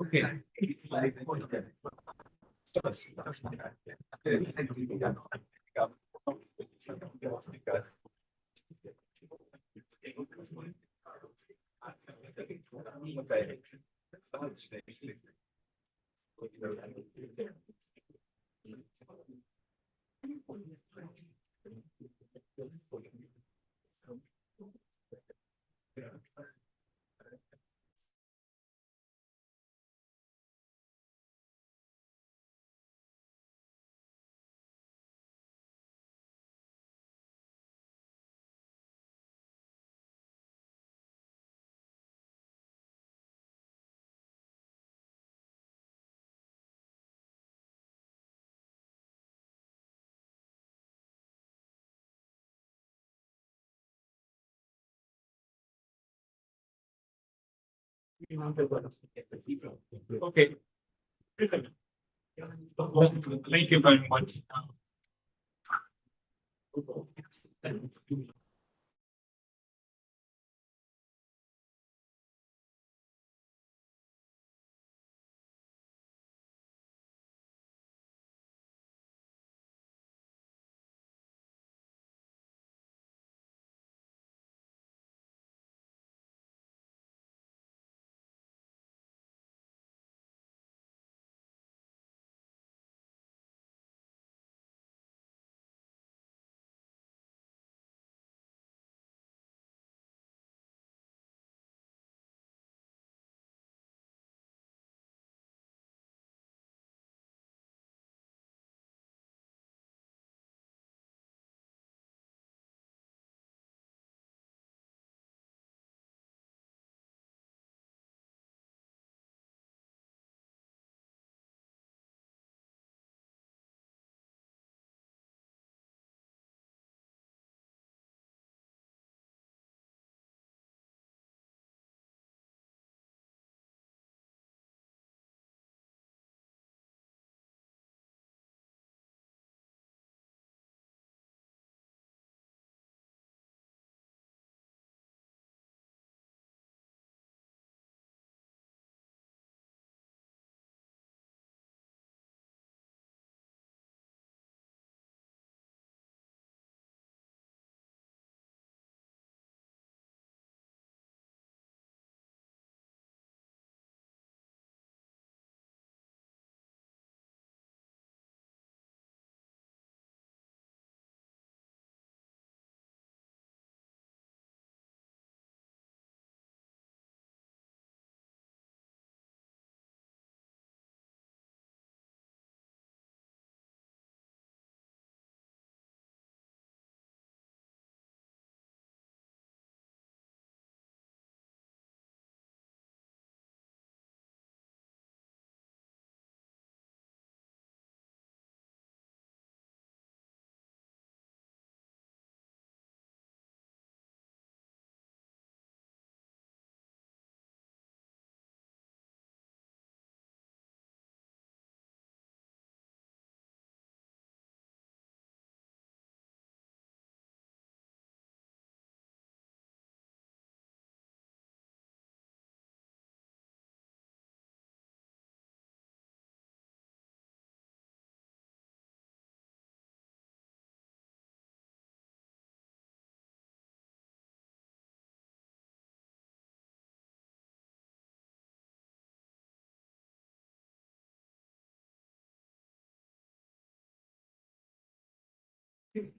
Okay. Okay. Thank you very much.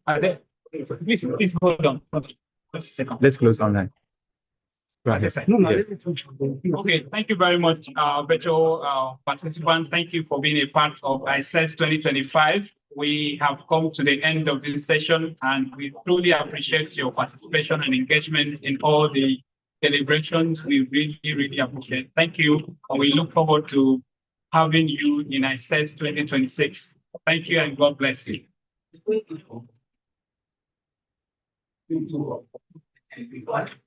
Are there? Please hold on. Just a second. Let's close online. Right. Yes, okay, thank you very much, virtual participant. Thank you for being a part of Aiccees 2025. We have come to the end of this session and we truly appreciate your participation and engagement in all the deliberations. We really, really appreciate it. Thank you. And we look forward to having you in Aiccees 2026. Thank you and God bless you. Thank you.